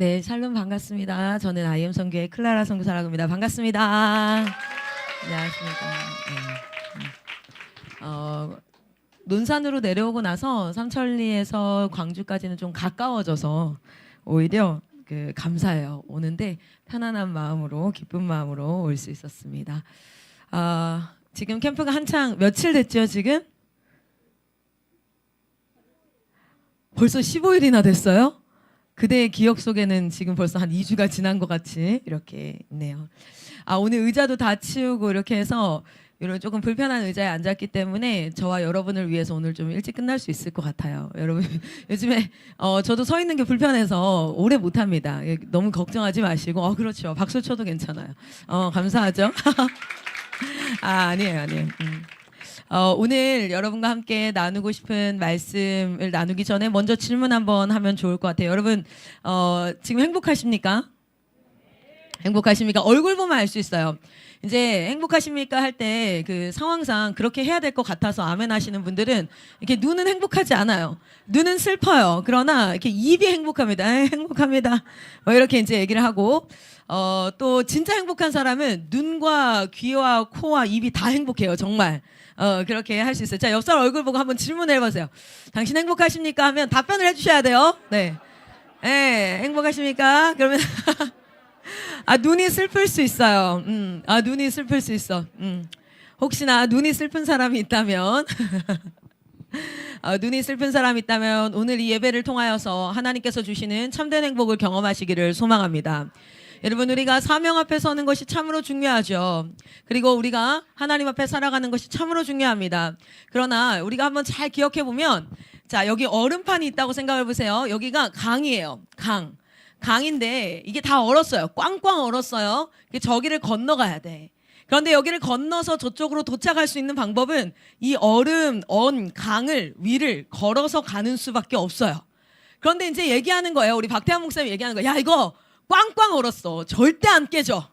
네, 샬롬 반갑습니다. 저는 IM 선교의 클라라 선교사라고 합니다. 반갑습니다. 안녕하십니까. 네. 논산으로 내려오고 나서 삼천리에서 광주까지는 좀 가까워져서 오히려 감사해요. 오는데 편안한 마음으로 기쁜 마음으로 올 수 있었습니다. 지금 캠프가 한창 며칠 됐죠, 지금? 벌써 15일이나 됐어요? 그대의 기억 속에는 지금 벌써 한 2주가 지난 것 같이 이렇게 있네요. 오늘 의자도 다 치우고 이렇게 해서 이런 조금 불편한 의자에 앉았기 때문에 저와 여러분을 위해서 오늘 좀 일찍 끝날 수 있을 것 같아요. 여러분 요즘에 저도 서 있는 게 불편해서 오래 못합니다. 너무 걱정하지 마시고 그렇죠. 박수 쳐도 괜찮아요. 감사하죠. 아니에요. 오늘 여러분과 함께 나누고 싶은 말씀을 나누기 전에 먼저 질문 한번 하면 좋을 것 같아요. 여러분 지금 행복하십니까? 행복하십니까? 얼굴 보면 알 수 있어요. 이제 행복하십니까 할 때 그 상황상 그렇게 해야 될 것 같아서 아멘 하시는 분들은 이렇게 눈은 행복하지 않아요. 눈은 슬퍼요. 그러나 이렇게 입이 행복합니다. 행복합니다. 이렇게 이제 얘기를 하고 또 진짜 행복한 사람은 눈과 귀와 코와 입이 다 행복해요. 정말. 그렇게 할 수 있어요. 자, 옆 사람 얼굴 보고 한번 질문해 보세요. 당신 행복하십니까? 하면 답변을 해주셔야 돼요. 네. 행복하십니까? 그러면 눈이 슬플 수 있어요. 눈이 슬플 수 있어. 혹시나 눈이 슬픈 사람이 있다면 눈이 슬픈 사람이 있다면 오늘 이 예배를 통하여서 하나님께서 주시는 참된 행복을 경험하시기를 소망합니다. 여러분, 우리가 사명 앞에 서는 것이 참으로 중요하죠. 그리고 우리가 하나님 앞에 살아가는 것이 참으로 중요합니다. 그러나 우리가 한번 잘 기억해 보면, 자, 여기 얼음판이 있다고 생각해 보세요. 여기가 강이에요. 강인데 이게 다 얼었어요. 꽝꽝 얼었어요. 저기를 건너가야 돼. 그런데 여기를 건너서 저쪽으로 도착할 수 있는 방법은 이 강을 위를 걸어서 가는 수밖에 없어요. 그런데 이제 얘기하는 거예요. 우리 박태환 목사님 얘기하는 거예요. 야, 이거 꽝꽝 얼었어. 절대 안 깨져.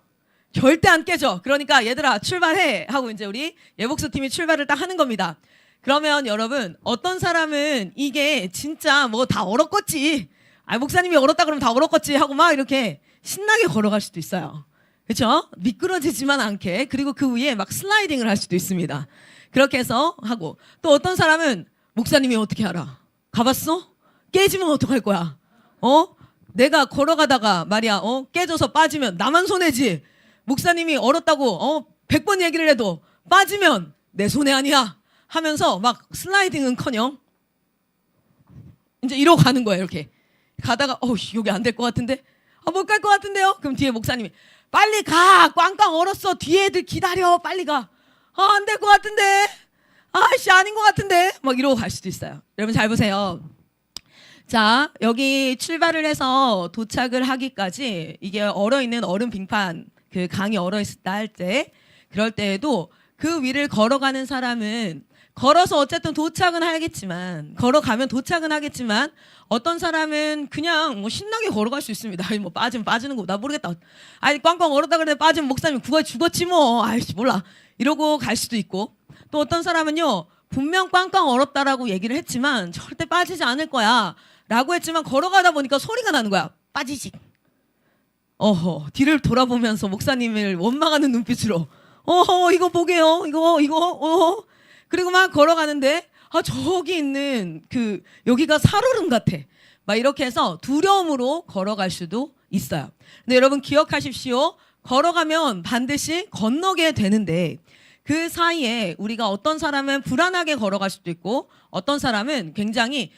절대 안 깨져. 그러니까 얘들아 출발해 하고 이제 우리 예복수 팀이 출발을 딱 하는 겁니다. 그러면 여러분, 어떤 사람은 이게 진짜 뭐 다 얼었겠지. 목사님이 얼었다 그러면 다 얼었겠지 하고 막 이렇게 신나게 걸어갈 수도 있어요. 그렇죠? 미끄러지지만 않게. 그리고 그 위에 막 슬라이딩을 할 수도 있습니다. 그렇게 해서 하고, 또 어떤 사람은 목사님이 어떻게 알아? 가봤어? 깨지면 어떡할 거야? 내가 걸어가다가 말이야, 깨져서 빠지면 나만 손해지. 목사님이 얼었다고 100번 얘기를 해도 빠지면 내 손해 아니야 하면서 막 슬라이딩은커녕 이제 이러고 가는 거예요. 이렇게 가다가 여기 안 될 것 같은데, 못 갈 것 같은데요. 그럼 뒤에 목사님이 빨리 가, 꽝꽝 얼었어, 뒤에 애들 기다려, 빨리 가. 안 될 것 같은데, 아닌 것 같은데, 막 이러고 갈 수도 있어요. 여러분 잘 보세요. 자, 여기 출발을 해서 도착을 하기까지 이게 얼어있는 얼음 빙판, 그 강이 얼어있다 할 때, 그럴 때에도 그 위를 걸어가는 사람은 걸어서 어쨌든 도착은 하겠지만, 걸어가면 도착은 하겠지만, 어떤 사람은 그냥 뭐 신나게 걸어갈 수 있습니다. 뭐 빠지면 빠지는 거 나 모르겠다. 꽝꽝 얼었다 그러는데 빠지면 목사님 그거 죽었지 뭐. 몰라. 이러고 갈 수도 있고, 또 어떤 사람은요, 분명 꽝꽝 얼었다라고 얘기를 했지만 절대 빠지지 않을 거야 라고 했지만 걸어가다 보니까 소리가 나는 거야. 빠지지. 뒤를 돌아보면서 목사님을 원망하는 눈빛으로 이거 보게요. 이거 그리고 막 걸어가는데 저기 있는 여기가 살얼음 같아. 막 이렇게 해서 두려움으로 걸어갈 수도 있어요. 근데 여러분 기억하십시오. 걸어가면 반드시 건너게 되는데 그 사이에 우리가 어떤 사람은 불안하게 걸어갈 수도 있고 어떤 사람은 굉장히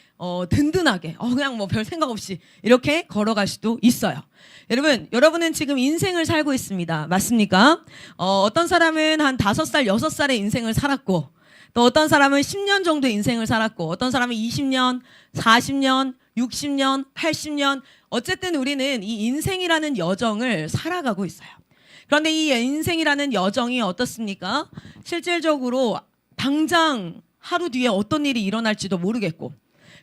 든든하게 그냥 뭐 별 생각 없이 이렇게 걸어갈 수도 있어요. 여러분은 지금 인생을 살고 있습니다. 맞습니까? 어떤 사람은 한 5살, 6살의 인생을 살았고, 또 어떤 사람은 10년 정도 인생을 살았고, 어떤 사람은 20년, 40년, 60년, 80년, 어쨌든 우리는 이 인생이라는 여정을 살아가고 있어요. 그런데 이 인생이라는 여정이 어떻습니까? 실질적으로 당장 하루 뒤에 어떤 일이 일어날지도 모르겠고,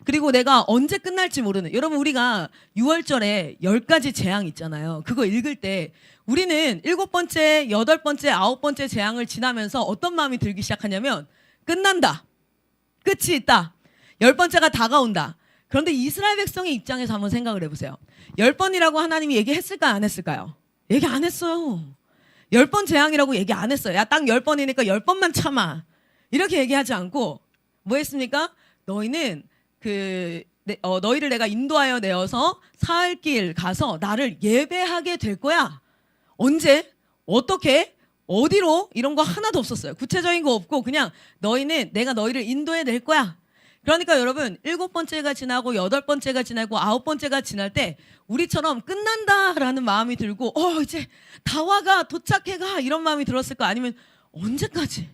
그리고 내가 언제 끝날지 모르는, 여러분 우리가 6월절에 10가지 재앙 있잖아요. 그거 읽을 때 우리는 7번째, 8번째, 9번째 재앙을 지나면서 어떤 마음이 들기 시작하냐면 끝난다. 끝이 있다. 10번째가 다가온다. 그런데 이스라엘 백성의 입장에서 한번 생각을 해보세요. 10번이라고 하나님이 얘기했을까요? 안 했을까요? 얘기 안 했어요. 10번 재앙이라고 얘기 안 했어요. 야, 딱 10번이니까 10번만 참아. 이렇게 얘기하지 않고 뭐 했습니까? 너희는 너희를 내가 인도하여 내어서 사흘길 가서 나를 예배하게 될 거야. 언제? 어떻게? 어디로? 이런 거 하나도 없었어요. 구체적인 거 없고 그냥 내가 너희를 인도해 낼 거야. 그러니까 여러분 7번째가 지나고 8번째가 지나고 9번째가 지날 때 우리처럼 끝난다라는 마음이 들고 이제 다 와가 도착해가 이런 마음이 들었을까? 아니면 언제까지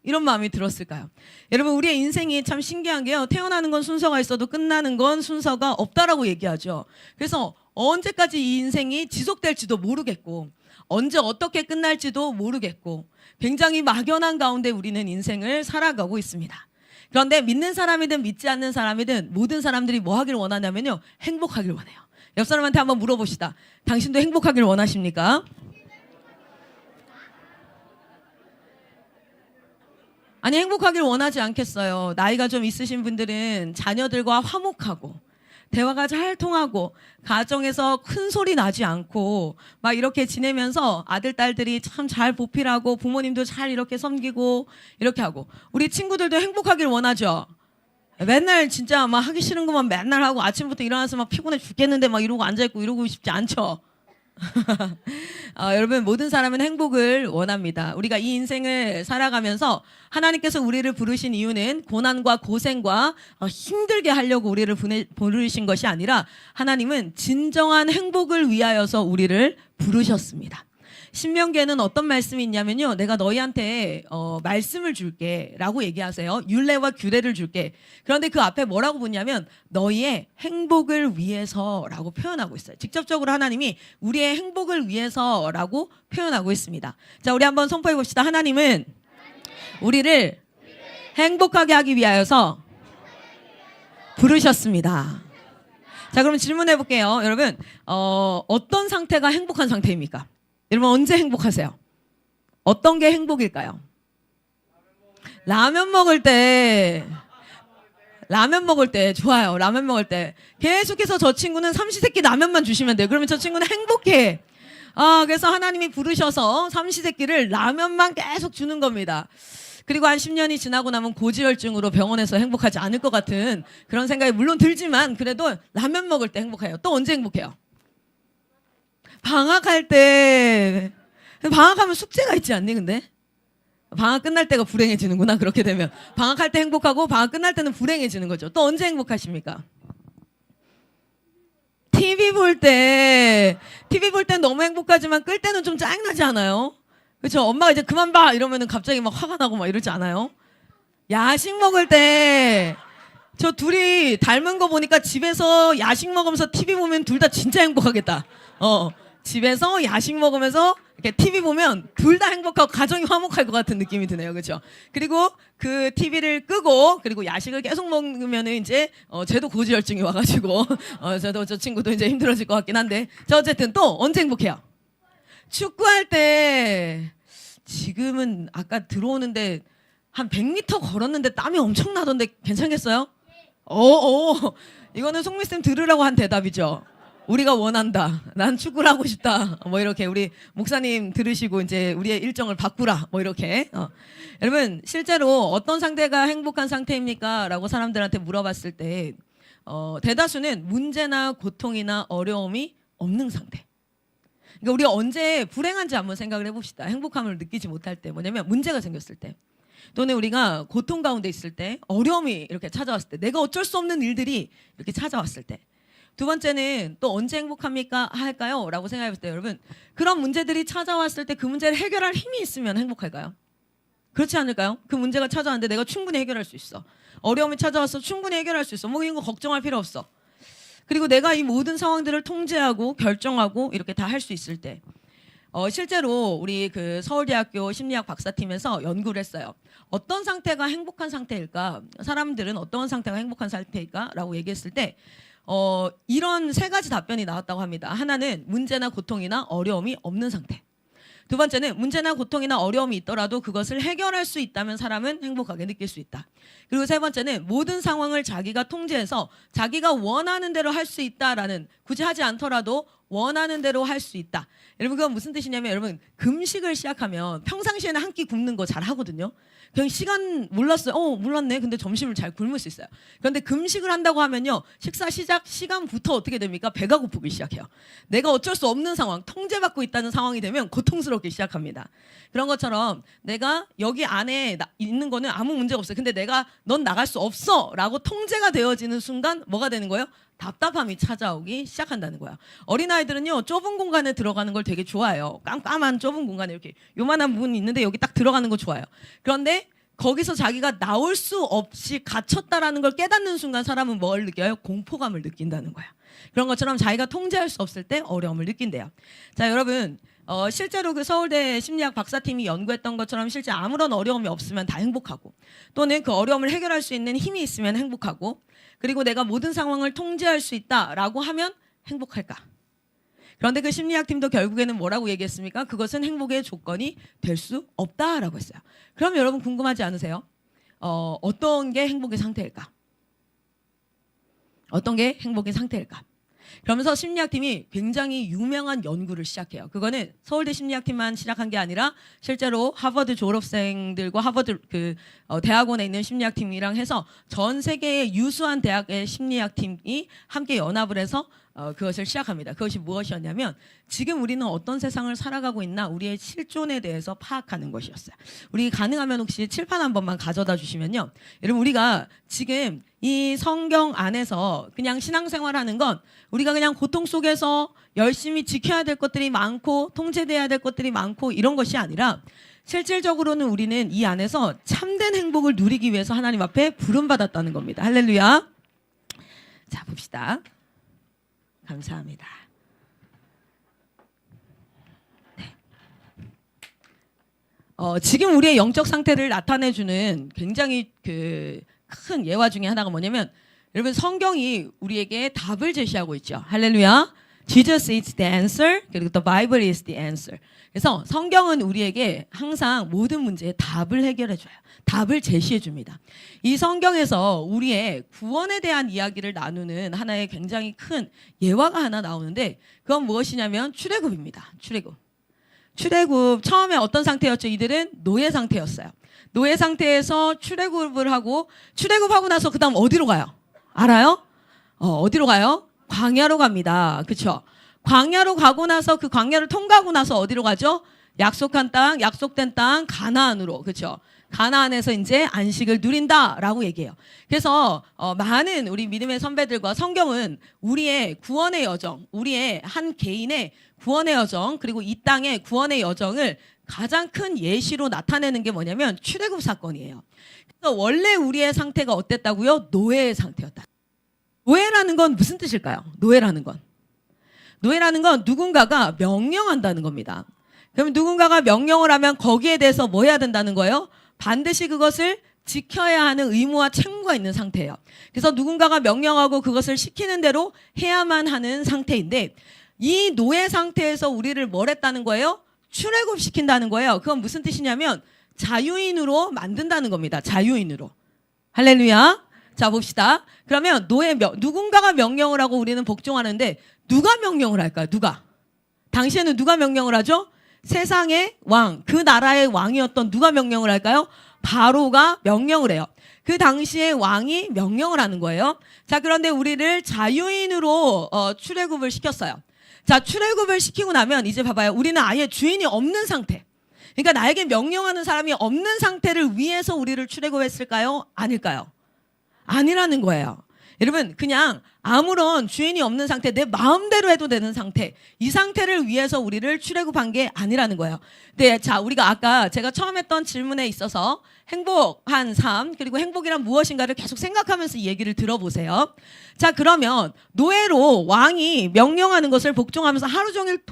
이런 마음이 들었을까요? 여러분 우리의 인생이 참 신기한 게요. 태어나는 건 순서가 있어도 끝나는 건 순서가 없다라고 얘기하죠. 그래서 언제까지 이 인생이 지속될지도 모르겠고 언제 어떻게 끝날지도 모르겠고 굉장히 막연한 가운데 우리는 인생을 살아가고 있습니다. 그런데 믿는 사람이든 믿지 않는 사람이든 모든 사람들이 뭐 하길 원하냐면요. 행복하길 원해요. 옆 사람한테 한번 물어봅시다. 당신도 행복하길 원하십니까? 아니 행복하길 원하지 않겠어요. 나이가 좀 있으신 분들은 자녀들과 화목하고 대화가 잘 통하고 가정에서 큰 소리 나지 않고 막 이렇게 지내면서 아들 딸들이 참 잘 보필하고 부모님도 잘 이렇게 섬기고 이렇게 하고 우리 친구들도 행복하길 원하죠. 맨날 진짜 막 하기 싫은 것만 맨날 하고 아침부터 일어나서 막 피곤해 죽겠는데 막 이러고 앉아있고 이러고 싶지 않죠. 여러분 모든 사람은 행복을 원합니다. 우리가 이 인생을 살아가면서 하나님께서 우리를 부르신 이유는 고난과 고생과 힘들게 하려고 우리를 부르신 것이 아니라 하나님은 진정한 행복을 위하여서 우리를 부르셨습니다. 신명기에는 어떤 말씀이 있냐면요. 내가 너희한테 말씀을 줄게 라고 얘기하세요. 율례와 규례를 줄게. 그런데 그 앞에 뭐라고 붙냐면 너희의 행복을 위해서라고 표현하고 있어요. 직접적으로 하나님이 우리의 행복을 위해서라고 표현하고 있습니다. 자, 우리 한번 선포해 봅시다. 하나님은 우리를 행복하게 하기 위하여서 부르셨습니다. 자, 그럼 질문해 볼게요. 여러분 어떤 상태가 행복한 상태입니까? 여러분 언제 행복하세요? 어떤 게 행복일까요? 라면 먹을 때 좋아요. 라면 먹을 때 계속해서 저 친구는 삼시세끼 라면만 주시면 돼요. 그러면 저 친구는 행복해. 그래서 하나님이 부르셔서 삼시세끼를 라면만 계속 주는 겁니다. 그리고 한 10년이 지나고 나면 고지혈증으로 병원에서 행복하지 않을 것 같은 그런 생각이 물론 들지만 그래도 라면 먹을 때 행복해요. 또 언제 행복해요? 방학할 때. 방학하면 숙제가 있지 않니 근데? 방학 끝날 때가 불행해지는구나. 그렇게 되면 방학할 때 행복하고 방학 끝날 때는 불행해지는 거죠. 또 언제 행복하십니까? TV 볼 때 너무 행복하지만 끌 때는 좀 짜증나지 않아요? 그렇죠? 엄마가 이제 그만 봐 이러면은 갑자기 막 화가 나고 막 이러지 않아요? 야식 먹을 때 저 둘이 닮은 거 보니까 집에서 야식 먹으면서 TV 보면 둘 다 진짜 행복하겠다. 집에서 야식 먹으면서 이렇게 TV 보면 둘 다 행복하고 가정이 화목할 것 같은 느낌이 드네요. 그렇죠? 그리고 그 TV를 끄고 그리고 야식을 계속 먹으면은 이제 쟤도 고지혈증이 와가지고 저 친구도 이제 힘들어질 것 같긴 한데 자 어쨌든 또 언제 행복해요? 축구할 때 지금은 아까 들어오는데 한 100m 걸었는데 땀이 엄청 나던데 괜찮겠어요? 이거는 송미쌤 들으라고 한 대답이죠. 우리가 원한다. 난 축구를 하고 싶다. 뭐 이렇게 우리 목사님 들으시고 이제 우리의 일정을 바꾸라. 뭐 이렇게. 여러분 실제로 어떤 상태가 행복한 상태입니까? 라고 사람들한테 물어봤을 때 대다수는 문제나 고통이나 어려움이 없는 상태. 그러니까 우리가 언제 불행한지 한번 생각을 해봅시다. 행복함을 느끼지 못할 때 뭐냐면 문제가 생겼을 때 또는 우리가 고통 가운데 있을 때 어려움이 이렇게 찾아왔을 때 내가 어쩔 수 없는 일들이 이렇게 찾아왔을 때 두 번째는 또 언제 행복합니까? 할까요? 라고 생각해 볼 때 여러분 그런 문제들이 찾아왔을 때 그 문제를 해결할 힘이 있으면 행복할까요? 그렇지 않을까요? 그 문제가 찾아왔는데 내가 충분히 해결할 수 있어. 어려움이 찾아와서 충분히 해결할 수 있어. 뭐 이런 거 걱정할 필요 없어. 그리고 내가 이 모든 상황들을 통제하고 결정하고 이렇게 다 할 수 있을 때 실제로 우리 그 서울대학교 심리학 박사팀에서 연구를 했어요. 어떤 상태가 행복한 상태일까? 사람들은 어떤 상태가 행복한 상태일까? 라고 얘기했을 때 이런 세 가지 답변이 나왔다고 합니다. 하나는 문제나 고통이나 어려움이 없는 상태. 두 번째는 문제나 고통이나 어려움이 있더라도 그것을 해결할 수 있다면 사람은 행복하게 느낄 수 있다. 그리고 세 번째는 모든 상황을 자기가 통제해서 자기가 원하는 대로 할 수 있다라는, 굳이 하지 않더라도 원하는 대로 할 수 있다. 여러분 그건 무슨 뜻이냐면, 여러분 금식을 시작하면 평상시에는 한 끼 굶는 거 잘 하거든요. 그냥 시간 몰랐어요. 몰랐네. 근데 점심을 잘 굶을 수 있어요. 그런데 금식을 한다고 하면요, 식사 시작 시간부터 어떻게 됩니까? 배가 고프기 시작해요. 내가 어쩔 수 없는 상황, 통제받고 있다는 상황이 되면 고통스럽게 시작합니다. 그런 것처럼 내가 여기 안에 있는 거는 아무 문제가 없어요. 근데 내가 넌 나갈 수 없어 라고 통제가 되어지는 순간 뭐가 되는 거예요? 답답함이 찾아오기 시작한다는 거야. 어린아이들은요, 좁은 공간에 들어가는 걸 되게 좋아해요. 깜깜한 좁은 공간에 이렇게 요만한 문이 있는데 여기 딱 들어가는 거 좋아해요. 그런데 거기서 자기가 나올 수 없이 갇혔다라는 걸 깨닫는 순간 사람은 뭘 느껴요? 공포감을 느낀다는 거야. 그런 것처럼 자기가 통제할 수 없을 때 어려움을 느낀대요. 자, 여러분 실제로 그 서울대 심리학 박사팀이 연구했던 것처럼 실제 아무런 어려움이 없으면 다 행복하고, 또는 그 어려움을 해결할 수 있는 힘이 있으면 행복하고, 그리고 내가 모든 상황을 통제할 수 있다라고 하면 행복할까? 그런데 그 심리학팀도 결국에는 뭐라고 얘기했습니까? 그것은 행복의 조건이 될 수 없다라고 했어요. 그럼 여러분 궁금하지 않으세요? 어떤 게 행복의 상태일까? 어떤 게 행복의 상태일까? 그러면서 심리학팀이 굉장히 유명한 연구를 시작해요. 그거는 서울대 심리학팀만 시작한 게 아니라 실제로 하버드 졸업생들과 하버드 대학원에 있는 심리학팀이랑 해서 전 세계의 유수한 대학의 심리학팀이 함께 연합을 해서 그것을 시작합니다. 그것이 무엇이었냐면, 지금 우리는 어떤 세상을 살아가고 있나 우리의 실존에 대해서 파악하는 것이었어요. 우리 가능하면 혹시 칠판 한 번만 가져다 주시면요, 여러분 우리가 지금 이 성경 안에서 그냥 신앙생활하는 건 우리가 그냥 고통 속에서 열심히 지켜야 될 것들이 많고 통제돼야 될 것들이 많고 이런 것이 아니라, 실질적으로는 우리는 이 안에서 참된 행복을 누리기 위해서 하나님 앞에 부름받았다는 겁니다. 할렐루야. 자, 봅시다. 감사합니다. 네. 지금 우리의 영적 상태를 나타내주는 굉장히 큰 예화 중에 하나가 뭐냐면, 여러분 성경이 우리에게 답을 제시하고 있죠. 할렐루야. Jesus is the answer. 그리고 the Bible is the answer. 그래서 성경은 우리에게 항상 모든 문제에 답을 해결해줘요. 답을 제시해줍니다. 이 성경에서 우리의 구원에 대한 이야기를 나누는 하나의 굉장히 큰 예화가 하나 나오는데, 그건 무엇이냐면 출애굽입니다. 출애굽 처음에 어떤 상태였죠? 이들은 노예 상태였어요. 노예 상태에서 출애굽하고 나서 그 다음 어디로 가요? 알아요? 어디로 가요? 광야로 갑니다. 그렇죠? 광야로 가고 나서 그 광야를 통과하고 나서 어디로 가죠? 약속한 땅, 약속된 땅 가나안으로. 그렇죠? 가나안에서 이제 안식을 누린다라고 얘기해요. 그래서 많은 우리 믿음의 선배들과 성경은 우리의 구원의 여정, 우리의 한 개인의 구원의 여정, 그리고 이 땅의 구원의 여정을 가장 큰 예시로 나타내는 게 뭐냐면 출애굽 사건이에요. 그래서 원래 우리의 상태가 어땠다고요? 노예의 상태였다. 노예라는 건 무슨 뜻일까요? 노예라는 건 누군가가 명령한다는 겁니다. 그럼 누군가가 명령을 하면 거기에 대해서 뭐 해야 된다는 거예요? 반드시 그것을 지켜야 하는 의무와 책무가 있는 상태예요. 그래서 누군가가 명령하고 그것을 시키는 대로 해야만 하는 상태인데, 이 노예 상태에서 우리를 뭘 했다는 거예요? 출애굽시킨다는 거예요. 그건 무슨 뜻이냐면 자유인으로 만든다는 겁니다. 자유인으로. 할렐루야. 자, 봅시다. 그러면 누군가가 명령을 하고 우리는 복종하는데, 누가 명령을 할까요? 당시에는 누가 명령을 하죠? 세상의 왕, 그 나라의 왕이었던 누가 명령을 할까요? 바로가 명령을 해요. 그 당시에 왕이 명령을 하는 거예요. 자, 그런데 우리를 자유인으로 출애굽을 시켰어요. 자, 출애굽을 시키고 나면 이제 봐봐요. 우리는 아예 주인이 없는 상태. 그러니까 나에게 명령하는 사람이 없는 상태를 위해서 우리를 출애굽했을까요? 아닐까요? 아니라는 거예요. 여러분, 그냥 아무런 주인이 없는 상태, 내 마음대로 해도 되는 상태, 이 상태를 위해서 우리를 출애굽한 게 아니라는 거예요. 네, 자, 우리가 아까 제가 처음 했던 질문에 있어서 행복한 삶, 그리고 행복이란 무엇인가를 계속 생각하면서 이 얘기를 들어보세요. 자, 그러면 노예로 왕이 명령하는 것을 복종하면서 하루 종일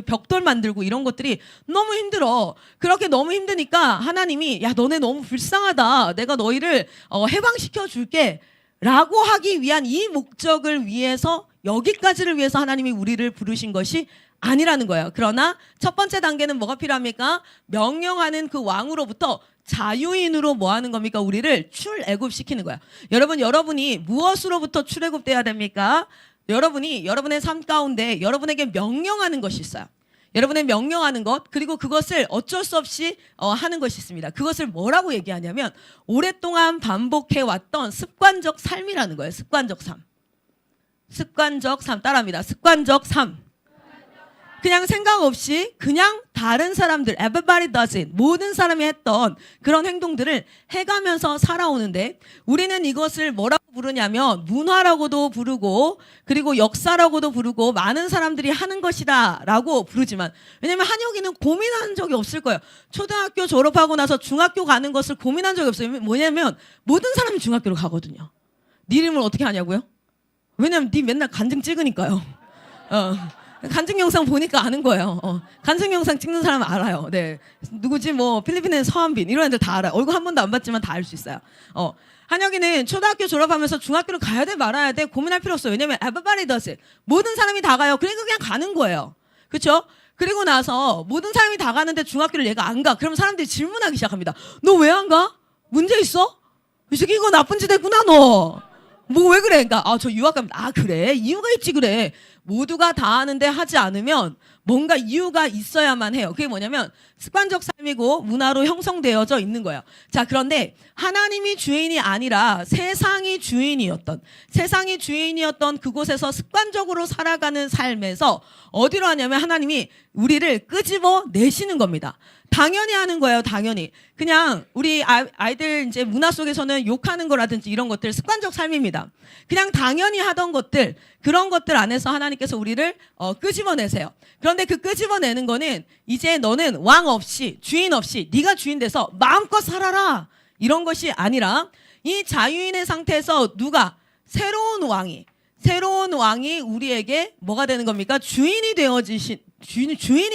벽돌 만들고 이런 것들이 너무 힘들어. 그렇게 너무 힘드니까 하나님이, 야, 너네 너무 불쌍하다. 내가 너희를 해방시켜 줄게. 라고 하기 위한 이 목적을 위해서 여기까지를 위해서 하나님이 우리를 부르신 것이 아니라는 거예요. 그러나 첫 번째 단계는 뭐가 필요합니까? 명령하는 그 왕으로부터 자유인으로 뭐 하는 겁니까? 우리를 출애굽시키는 거예요. 여러분이 무엇으로부터 출애굽돼야 됩니까? 여러분이 여러분의 삶 가운데 여러분에게 명령하는 것이 있어요. 여러분의 명령하는 것, 그리고 그것을 어쩔 수 없이 하는 것이 있습니다. 그것을 뭐라고 얘기하냐면 오랫동안 반복해왔던 습관적 삶이라는 거예요. 습관적 삶. 습관적 삶 따라합니다. 습관적 삶. 그냥 생각 없이 그냥 다른 사람들, everybody does it, 모든 사람이 했던 그런 행동들을 해가면서 살아오는데 우리는 이것을 뭐라고 부르냐면 문화라고도 부르고 그리고 역사라고도 부르고 많은 사람들이 하는 것이다 라고 부르지만, 왜냐면 한혁이는 고민한 적이 없을 거예요. 초등학교 졸업하고 나서 중학교 가는 것을 고민한 적이 없어요. 뭐냐면 모든 사람이 중학교를 가거든요. 네 이름을 어떻게 하냐고요? 왜냐면 네 맨날 간증 찍으니까요. 간증 영상 보니까 아는 거예요. 간증 영상 찍는 사람 알아요. 네. 누구지? 뭐 필리핀의 서한빈 이런 애들 다 알아요. 얼굴 한 번도 안 봤지만 다 알 수 있어요. 한혁이는 초등학교 졸업하면서 중학교를 가야 돼 말아야 돼 고민할 필요 없어요. 왜냐면 everybody does it. 모든 사람이 다 가요. 그러니까 그냥 가는 거예요. 그렇죠? 그리고 나서 모든 사람이 다 가는데 중학교를 얘가 안 가. 그럼 사람들이 질문하기 시작합니다. 너 왜 안 가? 문제 있어? 이 새끼 이거 나쁜 짓 했구나 너. 뭐 왜 그래? 그러니까 저 유학 가면 그래? 이유가 있지 그래. 모두가 다 하는데 하지 않으면 뭔가 이유가 있어야만 해요. 그게 뭐냐면 습관적 삶이고 문화로 형성되어져 있는 거예요. 자, 그런데 하나님이 주인이 아니라 세상이 주인이었던 그곳에서 습관적으로 살아가는 삶에서 어디로 하냐면 하나님이 우리를 끄집어 내시는 겁니다. 당연히 하는 거예요. 당연히. 그냥 우리 아이들 이제 문화 속에서는 욕하는 거라든지 이런 것들 습관적 삶입니다. 그냥 당연히 하던 것들, 그런 것들 안에서 하나님께서 우리를 끄집어내세요. 그런데 그 끄집어내는 거는 이제 너는 왕 없이 주인 없이 네가 주인 돼서 마음껏 살아라 이런 것이 아니라 이 자유인의 상태에서 누가 새로운 왕이 우리에게 뭐가 되는 겁니까? 주인이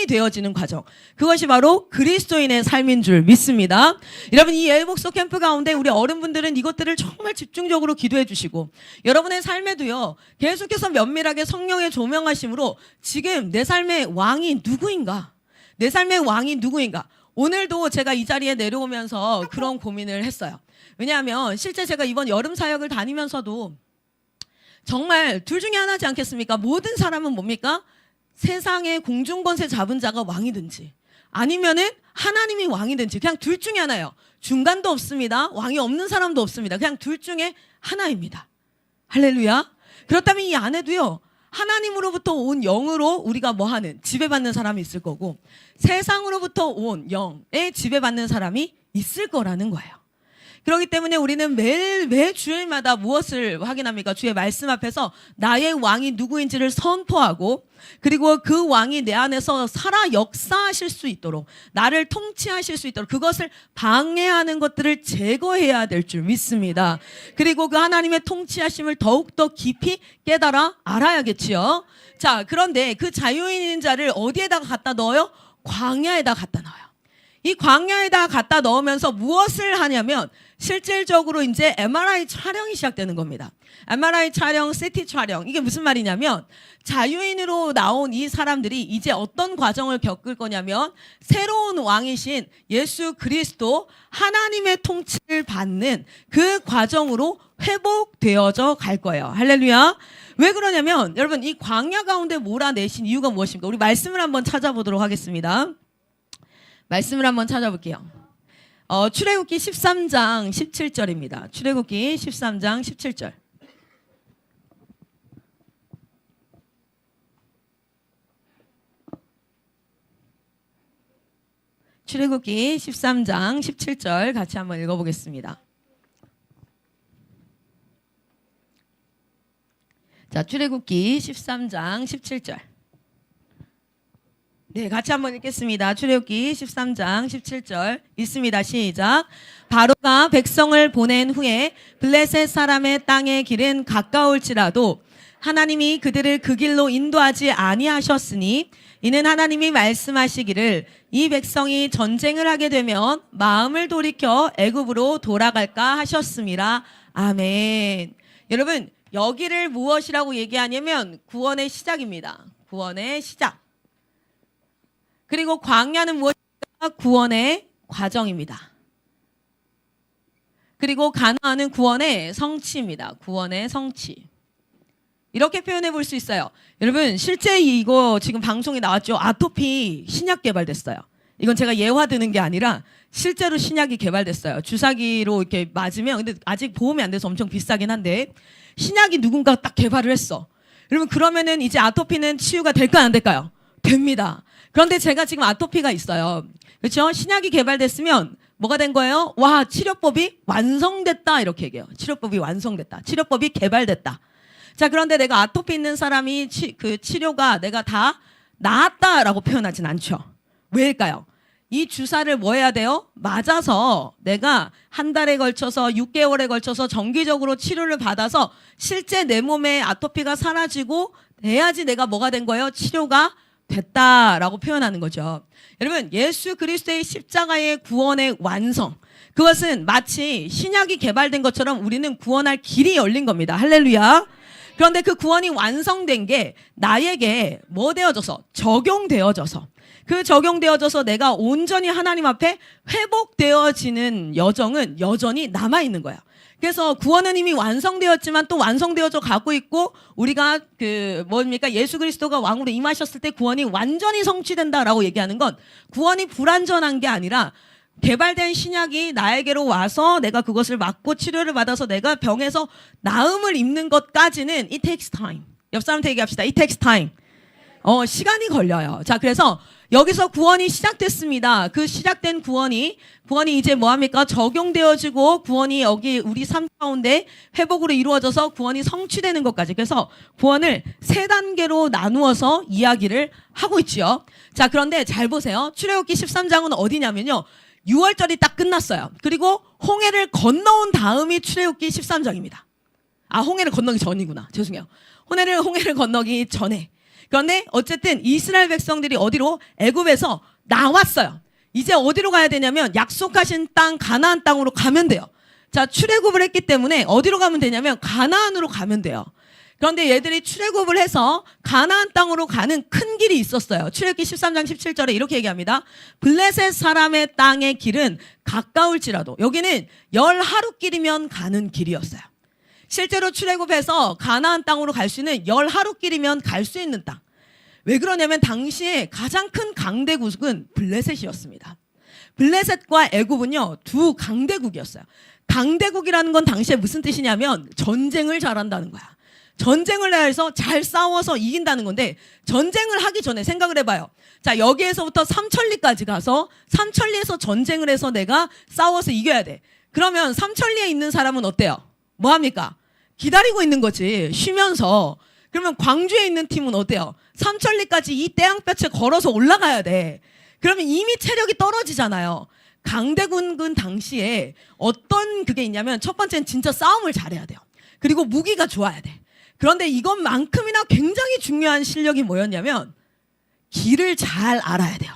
되어지는 과정. 그것이 바로 그리스도인의 삶인 줄 믿습니다. 여러분, 이 예복소 캠프 가운데 우리 어른분들은 이것들을 정말 집중적으로 기도해 주시고 여러분의 삶에도요 계속해서 면밀하게 성령의 조명하심으로 지금 내 삶의 왕이 누구인가? 오늘도 제가 이 자리에 내려오면서 그런 고민을 했어요. 왜냐하면 실제 제가 이번 여름 사역을 다니면서도 정말 둘 중에 하나지 않겠습니까? 모든 사람은 뭡니까? 세상의 공중권세 잡은 자가 왕이든지 아니면은 하나님이 왕이든지 그냥 둘 중에 하나예요. 중간도 없습니다. 왕이 없는 사람도 없습니다. 그냥 둘 중에 하나입니다. 할렐루야. 그렇다면 이 안에도요 하나님으로부터 온 영으로 우리가 뭐하는 지배받는 사람이 있을 거고 세상으로부터 온 영에 지배받는 사람이 있을 거라는 거예요. 그렇기 때문에 우리는 매 주일마다 무엇을 확인합니까? 주의 말씀 앞에서 나의 왕이 누구인지를 선포하고 그리고 그 왕이 내 안에서 살아 역사하실 수 있도록 나를 통치하실 수 있도록 그것을 방해하는 것들을 제거해야 될 줄 믿습니다. 그리고 그 하나님의 통치하심을 더욱더 깊이 깨달아 알아야겠지요. 자, 그런데 그 자유인인 자를 어디에다가 갖다 넣어요? 광야에다 갖다 넣어요. 이 광야에다 갖다 넣으면서 무엇을 하냐면 실질적으로 이제 MRI 촬영이 시작되는 겁니다. MRI 촬영, CT 촬영. 이게 무슨 말이냐면 자유인으로 나온 이 사람들이 이제 어떤 과정을 겪을 거냐면 새로운 왕이신 예수 그리스도 하나님의 통치를 받는 그 과정으로 회복되어져 갈 거예요. 할렐루야. 왜 그러냐면 여러분 이 광야 가운데 몰아내신 이유가 무엇입니까? 우리 말씀을 한번 찾아보도록 하겠습니다. 말씀을 한번 찾아볼게요. 출애굽기 13장 17절입니다. 출애굽기 13장 17절. 출애굽기 13장 17절 같이 한번 읽어보겠습니다. 자, 출애굽기 13장 17절. 네, 같이 한번 읽겠습니다. 출애굽기 13장 17절 있습니다. 시작. 바로가 백성을 보낸 후에 블레셋 사람의 땅의 길은 가까울지라도 하나님이 그들을 그 길로 인도하지 아니하셨으니 이는 하나님이 말씀하시기를 이 백성이 전쟁을 하게 되면 마음을 돌이켜 애굽으로 돌아갈까 하셨음이라. 아멘. 여러분, 여기를 무엇이라고 얘기하냐면 구원의 시작입니다. 구원의 시작. 그리고 광야는 무엇입니까? 구원의 과정입니다. 그리고 가나안은 구원의 성취입니다. 구원의 성취. 이렇게 표현해 볼 수 있어요. 여러분 실제 이거 지금 방송에 나왔죠. 아토피 신약 개발됐어요. 이건 제가 예화 드는 게 아니라 실제로 신약이 개발됐어요. 주사기로 이렇게 맞으면, 근데 아직 보험이 안 돼서 엄청 비싸긴 한데 신약이 누군가 딱 개발을 했어. 여러분 그러면은 이제 아토피는 치유가 될까요, 안 될까요? 됩니다. 그런데 제가 지금 아토피가 있어요. 그렇죠? 신약이 개발됐으면 뭐가 된 거예요? 와, 치료법이 완성됐다 이렇게 얘기해요. 치료법이 완성됐다. 치료법이 개발됐다. 자, 그런데 내가 아토피 있는 사람이 그 치료가 내가 다 나았다라고 표현하진 않죠. 왜일까요? 이 주사를 뭐 해야 돼요? 맞아서 내가 한 달에 걸쳐서 6개월에 걸쳐서 정기적으로 치료를 받아서 실제 내 몸에 아토피가 사라지고 돼야지 내가 뭐가 된 거예요? 치료가 됐다라고 표현하는 거죠. 여러분 예수 그리스도의 십자가의 구원의 완성, 그것은 마치 신약이 개발된 것처럼 우리는 구원할 길이 열린 겁니다. 할렐루야. 그런데 그 구원이 완성된 게 나에게 뭐 되어져서? 적용되어져서. 그 적용되어져서 내가 온전히 하나님 앞에 회복되어지는 여정은 여전히 남아있는 거예요. 그래서 구원은 이미 완성되었지만 또 완성되어져 가고 있고, 우리가 뭡니까? 예수 그리스도가 왕으로 임하셨을 때 구원이 완전히 성취된다라고 얘기하는 건 구원이 불완전한 게 아니라 개발된 신약이 나에게로 와서 내가 그것을 맞고 치료를 받아서 내가 병에서 나음을 입는 것까지는 it takes time. 옆 사람한테 얘기합시다. it takes time. 시간이 걸려요. 자, 그래서 여기서 구원이 시작됐습니다. 그 시작된 구원이 이제 뭐합니까? 적용되어지고 구원이 여기 우리 삶 가운데 회복으로 이루어져서 구원이 성취되는 것까지. 그래서 구원을 세 단계로 나누어서 이야기를 하고 있지요. 자, 그런데 잘 보세요. 출애굽기 13장은 어디냐면요. 6월절이 딱 끝났어요. 그리고 홍해를 건너온 다음이 출애굽기 13장입니다. 아, 홍해를 건너기 전이구나. 죄송해요. 홍해를 건너기 전에. 그런데 어쨌든 이스라엘 백성들이 어디로? 애굽에서 나왔어요. 이제 어디로 가야 되냐면 약속하신 땅 가나안 땅으로 가면 돼요. 자, 출애굽을 했기 때문에 어디로 가면 되냐면 가나안으로 가면 돼요. 그런데 얘들이 출애굽을 해서 가나안 땅으로 가는 큰 길이 있었어요. 출애굽기 13장 17절에 이렇게 얘기합니다. 블레셋 사람의 땅의 길은 가까울지라도, 여기는 10하루길이면 가는 길이었어요. 실제로 출애굽해서 가나안 땅으로 갈 수 있는 10하루길이면 갈 수 있는 땅. 왜 그러냐면 당시에 가장 큰 강대국은 블레셋이었습니다. 블레셋과 애굽은요, 두 강대국이었어요. 강대국이라는 건 당시에 무슨 뜻이냐면 전쟁을 잘한다는 거야. 전쟁을 해서 잘 싸워서 이긴다는 건데, 전쟁을 하기 전에 생각을 해봐요. 자, 여기에서부터 삼천리까지 가서 삼천리에서 전쟁을 해서 내가 싸워서 이겨야 돼. 그러면 삼천리에 있는 사람은 어때요? 뭐합니까? 기다리고 있는 거지. 쉬면서. 그러면 광주에 있는 팀은 어때요? 삼천리까지 이 떼양볕에 걸어서 올라가야 돼. 그러면 이미 체력이 떨어지잖아요. 강대국은 당시에 어떤 그게 있냐면, 첫 번째는 진짜 싸움을 잘해야 돼요. 그리고 무기가 좋아야 돼. 그런데 이것만큼이나 굉장히 중요한 실력이 뭐였냐면 길을 잘 알아야 돼요.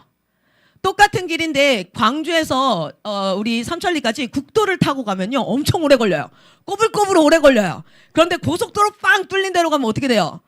똑같은 길인데 광주에서 우리 삼천리까지 국도를 타고 가면요 엄청 오래 걸려요. 꼬불꼬불 오래 걸려요. 그런데 고속도로 빵 뚫린 데로 가면 어떻게 돼요?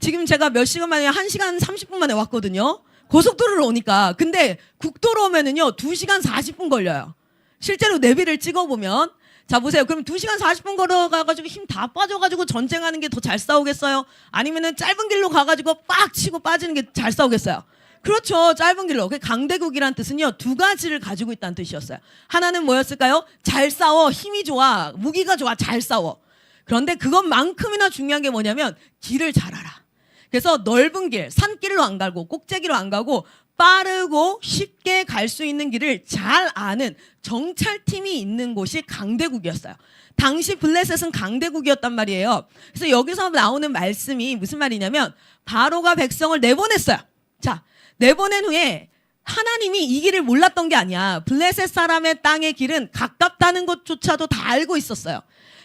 지금 제가 몇 시간 만에 1시간 30분 만에 왔거든요. 고속도로를 오니까. 근데 국도로 오면은요 2시간 40분 걸려요. 실제로 내비를 찍어보면. 자, 보세요. 그럼 2시간 40분 걸어가가지고 힘 다 빠져가지고 전쟁하는 게 더 잘 싸우겠어요? 아니면은 짧은 길로 가가지고 빡 치고 빠지는 게 잘 싸우겠어요? 그렇죠. 짧은 길로. 강대국이란 뜻은요, 두 가지를 가지고 있다는 뜻이었어요. 하나는 뭐였을까요? 잘 싸워. 힘이 좋아. 무기가 좋아. 잘 싸워. 그런데 그것만큼이나 중요한 게 뭐냐면 길을 잘 알아. 그래서 넓은 길, 산길로 안 가고 꼭대기로 안 가고 빠르고 쉽게 갈 수 있는 길을 잘 아는 정찰팀이 있는 곳이 강대국이었어요. 당시 블레셋은 강대국이었단 말이에요. 그래서 여기서 나오는 말씀이 무슨 말이냐면 바로가 백성을 내보냈어요. 자, 내보낸 후에 하나님이 이 길을 몰랐던 게 아니야. 블레셋 사람의 땅의 길은 가깝다는 것조차도 다 알고 있었어요.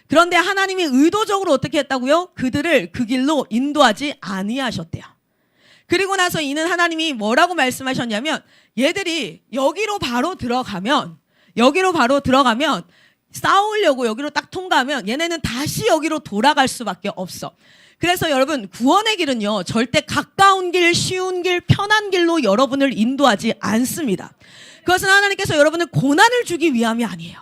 그런데 하나님이 의도적으로 어떻게 했다고요? 그들을 그 길로 인도하지 아니하셨대요. 그리고 나서 이는 하나님이 뭐라고 말씀하셨냐면 얘들이 여기로 바로 들어가면 싸우려고 여기로 딱 통과하면 얘네는 다시 여기로 돌아갈 수밖에 없어. 그래서 여러분, 구원의 길은요, 절대 가까운 길, 쉬운 길, 편한 길로 여러분을 인도하지 않습니다. 그것은 하나님께서 여러분을 고난을 주기 위함이 아니에요.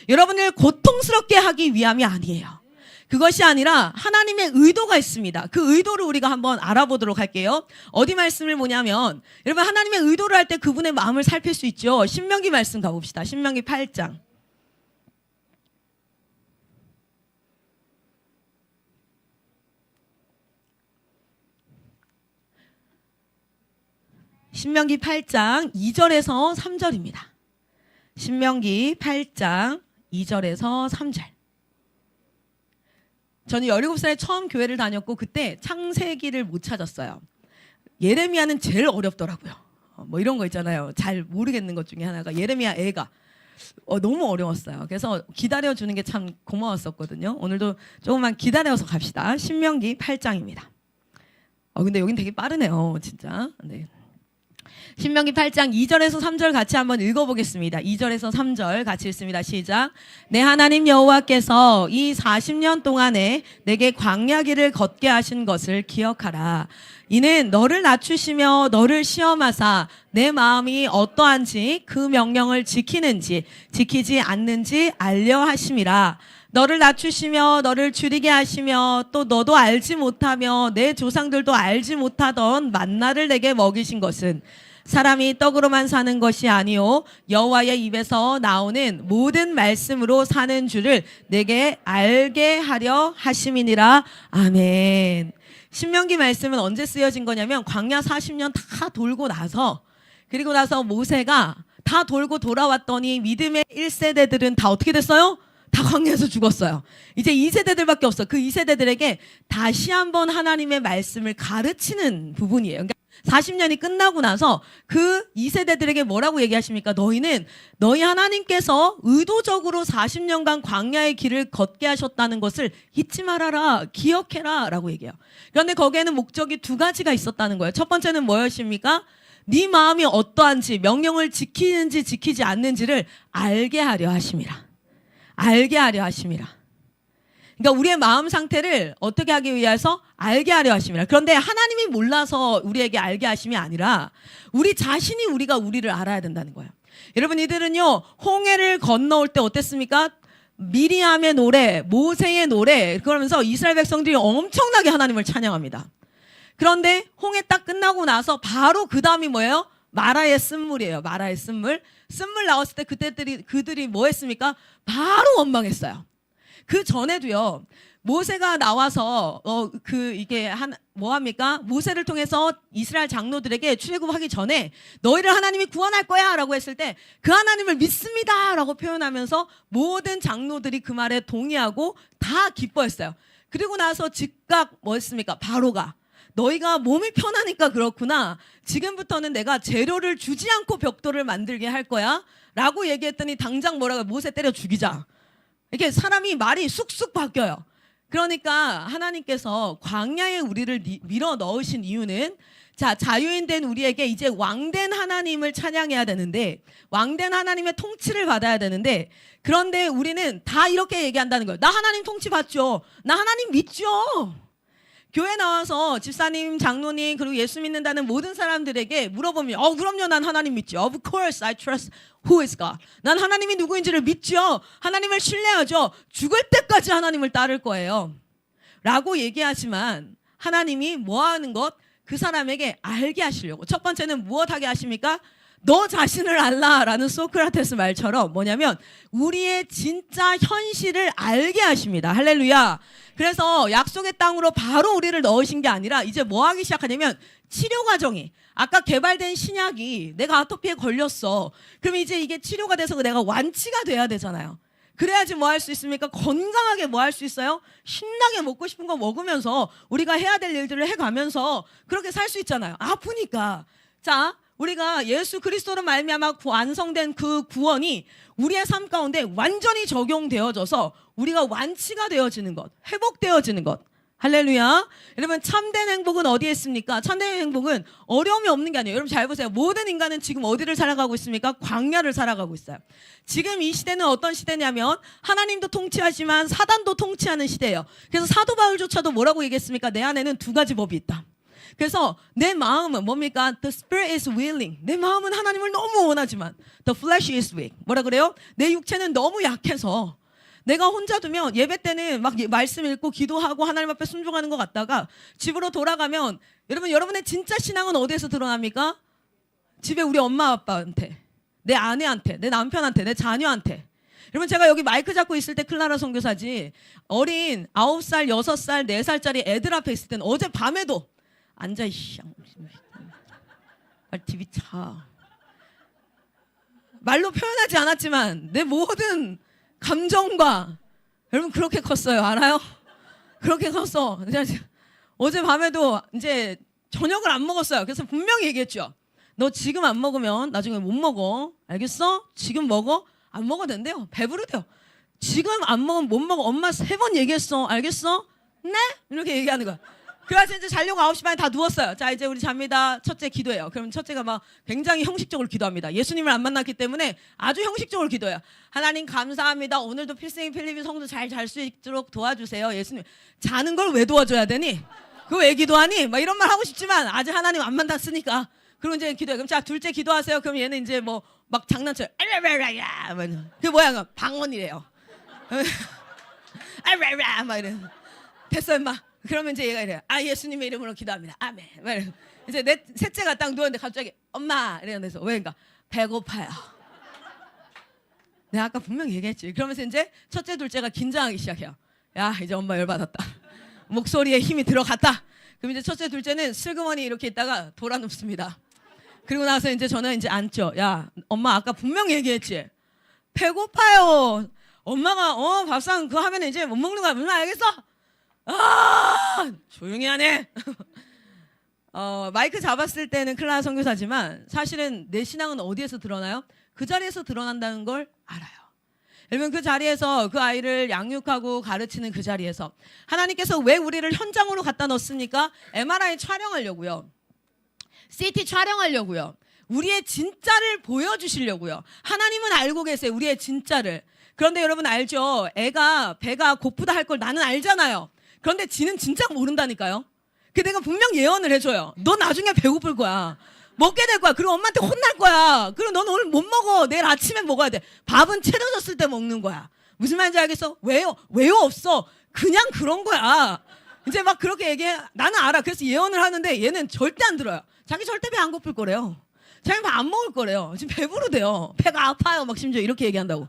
여러분을 고통스럽게 하기 위함이 아니에요. 그것이 아니라 하나님의 의도가 있습니다. 그 의도를 우리가 한번 알아보도록 할게요. 어디 말씀을 보냐면, 여러분, 하나님의 의도를 할 때 그분의 마음을 살필 수 있죠. 신명기 말씀 가봅시다. 신명기 8장. 신명기 8장 2절에서 3절입니다. 신명기 8장 2절에서 3절. 저는 17살에 처음 교회를 다녔고 그때 창세기를 못 찾았어요. 예레미야는 제일 어렵더라고요. 뭐 이런 거 있잖아요. 잘 모르겠는 것 중에 하나가 예레미야 애가 너무 어려웠어요. 그래서 기다려주는 게 참 고마웠었거든요. 오늘도 조금만 기다려서 갑시다. 신명기 8장입니다. 근데 여긴 되게 빠르네요. 진짜. 네. 신명기 8장 2절에서 3절 같이 한번 읽어보겠습니다. 2절에서 3절 같이 읽습니다. 시작. 내 하나님 여호와께서 이 40년 동안에 내게 광야길을 걷게 하신 것을 기억하라. 이는 너를 낮추시며 너를 시험하사 내 마음이 어떠한지 그 명령을 지키는지 지키지 않는지 알려 하심이라. 너를 낮추시며 너를 줄이게 하시며 또 너도 알지 못하며 내 조상들도 알지 못하던 만나를 내게 먹이신 것은 사람이 떡으로만 사는 것이 아니요 여호와의 입에서 나오는 모든 말씀으로 사는 줄을 내게 알게 하려 하심이니라. 아멘. 신명기 말씀은 언제 쓰여진 거냐면 광야 40년 다 돌고 나서, 그리고 나서 모세가 다 돌고 돌아왔더니 믿음의 1세대들은 다 어떻게 됐어요? 다 광야에서 죽었어요. 이제 2세대들밖에 없어. 그 2세대들에게 다시 한번 하나님의 말씀을 가르치는 부분이에요. 그러니까 40년이 끝나고 나서 그 2세대들에게 뭐라고 얘기하십니까? 너희 하나님께서 의도적으로 40년간 광야의 길을 걷게 하셨다는 것을 잊지 말아라, 기억해라 라고 얘기해요. 그런데 거기에는 목적이 두 가지가 있었다는 거예요. 첫 번째는 뭐였습니까? 네 마음이 어떠한지, 명령을 지키는지 지키지 않는지를 알게 하려 하심이라. 알게 하려 하심이라. 그러니까 우리의 마음 상태를 어떻게 하기 위해서 알게 하려 하심이라. 그런데 하나님이 몰라서 우리에게 알게 하심이 아니라 우리 자신이 우리를 알아야 된다는 거예요. 여러분, 이들은요 홍해를 건너올 때 어땠습니까? 미리암의 노래, 모세의 노래, 그러면서 이스라엘 백성들이 엄청나게 하나님을 찬양합니다. 그런데 홍해 딱 끝나고 나서 바로 그 다음이 뭐예요? 마라의 쓴물이에요. 마라의 쓴물. 쓴물 나왔을 때 그들이 뭐 했습니까? 바로 원망했어요. 그 전에도요, 모세가 나와서, 뭐 합니까? 모세를 통해서 이스라엘 장로들에게 출애굽하기 전에 너희를 하나님이 구원할 거야 라고 했을 때 그 하나님을 믿습니다 라고 표현하면서 모든 장로들이 그 말에 동의하고 다 기뻐했어요. 그리고 나서 즉각 뭐 했습니까? 바로가 너희가 몸이 편하니까 그렇구나. 지금부터는 내가 재료를 주지 않고 벽돌을 만들게 할 거야 라고 얘기했더니 당장 뭐라고 모세 때려 죽이자. 이렇게 사람이 말이 쑥쑥 바뀌어요. 그러니까 하나님께서 광야에 우리를 밀어 넣으신 이유는 자유인 된 우리에게 이제 왕된 하나님을 찬양해야 되는데, 왕된 하나님의 통치를 받아야 되는데, 그런데 우리는 다 이렇게 얘기한다는 거예요. 나 하나님 통치 받죠. 나 하나님 믿죠. 교회 나와서 집사님, 장로님, 그리고 예수 믿는다는 모든 사람들에게 물어보면 그럼요, 난 하나님 믿죠. Of course, I trust who is God. 난 하나님이 누구인지를 믿죠. 하나님을 신뢰하죠. 죽을 때까지 하나님을 따를 거예요 라고 얘기하지만 하나님이 뭐 하는 것? 그 사람에게 알게 하시려고. 첫 번째는 무엇하게 하십니까? 너 자신을 알라라는 소크라테스 말처럼 뭐냐면 우리의 진짜 현실을 알게 하십니다. 할렐루야. 그래서 약속의 땅으로 바로 우리를 넣으신 게 아니라 이제 뭐 하기 시작하냐면 치료 과정이, 아까 개발된 신약이 내가 아토피에 걸렸어. 그럼 이제 이게 치료가 돼서 내가 완치가 돼야 되잖아요. 그래야지 뭐 할 수 있습니까? 건강하게 뭐 할 수 있어요? 신나게 먹고 싶은 거 먹으면서 우리가 해야 될 일들을 해가면서 그렇게 살 수 있잖아요. 아프니까. 자, 우리가 예수 그리스도로 말미암아 완성된 그 구원이 우리의 삶 가운데 완전히 적용되어져서 우리가 완치가 되어지는 것, 회복되어지는 것. 할렐루야. 여러분 참된 행복은 어디에 있습니까? 참된 행복은 어려움이 없는 게 아니에요. 여러분 잘 보세요. 모든 인간은 지금 어디를 살아가고 있습니까? 광야를 살아가고 있어요. 지금 이 시대는 어떤 시대냐면 하나님도 통치하지만 사단도 통치하는 시대예요. 그래서 사도 바울조차도 뭐라고 얘기했습니까? 내 안에는 두 가지 법이 있다. 그래서 내 마음은 뭡니까? The spirit is willing. 내 마음은 하나님을 너무 원하지만 the flesh is weak. 뭐라 그래요? 내 육체는 너무 약해서 내가 혼자 두면 예배 때는 막 말씀 읽고 기도하고 하나님 앞에 순종하는 것 같다가 집으로 돌아가면 여러분 여러분의 진짜 신앙은 어디에서 드러납니까? 집에 우리 엄마 아빠한테, 내 아내한테, 내 남편한테, 내 자녀한테. 여러분 제가 여기 마이크 잡고 있을 때 클라라 선교사지 어린 9살, 6살, 4살짜리 애들 앞에 있을 때는 어제 밤에도 앉아 이씨 TV 차 말로 표현하지 않았지만 내 모든 감정과 여러분 그렇게 컸어요. 알아요? 그렇게 컸어. 어제 밤에도 이제 저녁을 안 먹었어요. 그래서 분명히 얘기했죠. 너 지금 안 먹으면 나중에 못 먹어. 알겠어? 지금 먹어? 안 먹어도 된대요. 배부르대요. 지금 안 먹으면 못 먹어. 엄마 3번 얘기했어. 알겠어? 네? 이렇게 얘기하는 거야. 그래서 이제 자려고 9시 반에 다 누웠어요. 자 이제 우리 잡니다. 첫째 기도해요. 그럼 첫째가 막 굉장히 형식적으로 기도합니다. 예수님을 안 만났기 때문에 아주 형식적으로 기도해요. 하나님 감사합니다. 오늘도 필승이 필리핀 성도 잘 잘 수 있도록 도와주세요. 예수님 자는 걸 왜 도와줘야 되니? 그거 왜 기도하니? 막 이런 말 하고 싶지만 아직 하나님 안 만났으니까. 그럼 이제 기도해. 그럼 자 둘째 기도하세요. 그럼 얘는 이제 뭐 막 장난쳐요. 알라라라야. 그게 뭐야? 방언이래요. 알라라 막 이래. 됐어 임마. 그러면 이제 얘가 이래요. 아 예수님의 이름으로 기도합니다. 아멘. 이제 내 셋째가 딱 누웠는데 갑자기 엄마 이러면서 왜인가? 배고파요. 내가 아까 분명히 얘기했지. 그러면서 이제 첫째 둘째가 긴장하기 시작해요. 야 이제 엄마 열받았다. 목소리에 힘이 들어갔다. 그럼 이제 첫째 둘째는 슬그머니 이렇게 있다가 돌아 눕습니다. 그리고 나서 이제 저는 이제 앉죠. 야 엄마 아까 분명히 얘기했지. 배고파요. 엄마가 밥상 그거 하면 이제 못 먹는 거야. 무슨 말 알겠어? 아 조용히 하네. 마이크 잡았을 때는 클라라 선교사지만 사실은 내 신앙은 어디에서 드러나요? 그 자리에서 드러난다는 걸 알아요. 여러분 그 자리에서 그 아이를 양육하고 가르치는 그 자리에서 하나님께서 왜 우리를 현장으로 갖다 넣습니까? MRI 촬영하려고요. CT 촬영하려고요. 우리의 진짜를 보여주시려고요. 하나님은 알고 계세요. 우리의 진짜를. 그런데 여러분 알죠? 애가 배가 고프다 할 걸 나는 알잖아요. 그런데 지는 진짜 모른다니까요. 그 내가 분명 예언을 해줘요. 너 나중에 배고플 거야. 먹게 될 거야. 그리고 엄마한테 혼날 거야. 그리고 넌 오늘 못 먹어. 내일 아침에 먹어야 돼. 밥은 채려졌을 때 먹는 거야. 무슨 말인지 알겠어? 왜요? 왜요? 없어. 그냥 그런 거야. 이제 막 그렇게 얘기해. 나는 알아. 그래서 예언을 하는데 얘는 절대 안 들어요. 자기 절대 배 안 고플 거래요. 자기 배 안 먹을 거래요. 지금 배부르대요. 배가 아파요. 막 심지어 이렇게 얘기한다고.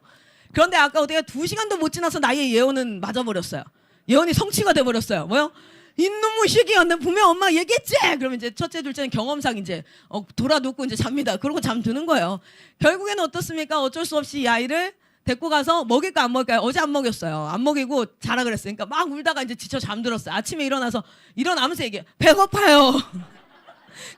그런데 아까 어떻게 2시간도 못 지나서 나의 예언은 맞아버렸어요. 예언이 성취가 돼버렸어요. 뭐요? 이놈의 새끼야. 나 분명 엄마 얘기했지? 그러면 이제 첫째, 둘째는 경험상 이제 돌아 눕고 이제 잡니다. 그러고 잠드는 거예요. 결국에는 어떻습니까? 어쩔 수 없이 이 아이를 데리고 가서 먹일까 안 먹일까요? 어제 안 먹였어요. 안 먹이고 자라 그랬어요. 그러니까 막 울다가 이제 지쳐 잠들었어요. 아침에 일어나면서 얘기해. 배고파요.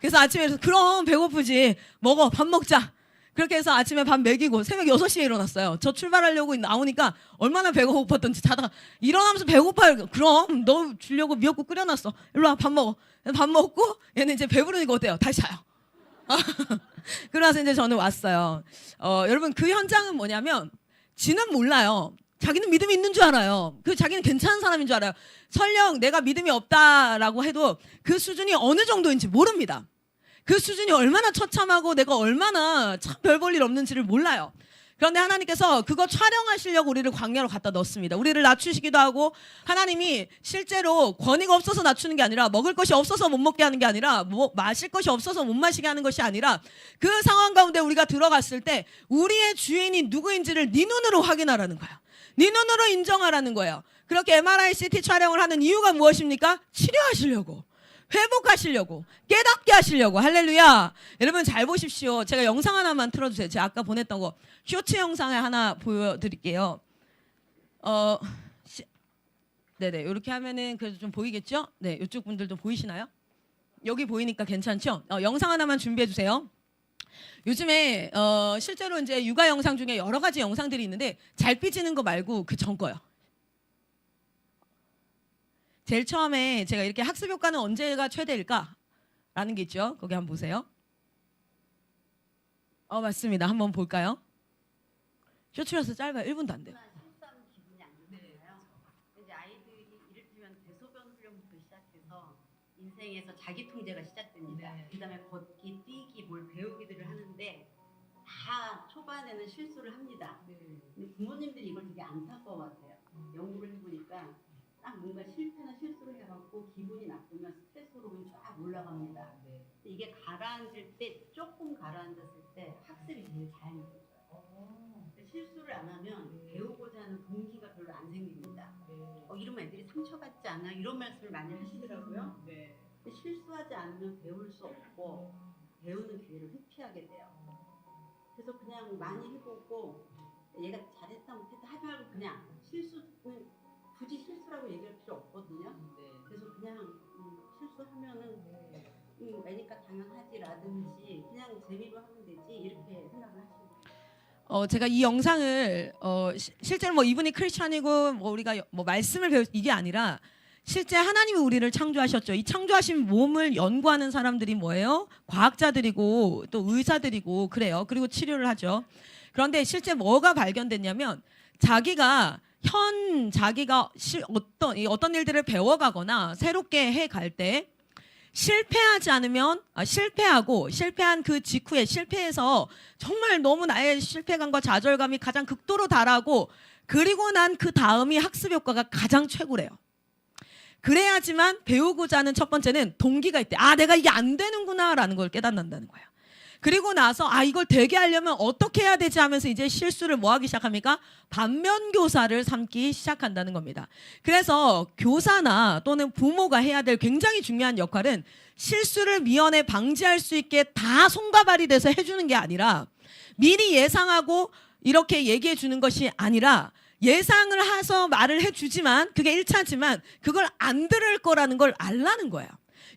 그래서 아침에 그럼 배고프지. 먹어. 밥 먹자. 그렇게 해서 아침에 밥 먹이고 새벽 6시에 일어났어요. 저 출발하려고 나오니까 얼마나 배가 고팠던지 자다가 일어나면서 배고파요. 그럼 너 주려고 미역국 끓여놨어. 일로 와 밥 먹어. 밥 먹고 얘는 이제 배부르니까 어때요? 다시 자요. 그러나서 이제 저는 왔어요. 여러분 그 현장은 뭐냐면 지는 몰라요. 자기는 믿음이 있는 줄 알아요. 자기는 괜찮은 사람인 줄 알아요. 설령 내가 믿음이 없다라고 해도 그 수준이 어느 정도인지 모릅니다. 그 수준이 얼마나 처참하고 내가 얼마나 참 별 볼 일 없는지를 몰라요. 그런데 하나님께서 그거 촬영하시려고 우리를 광야로 갖다 넣습니다. 우리를 낮추시기도 하고 하나님이 실제로 권위가 없어서 낮추는 게 아니라 먹을 것이 없어서 못 먹게 하는 게 아니라 마실 것이 없어서 못 마시게 하는 것이 아니라 그 상황 가운데 우리가 들어갔을 때 우리의 주인이 누구인지를 네 눈으로 확인하라는 거예요. 네 눈으로 인정하라는 거예요. 그렇게 MRI, CT 촬영을 하는 이유가 무엇입니까? 치료하시려고. 회복하시려고, 깨닫게 하시려고. 할렐루야. 여러분 잘 보십시오. 제가 영상 하나만 틀어주세요. 제가 아까 보냈던 거 쇼츠 영상을 하나 보여드릴게요. 네네, 이렇게 하면은 그래도 좀 보이겠죠? 네, 이쪽 분들도 보이시나요? 여기 보이니까 괜찮죠? 영상 하나만 준비해 주세요. 요즘에 실제로 이제 육아 영상 중에 여러 가지 영상들이 있는데 잘 삐지는 거 말고 그 전 거요. 제일 처음에 제가 이렇게 학습 효과는 언제가 최대일까라는 게 있죠. 거기 한번 보세요. 맞습니다. 한번 볼까요? 쇼츠라서 짧아요. 1분도 안 돼요. 실수하면 기분이 안 좋잖아요. 이제 아이들이 이를테면 대소변 훈련부터 시작해서 인생에서 자기 통제가 시작됩니다. 그다음에 걷기, 뛰기, 뭘 배우기들을 하는데 다 초반에는 실수를 합니다. 근데 부모님들이 이걸 되게 안타까워하세요. 연구를 해보니까 딱 뭔가 실패나 실수를 해갖고 기분이 나쁘면 스트레스 호르몬이 쫙 올라갑니다. 근데 이게 가라앉을 때, 조금 가라앉았을 때 학습이 제일 잘 이루어져요. 실수를 안 하면 배우고자 하는 동기가 별로 안 생깁니다. 이러면 애들이 상처받지 않아? 이런 말씀을 많이 하시더라고요. 근데 실수하지 않으면 배울 수 없고 배우는 기회를 회피하게 돼요. 그래서 그냥 많이 해보고 얘가 잘했다 못했다 하지 말고 그냥 실수는 굳이 실수라고 얘기할 필요 없거든요. 그래서 그냥 실수하면은 매니까 당연하지라든지 그냥 재미로 하면 되지 이렇게 생각을 하시면 제가 이 영상을 실제로 뭐 이분이 크리스찬이고 뭐 우리가 뭐 말씀을 배울 이게 아니라 실제 하나님이 우리를 창조하셨죠. 이 창조하신 몸을 연구하는 사람들이 뭐예요? 과학자들이고 또 의사들이고 그래요. 그리고 치료를 하죠. 그런데 실제 뭐가 발견됐냐면 자기가 어떤 일들을 배워가거나 새롭게 해갈 때 실패하지 않으면 실패한 그 직후에 실패해서 정말 너무 나의 실패감과 좌절감이 가장 극도로 달하고 그리고 난 그 다음이 학습 효과가 가장 최고래요. 그래야지만 배우고자 하는 첫 번째는 동기가 있대. 내가 이게 안 되는구나라는 걸 깨닫는다는 거예요. 그리고 나서 이걸 되게 하려면 어떻게 해야 되지 하면서 이제 실수를 뭐 하기 시작합니까? 반면교사를 삼기 시작한다는 겁니다. 그래서 교사나 또는 부모가 해야 될 굉장히 중요한 역할은 실수를 미연에 방지할 수 있게 다 손과 발이 돼서 해주는 게 아니라 미리 예상하고 이렇게 얘기해 주는 것이 아니라 예상을 해서 말을 해주지만 그게 1차지만 그걸 안 들을 거라는 걸 알라는 거예요.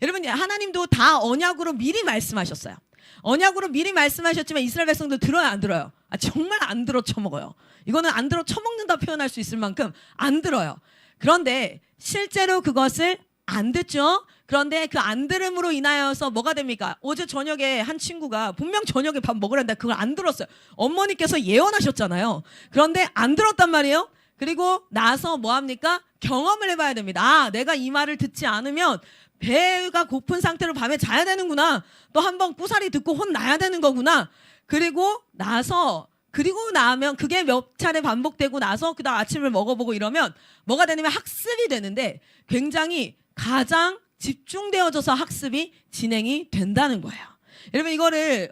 여러분 하나님도 다 언약으로 미리 말씀하셨어요. 언약으로 미리 말씀하셨지만 이스라엘 백성들 들어요 안 들어요? 정말 안 들어 처먹어요. 이거는 안 들어 처먹는다 표현할 수 있을 만큼 안 들어요. 그런데 실제로 그것을 안 듣죠. 그런데 그 안 들음으로 인하여서 뭐가 됩니까? 어제 저녁에 한 친구가 분명 저녁에 밥 먹으란다 그걸 안 들었어요. 어머니께서 예언하셨잖아요. 그런데 안 들었단 말이에요. 그리고 나서 뭐 합니까? 경험을 해봐야 됩니다. 내가 이 말을 듣지 않으면 배가 고픈 상태로 밤에 자야 되는구나. 또 한 번 꾸사리 듣고 혼나야 되는 거구나. 그리고 나면 그게 몇 차례 반복되고 나서 그다음 아침을 먹어보고 이러면 뭐가 되냐면 학습이 되는데 굉장히 가장 집중되어져서 학습이 진행이 된다는 거예요. 여러분 이거를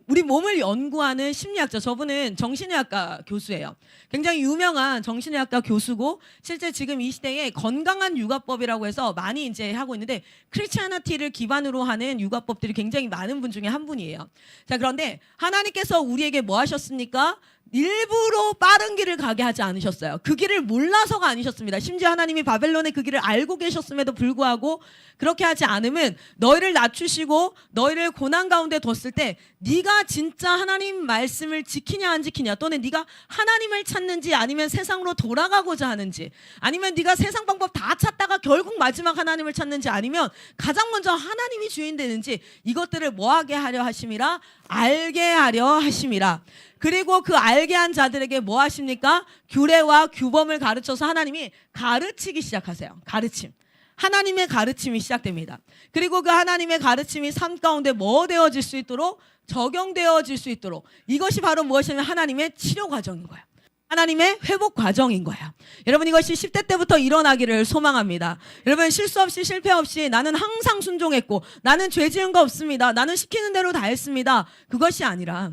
우리 몸을 연구하는 심리학자 저분은 정신의학과 교수예요. 굉장히 유명한 정신의학과 교수고 실제 지금 이 시대에 건강한 육아법이라고 해서 많이 이제 하고 있는데 크리스찬티를 기반으로 하는 육아법들이 굉장히 많은 분 중에 한 분이에요. 자 그런데 하나님께서 우리에게 뭐 하셨습니까? 일부러 빠른 길을 가게 하지 않으셨어요. 그 길을 몰라서가 아니셨습니다. 심지어 하나님이 바벨론의 그 길을 알고 계셨음에도 불구하고 그렇게 하지 않으면 너희를 낮추시고 너희를 고난 가운데 뒀을 때 네가 진짜 하나님 말씀을 지키냐 안 지키냐 또는 네가 하나님을 찾는지 아니면 세상으로 돌아가고자 하는지 아니면 네가 세상 방법 다 찾다가 결국 마지막 하나님을 찾는지 아니면 가장 먼저 하나님이 주인 되는지 이것들을 뭐하게 하려 하심이라 알게 하려 하심이라. 그리고 그 알게 한 자들에게 뭐 하십니까? 규례와 규범을 가르쳐서 하나님이 가르치기 시작하세요. 가르침. 하나님의 가르침이 시작됩니다. 그리고 그 하나님의 가르침이 삶 가운데 뭐 되어질 수 있도록 적용되어질 수 있도록 이것이 바로 무엇이냐면 하나님의 치료 과정인 거예요. 하나님의 회복 과정인 거예요. 여러분 이것이 10대 때부터 일어나기를 소망합니다. 여러분 실수 없이 실패 없이 나는 항상 순종했고 나는 죄 지은 거 없습니다. 나는 시키는 대로 다 했습니다. 그것이 아니라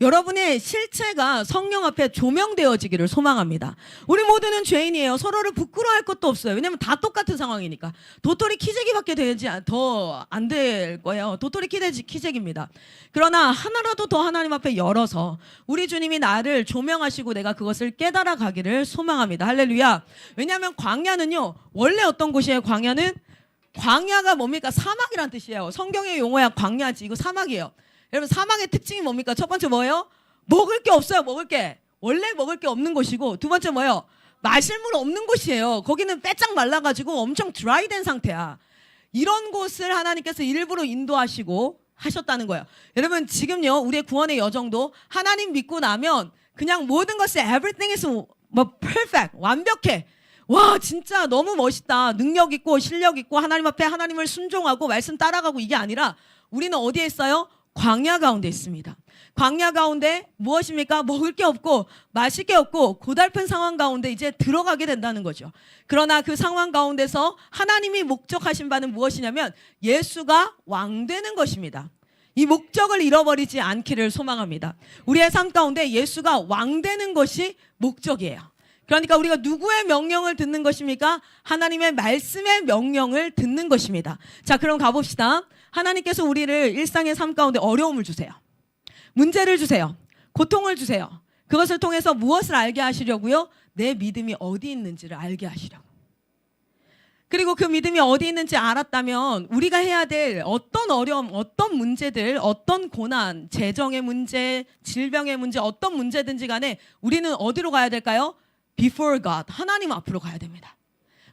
여러분의 실체가 성령 앞에 조명되어지기를 소망합니다. 우리 모두는 죄인이에요. 서로를 부끄러워할 것도 없어요. 왜냐하면 다 똑같은 상황이니까. 도토리 키재기밖에 되지 더 안 될 거예요. 도토리 키재기입니다. 그러나 하나라도 더 하나님 앞에 열어서 우리 주님이 나를 조명하시고 내가 그것을 깨달아 가기를 소망합니다. 할렐루야. 왜냐하면 광야는요. 원래 어떤 곳이에요? 광야가 뭡니까? 사막이란 뜻이에요. 성경의 용어야 광야지. 이거 사막이에요. 여러분 사막의 특징이 뭡니까? 첫 번째 뭐예요? 먹을 게 없어요. 먹을 게. 원래 먹을 게 없는 곳이고 두 번째 뭐예요? 마실 물 없는 곳이에요. 거기는 빼짝 말라가지고 엄청 드라이된 상태야. 이런 곳을 하나님께서 일부러 인도하시고 하셨다는 거예요. 여러분 지금요 우리의 구원의 여정도 하나님 믿고 나면 그냥 모든 것이 everything is 뭐 perfect 완벽해. 와 진짜 너무 멋있다. 능력 있고 실력 있고 하나님 앞에 하나님을 순종하고 말씀 따라가고 이게 아니라 우리는 어디에 있어요? 광야 가운데 있습니다. 광야 가운데 무엇입니까? 먹을 게 없고 마실 게 없고 고달픈 상황 가운데 이제 들어가게 된다는 거죠. 그러나 그 상황 가운데서 하나님이 목적하신 바는 무엇이냐면 예수가 왕 되는 것입니다. 이 목적을 잃어버리지 않기를 소망합니다. 우리의 삶 가운데 예수가 왕 되는 것이 목적이에요. 그러니까 우리가 누구의 명령을 듣는 것입니까? 하나님의 말씀의 명령을 듣는 것입니다. 자, 그럼 가봅시다. 하나님께서 우리를 일상의 삶 가운데 어려움을 주세요. 문제를 주세요. 고통을 주세요. 그것을 통해서 무엇을 알게 하시려고요? 내 믿음이 어디 있는지를 알게 하시려고. 그리고 그 믿음이 어디 있는지 알았다면 우리가 해야 될 어떤 어려움, 어떤 문제들, 어떤 고난, 재정의 문제, 질병의 문제, 어떤 문제든지 간에 우리는 어디로 가야 될까요? Before God, 하나님 앞으로 가야 됩니다.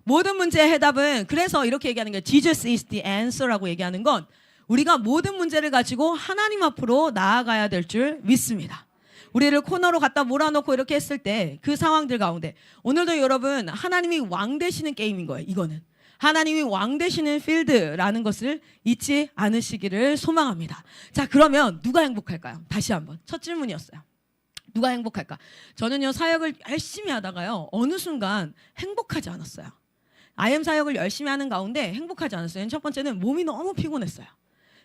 모든 문제의 해답은 그래서 이렇게 얘기하는 거예요. Jesus is the answer라고 얘기하는 건 우리가 모든 문제를 가지고 하나님 앞으로 나아가야 될 줄 믿습니다. 우리를 코너로 갖다 몰아넣고 이렇게 했을 때 그 상황들 가운데 오늘도 여러분 하나님이 왕 되시는 게임인 거예요. 이거는 하나님이 왕 되시는 필드라는 것을 잊지 않으시기를 소망합니다. 자, 그러면 누가 행복할까요? 다시 한번 첫 질문이었어요. 누가 행복할까? 저는요 사역을 열심히 하다가요 어느 순간 행복하지 않았어요. IM 사역을 열심히 하는 가운데 행복하지 않았어요. 첫 번째는 몸이 너무 피곤했어요.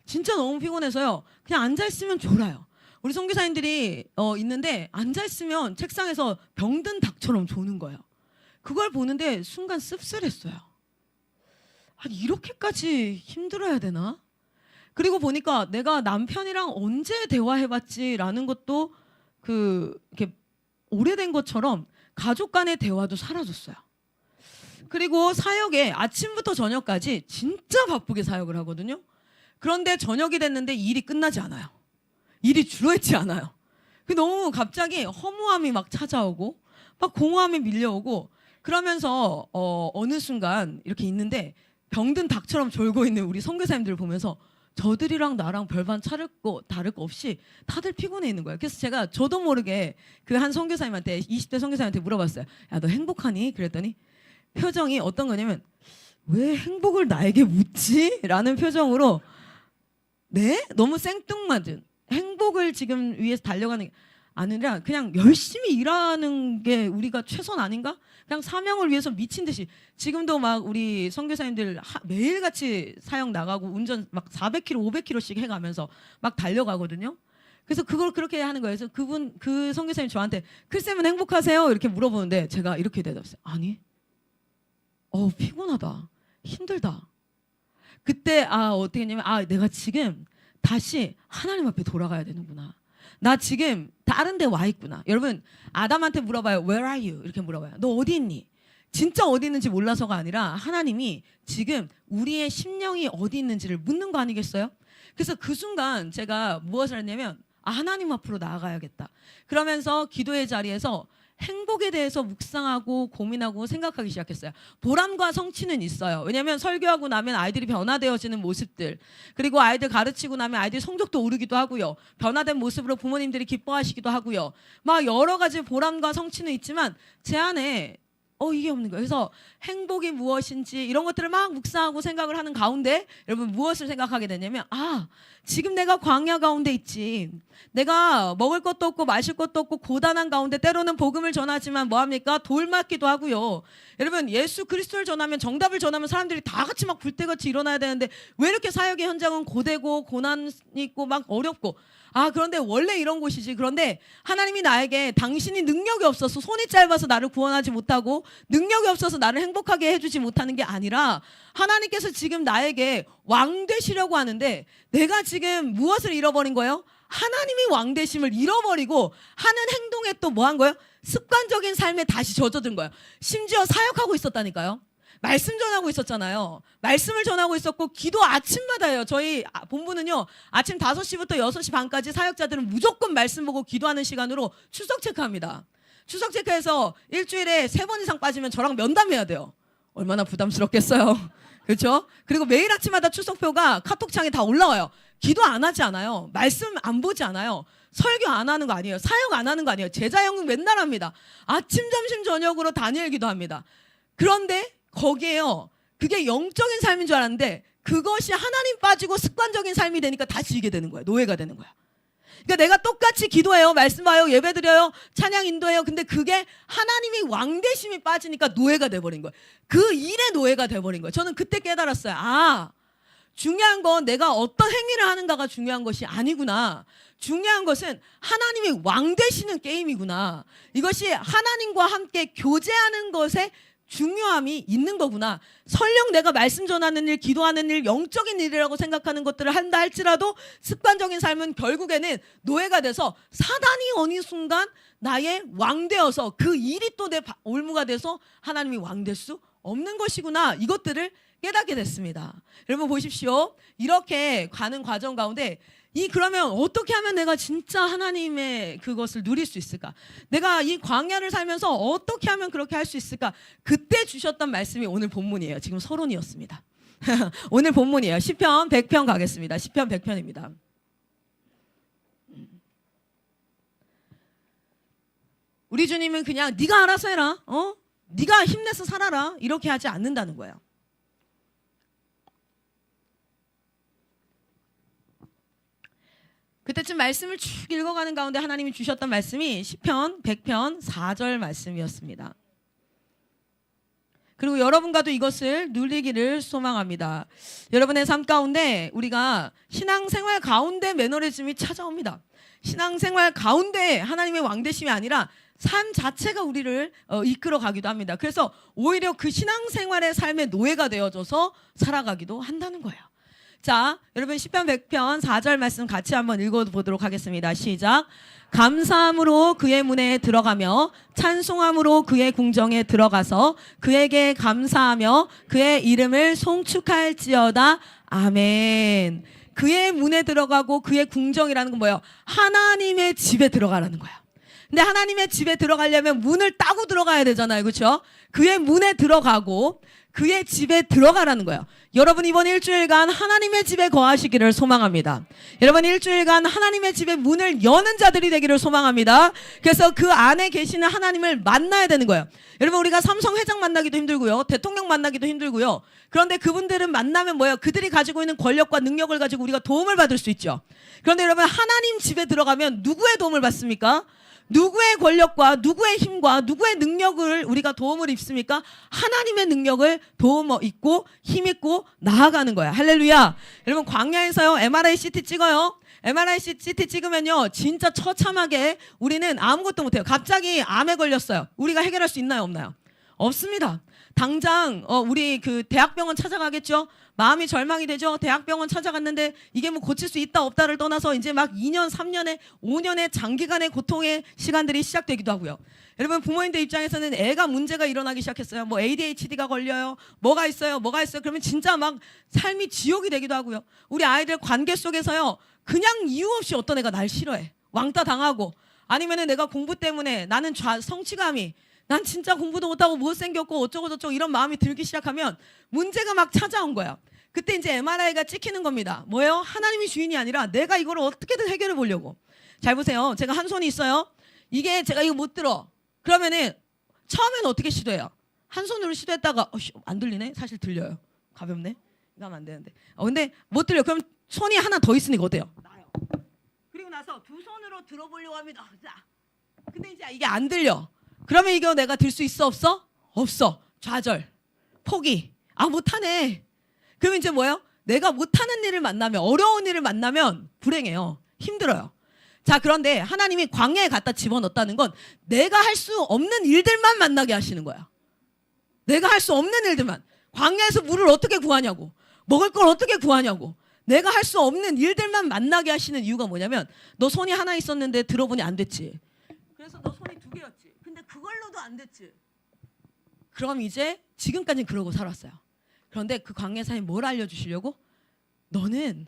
진짜 너무 피곤해서요 그냥 앉아있으면 졸아요. 우리 선교사님들이 있는데 앉아있으면 책상에서 병든 닭처럼 조는 거예요. 그걸 보는데 순간 씁쓸했어요. 아니 이렇게까지 힘들어야 되나? 그리고 보니까 내가 남편이랑 언제 대화해봤지라는 것도 이렇게 오래된 것처럼 가족 간의 대화도 사라졌어요. 그리고 사역에 아침부터 저녁까지 진짜 바쁘게 사역을 하거든요. 그런데 저녁이 됐는데 일이 끝나지 않아요. 일이 줄어있지 않아요. 너무 갑자기 허무함이 막 찾아오고 막 공허함이 밀려오고 그러면서 어느 순간 이렇게 있는데 병든 닭처럼 졸고 있는 우리 선교사님들을 보면서 저들이랑 나랑 별반 다를 거 없이 다들 피곤해 있는 거예요. 그래서 제가 저도 모르게 그 한 선교사님한테 20대 선교사님한테 물어봤어요. 야, 너 행복하니? 그랬더니 표정이 어떤 거냐면 왜 행복을 나에게 묻지? 라는 표정으로 네? 너무 생뚱맞은 행복을 지금 위해서 달려가는 게 아니라 그냥 열심히 일하는 게 우리가 최선 아닌가? 그냥 사명을 위해서 미친 듯이 지금도 막 우리 선교사님들 매일같이 사역 나가고 운전 막 400km, 500km씩 해가면서 막 달려가거든요. 그래서 그걸 그렇게 하는 거예요. 그래서 그 선교사님 저한테 글쎄면 행복하세요? 이렇게 물어보는데 제가 이렇게 대답했어요. 아니, 피곤하다, 힘들다. 그때 어떻게 했냐면 내가 지금 다시 하나님 앞에 돌아가야 되는구나. 나 지금 다른 데 와 있구나. 여러분 아담한테 물어봐요. Where are you? 이렇게 물어봐요. 너 어디 있니? 진짜 어디 있는지 몰라서가 아니라 하나님이 지금 우리의 심령이 어디 있는지를 묻는 거 아니겠어요? 그래서 그 순간 제가 무엇을 했냐면 하나님 앞으로 나아가야겠다. 그러면서 기도의 자리에서 행복에 대해서 묵상하고 고민하고 생각하기 시작했어요. 보람과 성취는 있어요. 왜냐하면 설교하고 나면 아이들이 변화되어지는 모습들, 그리고 아이들 가르치고 나면 아이들 성적도 오르기도 하고요. 변화된 모습으로 부모님들이 기뻐하시기도 하고요. 막 여러 가지 보람과 성취는 있지만 제 안에 이게 없는 거예요. 그래서 행복이 무엇인지 이런 것들을 막 묵상하고 생각을 하는 가운데 여러분 무엇을 생각하게 되냐면 지금 내가 광야 가운데 있지. 내가 먹을 것도 없고 마실 것도 없고 고단한 가운데 때로는 복음을 전하지만 뭐합니까? 돌 맞기도 하고요. 여러분 예수 그리스도를 전하면 정답을 전하면 사람들이 다 같이 막 불때같이 일어나야 되는데 왜 이렇게 사역의 현장은 고되고 고난이 있고 막 어렵고 그런데 원래 이런 곳이지. 그런데 하나님이 나에게 당신이 능력이 없어서 손이 짧아서 나를 구원하지 못하고 능력이 없어서 나를 행복하게 해주지 못하는 게 아니라 하나님께서 지금 나에게 왕 되시려고 하는데 내가 지금 무엇을 잃어버린 거예요? 하나님이 왕 되심을 잃어버리고 하는 행동에 또 뭐 한 거예요? 습관적인 삶에 다시 젖어든 거예요. 심지어 사역하고 있었다니까요. 말씀 전하고 있었잖아요. 말씀을 전하고 있었고 기도 아침마다 해요. 저희 본부는요. 아침 5시부터 6시 반까지 사역자들은 무조건 말씀 보고 기도하는 시간으로 출석 체크합니다. 추석 체크해서 일주일에 3번 이상 빠지면 저랑 면담해야 돼요. 얼마나 부담스럽겠어요. 그렇죠? 그리고 매일 아침마다 추석표가 카톡창에 다 올라와요. 기도 안 하지 않아요. 말씀 안 보지 않아요. 설교 안 하는 거 아니에요. 사역 안 하는 거 아니에요. 제자 영역 맨날 합니다. 아침, 점심, 저녁으로 다니엘 기도합니다. 그런데 거기에요. 그게 영적인 삶인 줄 알았는데 그것이 하나님 빠지고 습관적인 삶이 되니까 다 지게 되는 거예요. 노예가 되는 거야. 그러니까 내가 똑같이 기도해요. 말씀 봐요. 예배 드려요. 찬양 인도해요. 근데 그게 하나님이 왕대심이 빠지니까 노예가 돼버린 거예요. 그 일의 노예가 돼버린 거예요. 저는 그때 깨달았어요. 아, 중요한 건 내가 어떤 행위를 하는가가 중요한 것이 아니구나. 중요한 것은 하나님이 왕 되시는 게임이구나. 이것이 하나님과 함께 교제하는 것에 중요함이 있는 거구나. 설령 내가 말씀 전하는 일, 기도하는 일, 영적인 일이라고 생각하는 것들을 한다 할지라도 습관적인 삶은 결국에는 노예가 돼서 사단이 어느 순간 나의 왕 되어서 그 일이 또 내 올무가 돼서 하나님이 왕 될 수 없는 것이구나. 이것들을 깨닫게 됐습니다. 여러분 보십시오. 이렇게 가는 과정 가운데 그러면 어떻게 하면 내가 진짜 하나님의 그것을 누릴 수 있을까? 내가 이 광야를 살면서 어떻게 하면 그렇게 할 수 있을까? 그때 주셨던 말씀이 오늘 본문이에요. 지금 서론이었습니다. 오늘 본문이에요. 시편 100편 가겠습니다. 시편 100편입니다. 우리 주님은 그냥 네가 알아서 해라. 네가 힘내서 살아라. 이렇게 하지 않는다는 거예요. 그때쯤 말씀을 쭉 읽어가는 가운데 하나님이 주셨던 말씀이 시편 100편 4절 말씀이었습니다. 그리고 여러분과도 이것을 누리기를 소망합니다. 여러분의 삶 가운데 우리가 신앙생활 가운데 매너리즘이 찾아옵니다. 신앙생활 가운데 하나님의 왕되심이 아니라 삶 자체가 우리를 이끌어 가기도 합니다. 그래서 오히려 그 신앙생활의 삶의 노예가 되어져서 살아가기도 한다는 거예요. 자, 여러분 시편 100편 4절 말씀 같이 한번 읽어보도록 하겠습니다. 시작. 감사함으로 그의 문에 들어가며 찬송함으로 그의 궁정에 들어가서 그에게 감사하며 그의 이름을 송축할지어다. 아멘. 그의 문에 들어가고 그의 궁정이라는 건 뭐예요? 하나님의 집에 들어가라는 거예요. 근데 하나님의 집에 들어가려면 문을 따고 들어가야 되잖아요. 그렇죠? 그의 문에 들어가고 그의 집에 들어가라는 거예요. 여러분 이번 일주일간 하나님의 집에 거하시기를 소망합니다. 여러분 일주일간 하나님의 집에 문을 여는 자들이 되기를 소망합니다. 그래서 그 안에 계시는 하나님을 만나야 되는 거예요. 여러분 우리가 삼성 회장 만나기도 힘들고요. 대통령 만나기도 힘들고요. 그런데 그분들은 만나면 뭐예요? 그들이 가지고 있는 권력과 능력을 가지고 우리가 도움을 받을 수 있죠. 그런데 여러분 하나님 집에 들어가면 누구의 도움을 받습니까? 누구의 권력과 누구의 힘과 누구의 능력을 우리가 도움을 입습니까? 하나님의 능력을 도움 입고 힘 있고 나아가는 거야. 할렐루야. 여러분 광야에서요 MRI CT 찍어요. MRI CT 찍으면요 진짜 처참하게 우리는 아무것도 못해요. 갑자기 암에 걸렸어요. 우리가 해결할 수 있나요 없나요? 없습니다. 당장 우리 그 대학병원 찾아가겠죠. 마음이 절망이 되죠. 대학병원 찾아갔는데 이게 뭐 고칠 수 있다 없다를 떠나서 이제 막 2년, 3년의 5년의 장기간의 고통의 시간들이 시작되기도 하고요. 여러분 부모님들 입장에서는 애가 문제가 일어나기 시작했어요. 뭐 ADHD가 걸려요. 뭐가 있어요. 그러면 진짜 막 삶이 지옥이 되기도 하고요. 우리 아이들 관계 속에서요. 그냥 이유 없이 어떤 애가 날 싫어해. 왕따 당하고 아니면은 내가 공부 때문에 나는 성취감이 난 진짜 공부도 못하고 못생겼고 어쩌고 저쩌고 이런 마음이 들기 시작하면 문제가 막 찾아온 거예요. 그때 이제 MRI가 찍히는 겁니다. 뭐예요? 하나님이 주인이 아니라 내가 이걸 어떻게든 해결해 보려고. 잘 보세요. 제가 한 손이 있어요. 이게 제가 이거 못 들어. 그러면은 처음에는 어떻게 시도해요? 한 손으로 시도했다가 안 들리네? 사실 들려요. 가볍네? 이거 하면 안 되는데. 근데 못 들려. 그럼 손이 하나 더 있으니까 어때요? 나요. 그리고 나서 두 손으로 들어보려고 합니다. 근데 이제 이게 안 들려. 그러면 이거 내가 들 수 있어 없어? 없어. 좌절. 포기. 못하네. 그러면 이제 뭐예요? 내가 못하는 일을 만나면 어려운 일을 만나면 불행해요. 힘들어요. 자 그런데 하나님이 광야에 갖다 집어넣었다는 건 내가 할 수 없는 일들만 만나게 하시는 거야. 내가 할 수 없는 일들만. 광야에서 물을 어떻게 구하냐고. 먹을 걸 어떻게 구하냐고. 내가 할 수 없는 일들만 만나게 하시는 이유가 뭐냐면 너 손이 하나 있었는데 들어보니 안 됐지. 그래서 너 손이 2개였지. 근데 그걸로도 안 됐지. 그럼 이제 지금까지는 그러고 살았어요. 그런데 그 광야사에 뭘 알려주시려고? 너는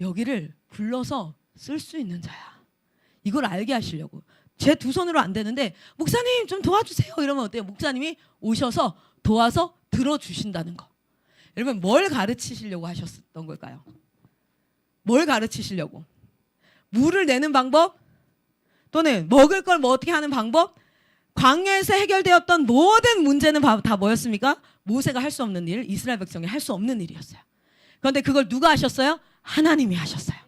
여기를 불러서 쓸 수 있는 자야. 이걸 알게 하시려고. 제 두 손으로 안 되는데 목사님 좀 도와주세요 이러면 어때요? 목사님이 오셔서 도와서 들어주신다는 거. 여러분 뭘 가르치시려고 하셨던 걸까요? 뭘 가르치시려고? 물을 내는 방법? 또는 먹을 걸 뭐 어떻게 하는 방법? 광야에서 해결되었던 모든 문제는 다 뭐였습니까? 모세가 할 수 없는 일, 이스라엘 백성이 할 수 없는 일이었어요. 그런데 그걸 누가 하셨어요? 하나님이 하셨어요.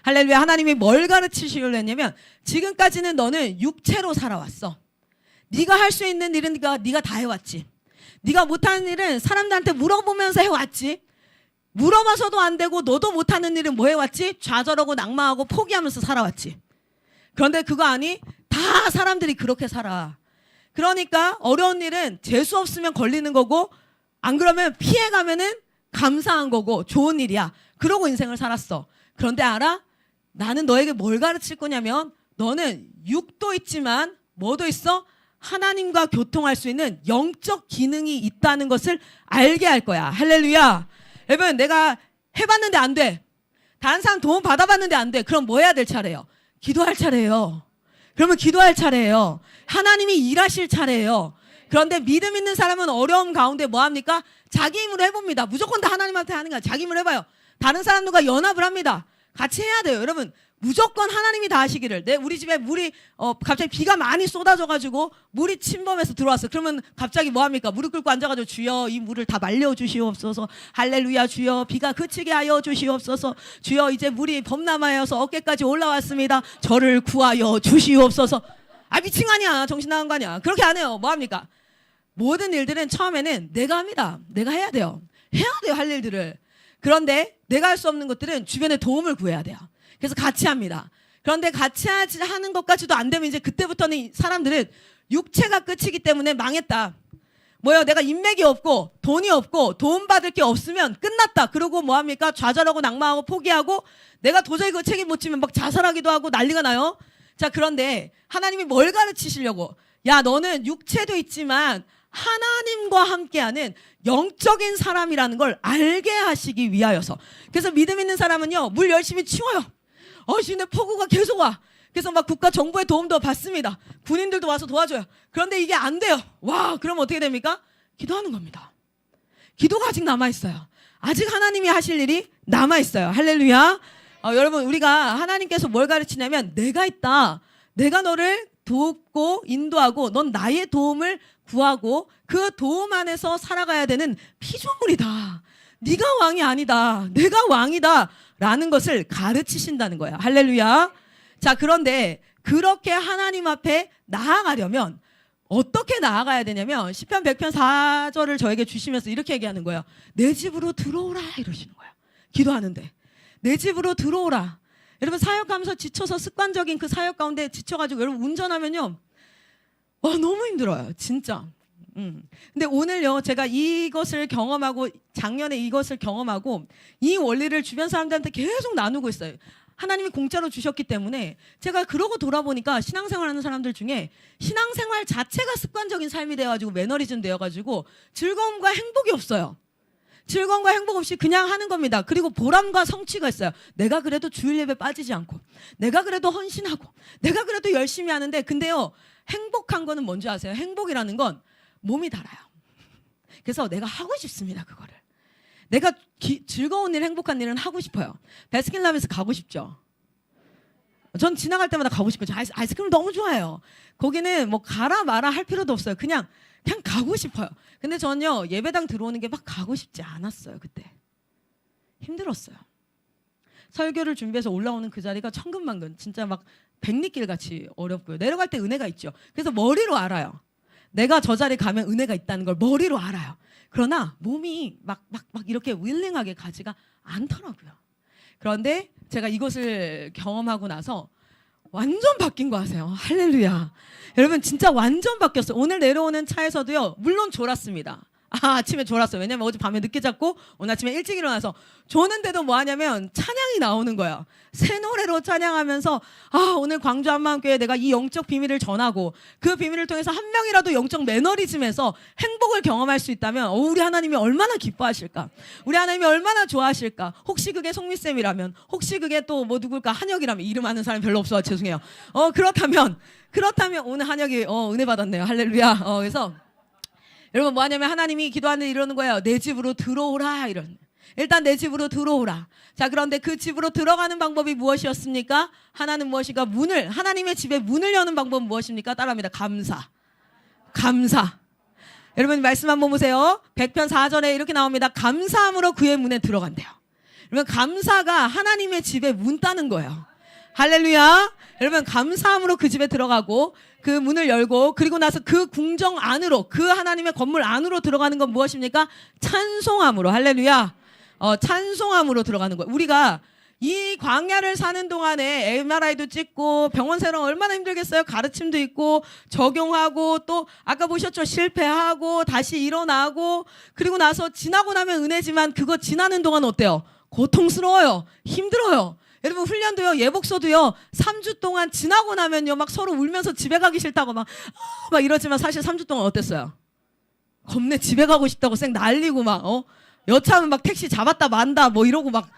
할렐루야. 하나님이 뭘 가르치시려고 했냐면 지금까지는 너는 육체로 살아왔어. 네가 할 수 있는 일은 네가 다 해왔지. 네가 못하는 일은 사람들한테 물어보면서 해왔지. 물어봐서도 안 되고 너도 못하는 일은 뭐 해왔지? 좌절하고 낙망하고 포기하면서 살아왔지. 그런데 그거 아니? 다 사람들이 그렇게 살아. 그러니까 어려운 일은 재수 없으면 걸리는 거고 안 그러면 피해가면은 감사한 거고 좋은 일이야. 그러고 인생을 살았어. 그런데 알아? 나는 너에게 뭘 가르칠 거냐면 너는 육도 있지만 뭐도 있어? 하나님과 교통할 수 있는 영적 기능이 있다는 것을 알게 할 거야. 할렐루야. 여러분 내가 해봤는데 안 돼. 다른 사람 도움 받아봤는데 안 돼. 그럼 뭐 해야 될 차례예요? 기도할 차례예요. 그러면 기도할 차례예요. 하나님이 일하실 차례예요. 그런데 믿음 있는 사람은 어려움 가운데 뭐 합니까? 자기 힘으로 해봅니다. 무조건 다 하나님한테 하는 거야. 자기 힘으로 해봐요. 다른 사람들과 연합을 합니다. 같이 해야 돼요. 여러분 무조건 하나님이 다 하시기를. 우리 집에 물이 갑자기 비가 많이 쏟아져가지고 물이 침범해서 들어왔어. 그러면 갑자기 뭐 합니까? 무릎 꿇고 앉아가지고 주여 이 물을 다 말려주시옵소서. 할렐루야. 주여 비가 그치게 하여 주시옵소서. 주여 이제 물이 범람하여서 어깨까지 올라왔습니다. 저를 구하여 주시옵소서. 아 미친 거 아니야. 정신 나간 거 아니야. 그렇게 안 해요. 뭐 합니까? 모든 일들은 처음에는 내가 합니다. 내가 해야 돼요. 해야 돼요. 할 일들을. 그런데 내가 할 수 없는 것들은 주변에 도움을 구해야 돼요. 그래서 같이 합니다. 그런데 같이 하는 것까지도 안 되면 이제 그때부터는 사람들은 육체가 끝이기 때문에 망했다. 뭐요? 내가 인맥이 없고 돈이 없고 도움받을 게 없으면 끝났다. 그러고 뭐 합니까? 좌절하고 낙망하고 포기하고 내가 도저히 그 책임 못 지면 막 자살하기도 하고 난리가 나요. 자, 그런데 하나님이 뭘 가르치시려고? 야, 너는 육체도 있지만 하나님과 함께하는 영적인 사람이라는 걸 알게 하시기 위하여서. 그래서 믿음 있는 사람은요, 물 열심히 치워요. 근데 폭우가 계속 와. 그래서 막 국가 정부의 도움도 받습니다. 군인들도 와서 도와줘요. 그런데 이게 안 돼요. 와, 그럼 어떻게 됩니까? 기도하는 겁니다. 기도가 아직 남아있어요. 아직 하나님이 하실 일이 남아있어요. 할렐루야. 여러분, 우리가 하나님께서 뭘 가르치냐면 내가 있다. 내가 너를 돕고 인도하고 넌 나의 도움을 구하고 그 도움 안에서 살아가야 되는 피조물이다. 네가 왕이 아니다. 내가 왕이다. 라는 것을 가르치신다는 거야. 할렐루야. 자, 그런데 그렇게 하나님 앞에 나아가려면 어떻게 나아가야 되냐면 시편 100편 4절을 저에게 주시면서 이렇게 얘기하는 거예요. 내 집으로 들어오라 이러시는 거예요. 기도하는데 내 집으로 들어오라. 여러분 사역하면서 지쳐서 습관적인 그 사역 가운데 지쳐가지고 여러분 운전하면요 너무 힘들어요 진짜. 근데 오늘요 제가 이것을 경험하고 작년에 이것을 경험하고 이 원리를 주변 사람들한테 계속 나누고 있어요. 하나님이 공짜로 주셨기 때문에 제가 그러고 돌아보니까 신앙생활하는 사람들 중에 신앙생활 자체가 습관적인 삶이 되어가지고 매너리즘 되어가지고 즐거움과 행복이 없어요. 즐거움과 행복 없이 그냥 하는 겁니다. 그리고 보람과 성취가 있어요. 내가 그래도 주일 예배 빠지지 않고 내가 그래도 헌신하고 내가 그래도 열심히 하는데 근데요 행복한 거는 뭔지 아세요? 행복이라는 건 몸이 달아요. 그래서 내가 하고 싶습니다. 그거를 내가 즐거운 일 행복한 일은 하고 싶어요. 베스킨라빈스 가고 싶죠. 전 지나갈 때마다 가고 싶어요. 아이스크림 너무 좋아해요. 거기는 뭐 가라 마라 할 필요도 없어요. 그냥 가고 싶어요. 근데 전요 예배당 들어오는 게 막 가고 싶지 않았어요. 그때 힘들었어요. 설교를 준비해서 올라오는 그 자리가 천근만근 진짜 막 백리길 같이 어렵고요. 내려갈 때 은혜가 있죠. 그래서 머리로 알아요. 내가 저 자리에 가면 은혜가 있다는 걸 머리로 알아요. 그러나 몸이 막 이렇게 윌링하게 가지가 않더라고요. 그런데 제가 이것을 경험하고 나서 완전 바뀐 거 아세요? 할렐루야. 여러분 진짜 완전 바뀌었어요. 오늘 내려오는 차에서도요. 물론 졸았습니다. 아침에 졸았어요. 왜냐면 어제 밤에 늦게 잤고 오늘 아침에 일찍 일어나서 조는데도 뭐 하냐면 찬양이 나오는 거예요. 새 노래로 찬양하면서 오늘 광주 한마음교회에 내가 이 영적 비밀을 전하고 그 비밀을 통해서 한 명이라도 영적 매너리즘에서 행복을 경험할 수 있다면 우리 하나님이 얼마나 기뻐하실까? 우리 하나님이 얼마나 좋아하실까? 혹시 그게 송미쌤이라면, 혹시 그게 또 뭐 누굴까? 한혁이라면, 이름 아는 사람이 별로 없어 죄송해요. 그렇다면 오늘 한혁이 은혜 받았네요. 할렐루야. 그래서 여러분 뭐 하냐면 하나님이 기도하는 이러는 거예요. 내 집으로 들어오라 이런. 일단 내 집으로 들어오라. 자, 그런데 그 집으로 들어가는 방법이 무엇이었습니까? 하나는 무엇인가? 하나님의 집에 문을 여는 방법은 무엇입니까? 따라합니다. 감사. 여러분 말씀 한번 보세요. 100편 4절에 이렇게 나옵니다. 감사함으로 그의 문에 들어간대요. 여러분 감사가 하나님의 집에 문 따는 거예요. 할렐루야. 여러분 감사함으로 그 집에 들어가고 그 문을 열고 그리고 나서 그 궁정 안으로, 그 하나님의 건물 안으로 들어가는 건 무엇입니까? 찬송함으로. 할렐루야. 찬송함으로 들어가는 거예요. 우리가 이 광야를 사는 동안에 MRI도 찍고 병원 세럼 얼마나 힘들겠어요. 가르침도 있고 적용하고 또 아까 보셨죠. 실패하고 다시 일어나고 그리고 나서 지나고 나면 은혜지만 그거 지나는 동안 어때요? 고통스러워요. 힘들어요. 여러분 훈련도요, 예복소도요 3주 동안 지나고 나면요 막 서로 울면서 집에 가기 싫다고 막 이러지만 사실 3주 동안 어땠어요? 겁내 집에 가고 싶다고 쌩 난리고 막 여차하면 막 택시 잡았다 만다 뭐 이러고 막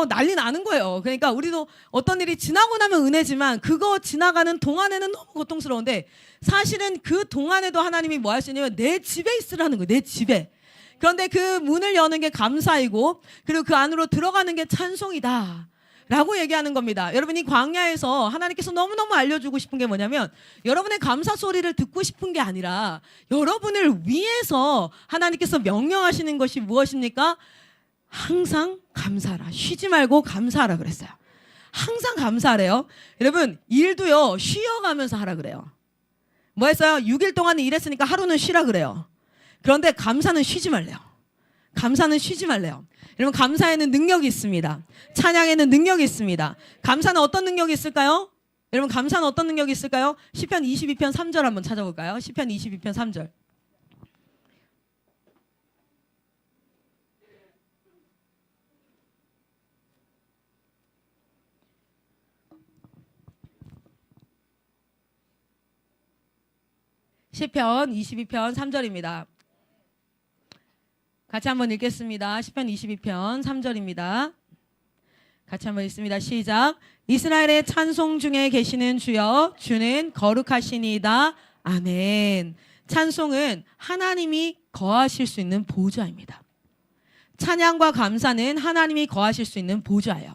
난리 나는 거예요. 그러니까 우리도 어떤 일이 지나고 나면 은혜지만 그거 지나가는 동안에는 너무 고통스러운데 사실은 그 동안에도 하나님이 뭐 할 수 있냐면 내 집에 있으라는 거예요. 내 집에. 그런데 그 문을 여는 게 감사이고 그리고 그 안으로 들어가는 게 찬송이다 라고 얘기하는 겁니다. 여러분 이 광야에서 하나님께서 너무너무 알려주고 싶은 게 뭐냐면 여러분의 감사 소리를 듣고 싶은 게 아니라 여러분을 위해서 하나님께서 명령하시는 것이 무엇입니까? 항상 감사하라. 쉬지 말고 감사하라 그랬어요. 항상 감사하래요. 여러분 일도요 쉬어가면서 하라 그래요. 뭐 했어요? 6일 동안 일했으니까 하루는 쉬라 그래요. 그런데 감사는 쉬지 말래요. 감사는 쉬지 말래요. 여러분 감사에는 능력이 있습니다. 찬양에는 능력이 있습니다. 감사는 어떤 능력이 있을까요? 여러분 감사는 어떤 능력이 있을까요? 시편 22편 3절 한번 찾아볼까요? 시편 22편 3절. 시편 22편 3절입니다. 같이 한번 읽겠습니다. 시편 22편 3절입니다. 같이 한번 읽습니다. 시작. 이스라엘의 찬송 중에 계시는 주여 주는 거룩하시니이다. 아멘. 찬송은 하나님이 거하실 수 있는 보좌입니다. 찬양과 감사는 하나님이 거하실 수 있는 보좌예요.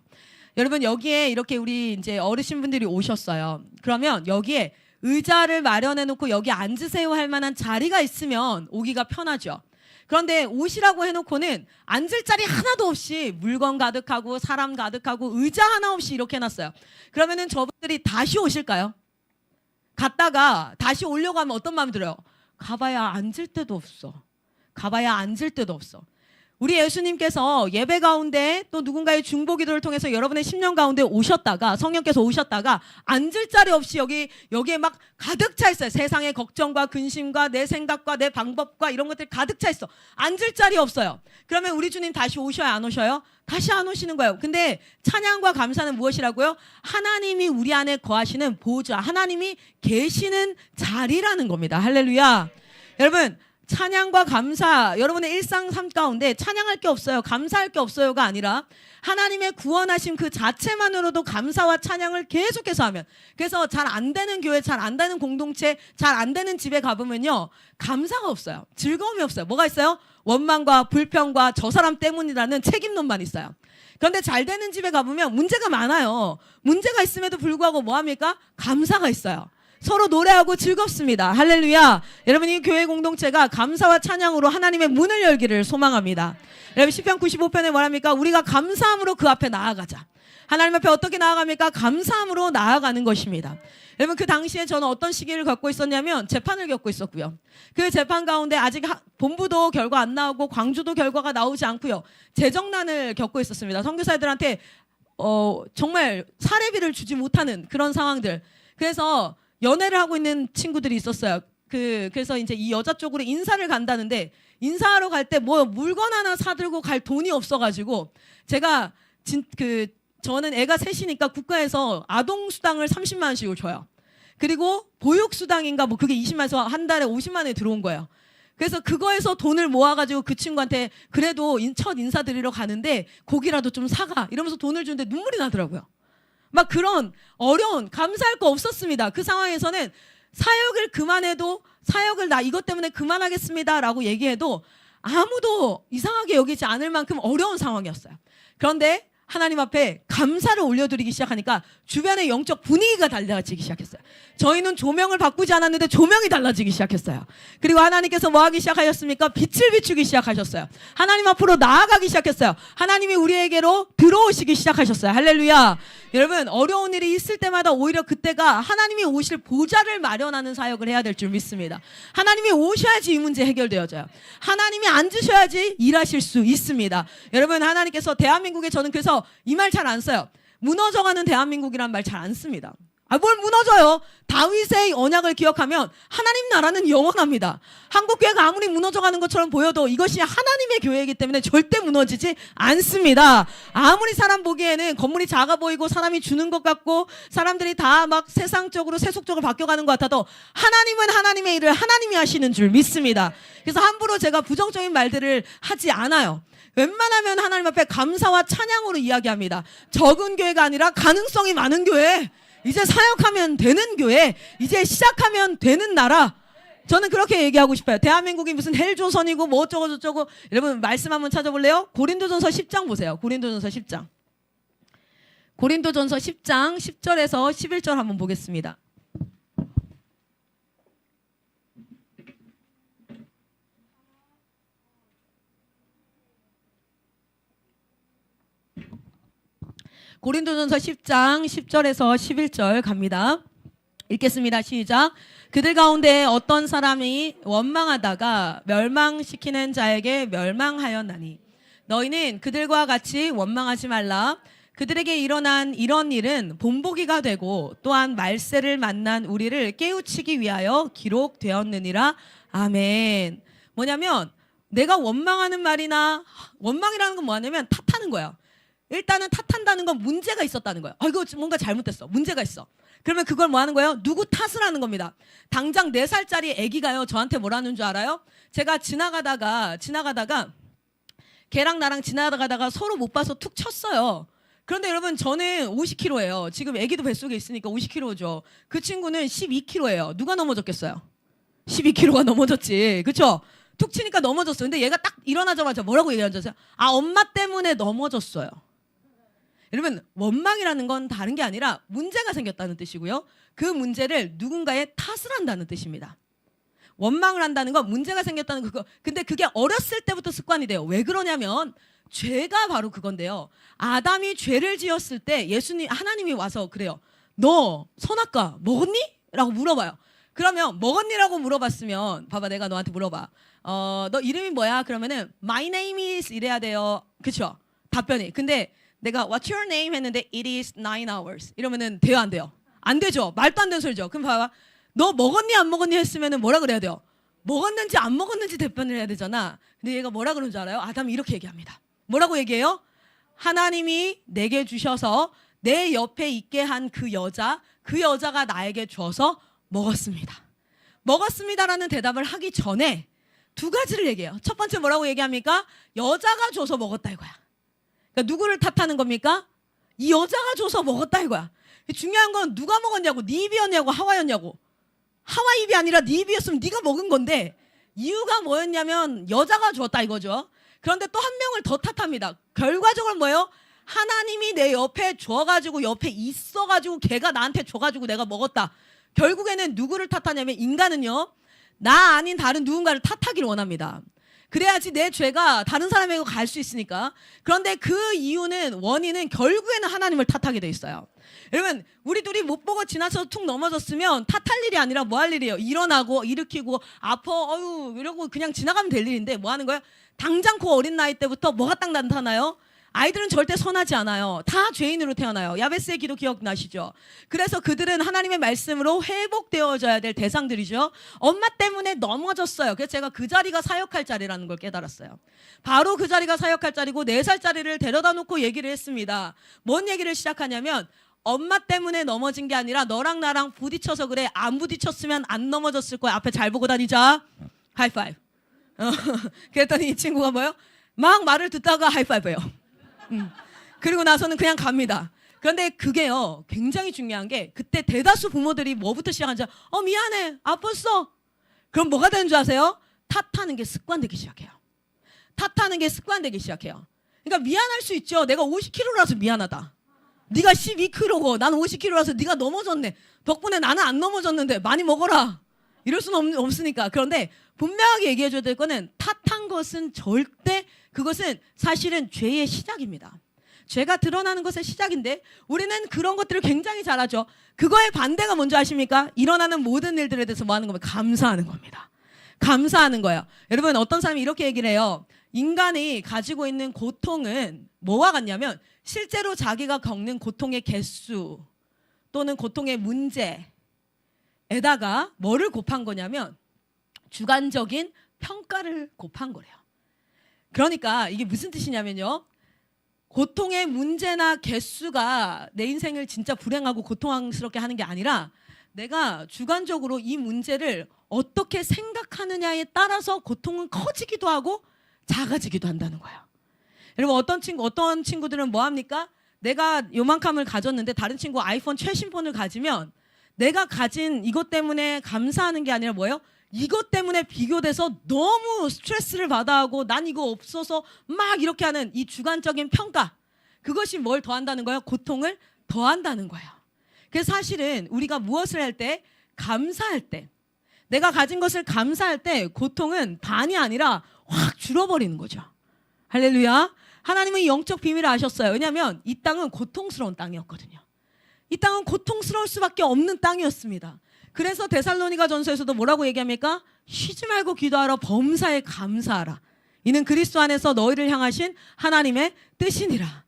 여러분 여기에 이렇게 우리 이제 어르신분들이 오셨어요. 그러면 여기에 의자를 마련해 놓고 여기 앉으세요 할 만한 자리가 있으면 오기가 편하죠. 그런데 오시라고 해놓고는 앉을 자리 하나도 없이 물건 가득하고 사람 가득하고 의자 하나 없이 이렇게 해놨어요. 그러면은 저분들이 다시 오실까요? 갔다가 다시 오려고 하면 어떤 마음이 들어요? 가봐야 앉을 데도 없어. 가봐야 앉을 데도 없어. 우리 예수님께서 예배 가운데 또 누군가의 중보기도를 통해서 여러분의 심령 가운데 오셨다가 성령께서 오셨다가 앉을 자리 없이 여기에 막 가득 차 있어요. 세상의 걱정과 근심과 내 생각과 내 방법과 이런 것들이 가득 차 있어. 앉을 자리 없어요. 그러면 우리 주님 다시 오셔요? 안 오셔요? 다시 안 오시는 거예요. 근데 찬양과 감사는 무엇이라고요? 하나님이 우리 안에 거하시는 보좌, 하나님이 계시는 자리라는 겁니다. 할렐루야. 여러분 찬양과 감사, 여러분의 일상 삶 가운데 찬양할 게 없어요, 감사할 게 없어요가 아니라 하나님의 구원하심 그 자체만으로도 감사와 찬양을 계속해서 하면, 그래서 잘 안 되는 교회, 잘 안 되는 공동체, 잘 안 되는 집에 가보면요 감사가 없어요. 즐거움이 없어요. 뭐가 있어요? 원망과 불평과 저 사람 때문이라는 책임론만 있어요. 그런데 잘 되는 집에 가보면 문제가 많아요. 문제가 있음에도 불구하고 뭐합니까? 감사가 있어요. 서로 노래하고 즐겁습니다. 할렐루야. 여러분 이 교회 공동체가 감사와 찬양으로 하나님의 문을 열기를 소망합니다. 여러분 시편 95편에 뭐랍니까? 우리가 감사함으로 그 앞에 나아가자. 하나님 앞에 어떻게 나아갑니까? 감사함으로 나아가는 것입니다. 여러분 그 당시에 저는 어떤 시기를 겪고 있었냐면 재판을 겪고 있었고요. 그 재판 가운데 아직 본부도 결과 안 나오고 광주도 결과가 나오지 않고요. 재정난을 겪고 있었습니다. 선교사들한테 정말 사례비를 주지 못하는 그런 상황들. 그래서 연애를 하고 있는 친구들이 있었어요. 그래서 이제 이 여자 쪽으로 인사를 간다는데 인사하러 갈 때 뭐 물건 하나 사들고 갈 돈이 없어가지고 제가 저는 애가 셋이니까 국가에서 아동수당을 30만 원씩을 줘요. 그리고 보육수당인가 뭐 그게 20만 원에서 한 달에 50만 원에 들어온 거예요. 그래서 그거에서 돈을 모아가지고 그 친구한테 그래도 첫 인사드리러 가는데 고기라도 좀 사가 이러면서 돈을 주는데 눈물이 나더라고요. 막 그런 어려운 감사할 거 없었습니다. 그 상황에서는 사역을 그만해도 사역을 나 이것 때문에 그만하겠습니다라고 얘기해도 아무도 이상하게 여기지 않을 만큼 어려운 상황이었어요. 그런데 하나님 앞에 감사를 올려드리기 시작하니까 주변의 영적 분위기가 달라지기 시작했어요. 저희는 조명을 바꾸지 않았는데 조명이 달라지기 시작했어요. 그리고 하나님께서 뭐 하기 시작하셨습니까? 빛을 비추기 시작하셨어요. 하나님 앞으로 나아가기 시작했어요. 하나님이 우리에게로 들어오시기 시작하셨어요. 할렐루야. 여러분 어려운 일이 있을 때마다 오히려 그때가 하나님이 오실 보좌를 마련하는 사역을 해야 될 줄 믿습니다. 하나님이 오셔야지 이 문제 해결되어져요. 하나님이 앉으셔야지 일하실 수 있습니다. 여러분 하나님께서 대한민국에 저는 그래서 이 말 잘 안 써요. 무너져가는 대한민국이란 말 잘 안 씁니다. 뭘 무너져요? 다윗의 언약을 기억하면 하나님 나라는 영원합니다. 한국교회가 아무리 무너져가는 것처럼 보여도 이것이 하나님의 교회이기 때문에 절대 무너지지 않습니다. 아무리 사람 보기에는 건물이 작아 보이고 사람이 주는 것 같고 사람들이 다 막 세상적으로 세속적으로 바뀌어가는 것 같아도 하나님은 하나님의 일을 하나님이 하시는 줄 믿습니다. 그래서 함부로 제가 부정적인 말들을 하지 않아요. 웬만하면 하나님 앞에 감사와 찬양으로 이야기합니다. 적은 교회가 아니라 가능성이 많은 교회, 이제 사역하면 되는 교회, 이제 시작하면 되는 나라. 저는 그렇게 얘기하고 싶어요. 대한민국이 무슨 헬조선이고 뭐 어쩌고 저쩌고. 여러분 말씀 한번 찾아볼래요? 고린도전서 10장 보세요. 고린도전서 10장. 고린도전서 10장 10절에서 11절 한번 보겠습니다. 고린도전서 10장 10절에서 11절 갑니다. 읽겠습니다. 시작. 그들 가운데 어떤 사람이 원망하다가 멸망시키는 자에게 멸망하였나니 너희는 그들과 같이 원망하지 말라. 그들에게 일어난 이런 일은 본보기가 되고 또한 말세를 만난 우리를 깨우치기 위하여 기록되었느니라. 아멘. 뭐냐면 내가 원망하는 말이나 원망이라는 건 뭐냐면 탓하는 거야. 일단은 탓한다는 건 문제가 있었다는 거예요. 이거 뭔가 잘못됐어. 문제가 있어. 그러면 그걸 뭐 하는 거예요? 누구 탓을 하는 겁니다. 당장 4살짜리 아기가요. 저한테 뭐라는 줄 알아요? 제가 지나가다가 걔랑 나랑 지나가다가 서로 못 봐서 툭 쳤어요. 그런데 여러분 저는 50kg예요. 지금 아기도 뱃속에 있으니까 50kg죠. 그 친구는 12kg예요. 누가 넘어졌겠어요? 12kg가 넘어졌지. 그렇죠? 툭 치니까 넘어졌어요. 근데 얘가 딱 일어나자마자 뭐라고 얘기하셨어요? 엄마 때문에 넘어졌어요. 여러분 원망이라는 건 다른 게 아니라 문제가 생겼다는 뜻이고요. 그 문제를 누군가의 탓을 한다는 뜻입니다. 원망을 한다는 건 문제가 생겼다는 그거. 근데 그게 어렸을 때부터 습관이 돼요. 왜 그러냐면 죄가 바로 그건데요. 아담이 죄를 지었을 때 하나님이 와서 그래요. 너 선악과 먹었니? 라고 물어봐요. 그러면 먹었니라고 물어봤으면 봐봐 내가 너한테 물어봐. 너 이름이 뭐야? 그러면은 my name is 이래야 돼요. 그쵸? 답변이. 근데 내가 what's your name 했는데 it is 9 hours 이러면은 돼요 안 돼요? 안 되죠. 말도 안 되는 소리죠. 그럼 봐봐. 너 먹었니 안 먹었니 했으면은 뭐라 그래야 돼요? 먹었는지 안 먹었는지 답변을 해야 되잖아. 근데 얘가 뭐라 그러는 줄 알아요? 아담이 이렇게 얘기합니다. 뭐라고 얘기해요? 하나님이 내게 주셔서 내 옆에 있게 한 그 여자가 나에게 줘서 먹었습니다. 먹었습니다라는 대답을 하기 전에 두 가지를 얘기해요. 첫 번째 뭐라고 얘기합니까? 여자가 줘서 먹었다 이거야. 그러니까 누구를 탓하는 겁니까? 이 여자가 줘서 먹었다 이거야. 중요한 건 누가 먹었냐고. 네 입이었냐고 하와였냐고. 하와 입이 아니라 네 입이었으면 네가 먹은 건데 이유가 뭐였냐면 여자가 줬다 이거죠. 그런데 또 한 명을 더 탓합니다. 결과적으로 뭐예요? 하나님이 내 옆에 줘가지고 옆에 있어가지고 걔가 나한테 줘가지고 내가 먹었다. 결국에는 누구를 탓하냐면 인간은요. 나 아닌 다른 누군가를 탓하기를 원합니다. 그래야지 내 죄가 다른 사람에게 갈 수 있으니까. 그런데 그 원인은 결국에는 하나님을 탓하게 돼 있어요. 여러분 우리 둘이 못 보고 지나쳐서 툭 넘어졌으면 탓할 일이 아니라 뭐 할 일이에요? 일어나고 일으키고 아파 이러고 그냥 지나가면 될 일인데 뭐 하는 거예요? 당장 그 어린 나이 때부터 뭐가 딱 나타나요? 아이들은 절대 선하지 않아요. 다 죄인으로 태어나요. 야베스의 기도 기억나시죠? 그래서 그들은 하나님의 말씀으로 회복되어져야 될 대상들이죠. 엄마 때문에 넘어졌어요. 그래서 제가 그 자리가 사역할 자리라는 걸 깨달았어요. 바로 그 자리가 사역할 자리고 4살짜리를 데려다 놓고 얘기를 했습니다. 뭔 얘기를 시작하냐면 엄마 때문에 넘어진 게 아니라 너랑 나랑 부딪혀서 그래. 안 부딪혔으면 안 넘어졌을 거야. 앞에 잘 보고 다니자. 하이파이브. 그랬더니 이 친구가 뭐요? 막 말을 듣다가 하이파이브예요. 그리고 나서는 그냥 갑니다. 그런데 그게요 굉장히 중요한 게 그때 대다수 부모들이 뭐부터 시작하는지 미안해 아팠어. 그럼 뭐가 되는 줄 아세요? 탓하는 게 습관되기 시작해요. 탓하는 게 습관되기 시작해요. 그러니까 미안할 수 있죠. 내가 50kg라서 미안하다. 네가 12kg고 난 50kg라서 네가 넘어졌네. 덕분에 나는 안 넘어졌는데 많이 먹어라. 이럴 수는 없으니까. 그런데 분명하게 얘기해줘야 될 거는 탓한 것은 절대 그것은 사실은 죄의 시작입니다. 죄가 드러나는 것의 시작인데 우리는 그런 것들을 굉장히 잘하죠. 그거의 반대가 뭔지 아십니까? 일어나는 모든 일들에 대해서 뭐 하는 겁니까? 감사하는 겁니다. 감사하는 거예요. 여러분 어떤 사람이 이렇게 얘기를 해요. 인간이 가지고 있는 고통은 뭐와 같냐면 실제로 자기가 겪는 고통의 개수 또는 고통의 문제에다가 뭐를 곱한 거냐면 주관적인 평가를 곱한 거래요. 그러니까 이게 무슨 뜻이냐면요. 고통의 문제나 개수가 내 인생을 진짜 불행하고 고통스럽게 하는 게 아니라 내가 주관적으로 이 문제를 어떻게 생각하느냐에 따라서 고통은 커지기도 하고 작아지기도 한다는 거예요. 여러분 어떤 친구들은 뭐 합니까? 내가 요만큼을 가졌는데 다른 친구 아이폰 최신폰을 가지면 내가 가진 이것 때문에 감사하는 게 아니라 뭐예요? 이것 때문에 비교돼서 너무 스트레스를 받아하고 난 이거 없어서 막 이렇게 하는 이 주관적인 평가 그것이 뭘 더한다는 거예요? 고통을 더한다는 거예요. 그래서 사실은 우리가 무엇을 할 때 감사할 때 내가 가진 것을 감사할 때 고통은 반이 아니라 확 줄어버리는 거죠. 할렐루야. 하나님은 이 영적 비밀을 아셨어요. 왜냐하면 이 땅은 고통스러운 땅이었거든요. 이 땅은 고통스러울 수밖에 없는 땅이었습니다. 그래서 데살로니가 전서에서도 뭐라고 얘기합니까? 쉬지 말고 기도하라 범사에 감사하라. 이는 그리스도 안에서 너희를 향하신 하나님의 뜻이니라.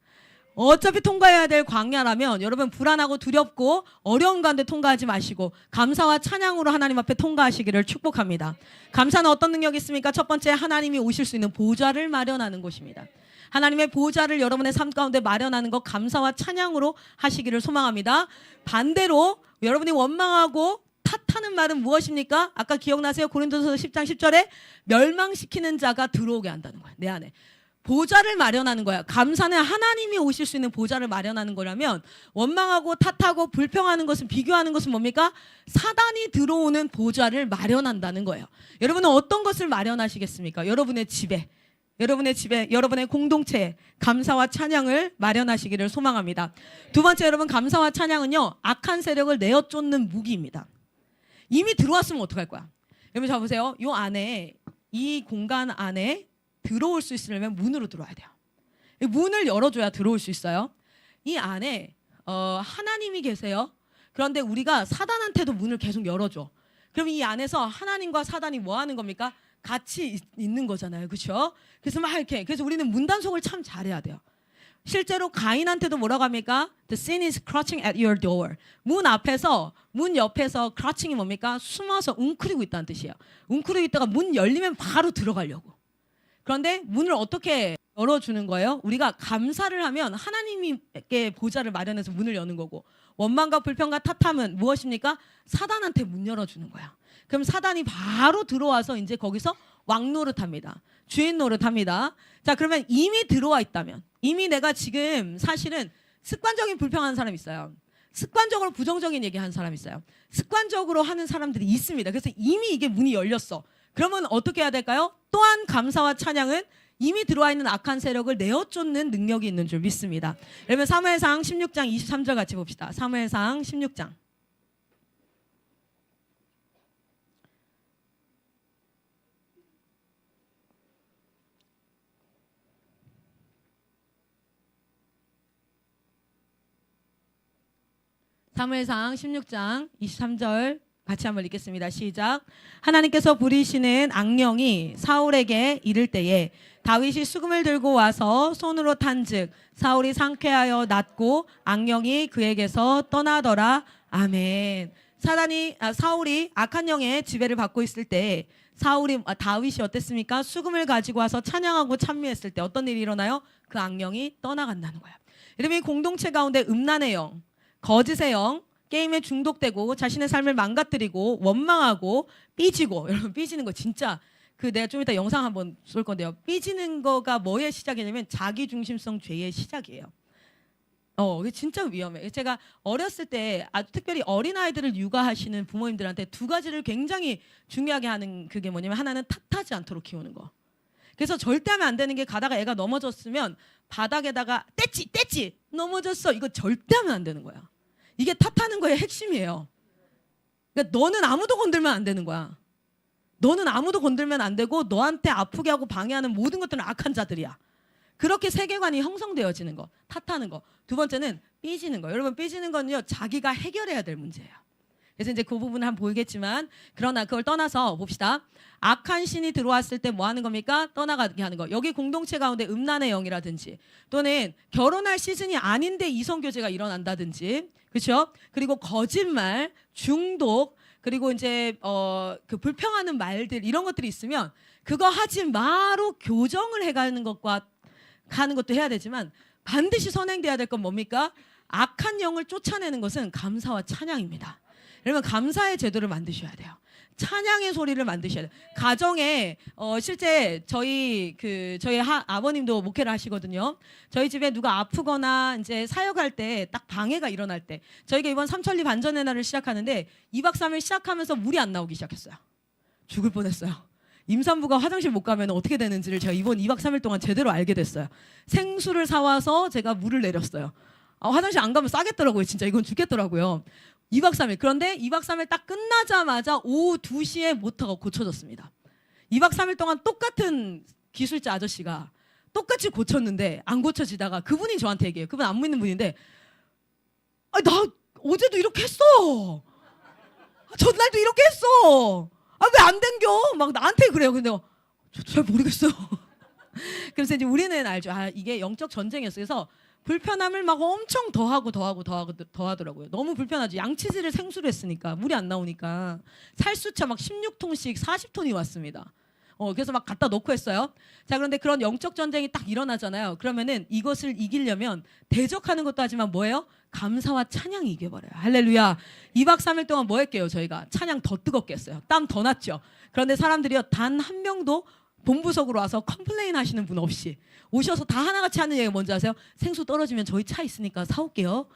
어차피 통과해야 될 광야라면 여러분 불안하고 두렵고 어려운 가운데 통과하지 마시고 감사와 찬양으로 하나님 앞에 통과하시기를 축복합니다. 감사는 어떤 능력이 있습니까? 첫 번째 하나님이 오실 수 있는 보좌를 마련하는 곳입니다. 하나님의 보좌를 여러분의 삶 가운데 마련하는 것 감사와 찬양으로 하시기를 소망합니다. 반대로 여러분이 원망하고 탓하는 말은 무엇입니까? 아까 기억나세요? 고린도서 10장 10절에 멸망시키는 자가 들어오게 한다는 거예요. 내 안에. 보좌를 마련하는 거야. 감사는 하나님이 오실 수 있는 보좌를 마련하는 거라면 원망하고 탓하고 불평하는 것은 비교하는 것은 뭡니까? 사단이 들어오는 보좌를 마련한다는 거예요. 여러분은 어떤 것을 마련하시겠습니까? 여러분의 집에, 여러분의 공동체에 감사와 찬양을 마련하시기를 소망합니다. 두 번째 여러분 감사와 찬양은요. 악한 세력을 내어 쫓는 무기입니다. 이미 들어왔으면 어떡할 거야? 여러분 자 보세요. 이 안에 이 공간 안에 들어올 수 있으려면 문으로 들어와야 돼요. 문을 열어줘야 들어올 수 있어요. 이 안에 하나님이 계세요. 그런데 우리가 사단한테도 문을 계속 열어줘. 그럼 이 안에서 하나님과 사단이 뭐 하는 겁니까? 같이 있는 거잖아요. 그렇죠? 그래서 막 이렇게 그래서 우리는 문단속을 참 잘해야 돼요. 실제로 가인한테도 뭐라고 합니까? The sin is crouching at your door. 문 앞에서 문 옆에서 crouching이 뭡니까? 숨어서 웅크리고 있다는 뜻이에요. 웅크리고 있다가 문 열리면 바로 들어가려고. 그런데 문을 어떻게 열어주는 거예요? 우리가 감사를 하면 하나님께 보좌를 마련해서 문을 여는 거고 원망과 불평과 탓함은 무엇입니까? 사단한테 문 열어주는 거야. 그럼 사단이 바로 들어와서 이제 거기서 왕 노릇합니다. 주인 노릇합니다. 자 그러면 이미 들어와 있다면 이미 내가 지금 사실은 습관적인 불평하는 사람이 있어요. 습관적으로 부정적인 얘기하는 사람이 있어요. 습관적으로 하는 사람들이 있습니다. 그래서 이미 이게 문이 열렸어. 그러면 어떻게 해야 될까요? 또한 감사와 찬양은 이미 들어와 있는 악한 세력을 내어 쫓는 능력이 있는 줄 믿습니다. 여러분 사무엘상 16장 23절 같이 봅시다. 사무엘상 16장. 사무엘상 16장 23절 같이 한번 읽겠습니다. 시작. 하나님께서 부리시는 악령이 사울에게 이를 때에 다윗이 수금을 들고 와서 손으로 탄즉 사울이 상쾌하여 낫고 악령이 그에게서 떠나더라. 아멘. 사울이 악한 영의 지배를 받고 있을 때 다윗이 어땠습니까? 수금을 가지고 와서 찬양하고 찬미했을 때 어떤 일이 일어나요? 그 악령이 떠나간다는 거야. 여러분, 이 공동체 가운데 음란의 영, 거짓의 영, 게임에 중독되고 자신의 삶을 망가뜨리고 원망하고 삐지고, 여러분 삐지는 거 진짜 내가 좀 이따 영상 한번 쏠 건데요. 삐지는 거가 뭐의 시작이냐면 자기중심성 죄의 시작이에요. 이게 진짜 위험해. 제가 어렸을 때 아주 특별히 어린아이들을 육아하시는 부모님들한테 두 가지를 굉장히 중요하게 하는 그게 뭐냐면 하나는 탓하지 않도록 키우는 거. 그래서 절대 하면 안 되는 게 가다가 애가 넘어졌으면 바닥에다가 떼찌 넘어졌어. 이거 절대 하면 안 되는 거야. 이게 탓하는 거의 핵심이에요. 그러니까 너는 아무도 건들면 안 되는 거야. 너는 아무도 건들면 안 되고 너한테 아프게 하고 방해하는 모든 것들은 악한 자들이야. 그렇게 세계관이 형성되어지는 거, 탓하는 거. 두 번째는 삐지는 거. 여러분 삐지는 건요 자기가 해결해야 될 문제예요. 그래서 이제 그 부분은 한번 보이겠지만 그러나 그걸 떠나서 봅시다. 악한 신이 들어왔을 때 뭐 하는 겁니까? 떠나가게 하는 거. 여기 공동체 가운데 음란의 영이라든지 또는 결혼할 시즌이 아닌데 이성교제가 일어난다든지 그렇죠? 그리고 거짓말, 중독 그리고 이제 그 불평하는 말들 이런 것들이 있으면 그거 하지 마로 교정을 해가는 것과 가는 것도 해야 되지만 반드시 선행돼야 될 건 뭡니까? 악한 영을 쫓아내는 것은 감사와 찬양입니다. 여러분 감사의 제도를 만드셔야 돼요. 찬양의 소리를 만드셔야 돼요. 가정에 실제 저희 아버님도 목회를 하시거든요. 저희 집에 누가 아프거나 이제 사역할 때 딱 방해가 일어날 때 저희가 이번 삼천리 반전의 날을 시작하는데 2박 3일 시작하면서 물이 안 나오기 시작했어요. 죽을 뻔했어요. 임산부가 화장실 못 가면 어떻게 되는지를 제가 이번 2박 3일 동안 제대로 알게 됐어요. 생수를 사와서 제가 물을 내렸어요. 화장실 안 가면 싸겠더라고요. 진짜 이건 죽겠더라고요. 2박 3일. 그런데 2박 3일 딱 끝나자마자 오후 2시에 모터가 고쳐졌습니다. 2박 3일 동안 똑같은 기술자 아저씨가 똑같이 고쳤는데 안 고쳐지다가 그분이 저한테 얘기해요. 그분 안 믿는 분인데 나 어제도 이렇게 했어. 전날도 이렇게 했어. 왜 안 댕겨? 막 나한테 그래요. 근데 잘 모르겠어요. 그래서 이제 우리는 알죠. 이게 영적 전쟁이었어요. 그래서 불편함을 막 엄청 더하더라고요. 너무 불편하죠. 양치질을 생수로 했으니까 물이 안 나오니까 살수차 막 16톤씩 40톤이 왔습니다. 그래서 막 갖다 놓고 했어요. 자, 그런데 그런 영적 전쟁이 딱 일어나잖아요. 그러면은 이것을 이기려면 대적하는 것도 하지만 뭐예요? 감사와 찬양이 이겨버려요. 할렐루야. 2박 3일 동안 뭐 했게요? 저희가 찬양 더 뜨겁게 했어요. 땀 더 났죠. 그런데 사람들이요 단 한 명도 본부석으로 와서 컴플레인 하시는 분 없이 오셔서 다 하나같이 하는 얘기가 뭔지 아세요? 생수 떨어지면 저희 차 있으니까 사올게요.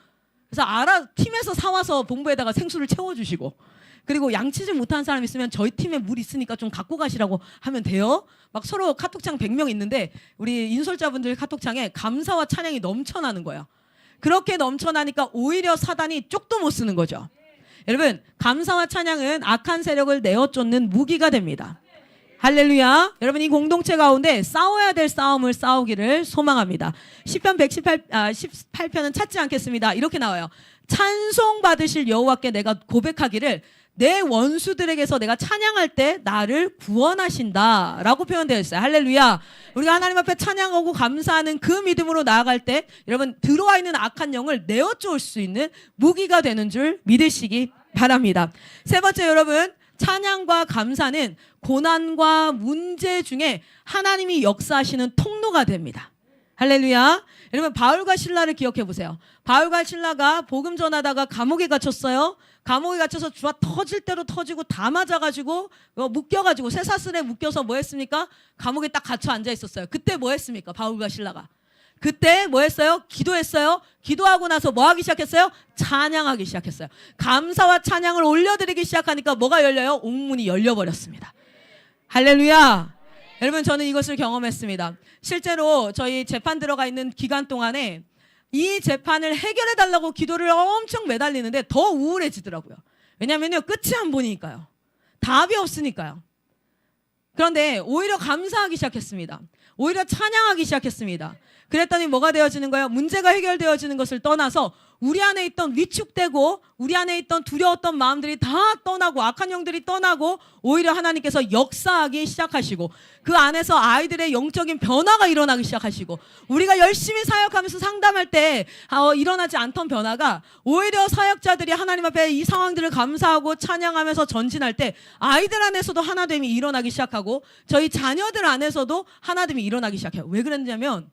그래서 팀에서 사와서 본부에다가 생수를 채워주시고 그리고 양치질 못하는 사람 있으면 저희 팀에 물 있으니까 좀 갖고 가시라고 하면 돼요. 막 서로 카톡창 100명 있는데 우리 인솔자분들 카톡창에 감사와 찬양이 넘쳐나는 거예요. 그렇게 넘쳐나니까 오히려 사단이 쪽도 못 쓰는 거죠. 여러분 감사와 찬양은 악한 세력을 내어쫓는 무기가 됩니다. 할렐루야. 여러분 이 공동체 가운데 싸워야 될 싸움을 싸우기를 소망합니다. 시편 118편은 찾지 않겠습니다. 이렇게 나와요. 찬송 받으실 여호와께 내가 고백하기를 내 원수들에게서 내가 찬양할 때 나를 구원하신다 라고 표현되어 있어요. 할렐루야. 우리가 하나님 앞에 찬양하고 감사하는 그 믿음으로 나아갈 때 여러분 들어와 있는 악한 영을 내어쫓을 수 있는 무기가 되는 줄 믿으시기 바랍니다. 세 번째 여러분 찬양과 감사는 고난과 문제 중에 하나님이 역사하시는 통로가 됩니다. 할렐루야. 여러분 바울과 실라를 기억해 보세요. 바울과 실라가 복음 전하다가 감옥에 갇혔어요. 감옥에 갇혀서 주와 터질 대로 터지고 다 맞아가지고 묶여가지고 쇠사슬에 묶여서 뭐 했습니까? 감옥에 딱 갇혀 앉아 있었어요. 그때 뭐 했습니까? 바울과 실라가. 그때 뭐 했어요? 기도했어요. 기도하고 나서 뭐 하기 시작했어요? 찬양하기 시작했어요. 감사와 찬양을 올려드리기 시작하니까 뭐가 열려요? 옥문이 열려버렸습니다. 할렐루야. 여러분 저는 이것을 경험했습니다. 실제로 저희 재판 들어가 있는 기간 동안에 이 재판을 해결해달라고 기도를 엄청 매달리는데 더 우울해지더라고요. 왜냐면요 끝이 안 보이니까요. 답이 없으니까요. 그런데 오히려 감사하기 시작했습니다. 오히려 찬양하기 시작했습니다. 그랬더니 뭐가 되어지는 거예요? 문제가 해결되어지는 것을 떠나서 우리 안에 있던 위축되고 우리 안에 있던 두려웠던 마음들이 다 떠나고 악한 영들이 떠나고 오히려 하나님께서 역사하기 시작하시고 그 안에서 아이들의 영적인 변화가 일어나기 시작하시고 우리가 열심히 사역하면서 상담할 때 일어나지 않던 변화가 오히려 사역자들이 하나님 앞에 이 상황들을 감사하고 찬양하면서 전진할 때 아이들 안에서도 하나됨이 일어나기 시작하고 저희 자녀들 안에서도 하나됨이 일어나기 시작해요. 왜 그랬냐면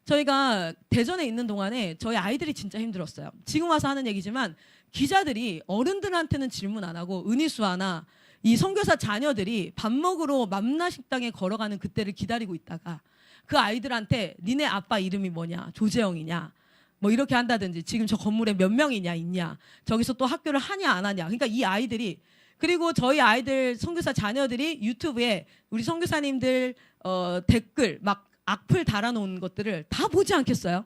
저희가 대전에 있는 동안에 저희 아이들이 진짜 힘들었어요. 지금 와서 하는 얘기지만 기자들이 어른들한테는 질문 안 하고 은희수아나 이 선교사 자녀들이 밥 먹으러 맘나식당에 걸어가는 그때를 기다리고 있다가 그 아이들한테 니네 아빠 이름이 뭐냐, 조재영이냐 뭐 이렇게 한다든지 지금 저 건물에 몇 명이냐 있냐 저기서 또 학교를 하냐 안 하냐. 그러니까 이 아이들이 그리고 저희 아이들 선교사 자녀들이 유튜브에 우리 선교사님들 댓글 막 악플 달아놓은 것들을 다 보지 않겠어요?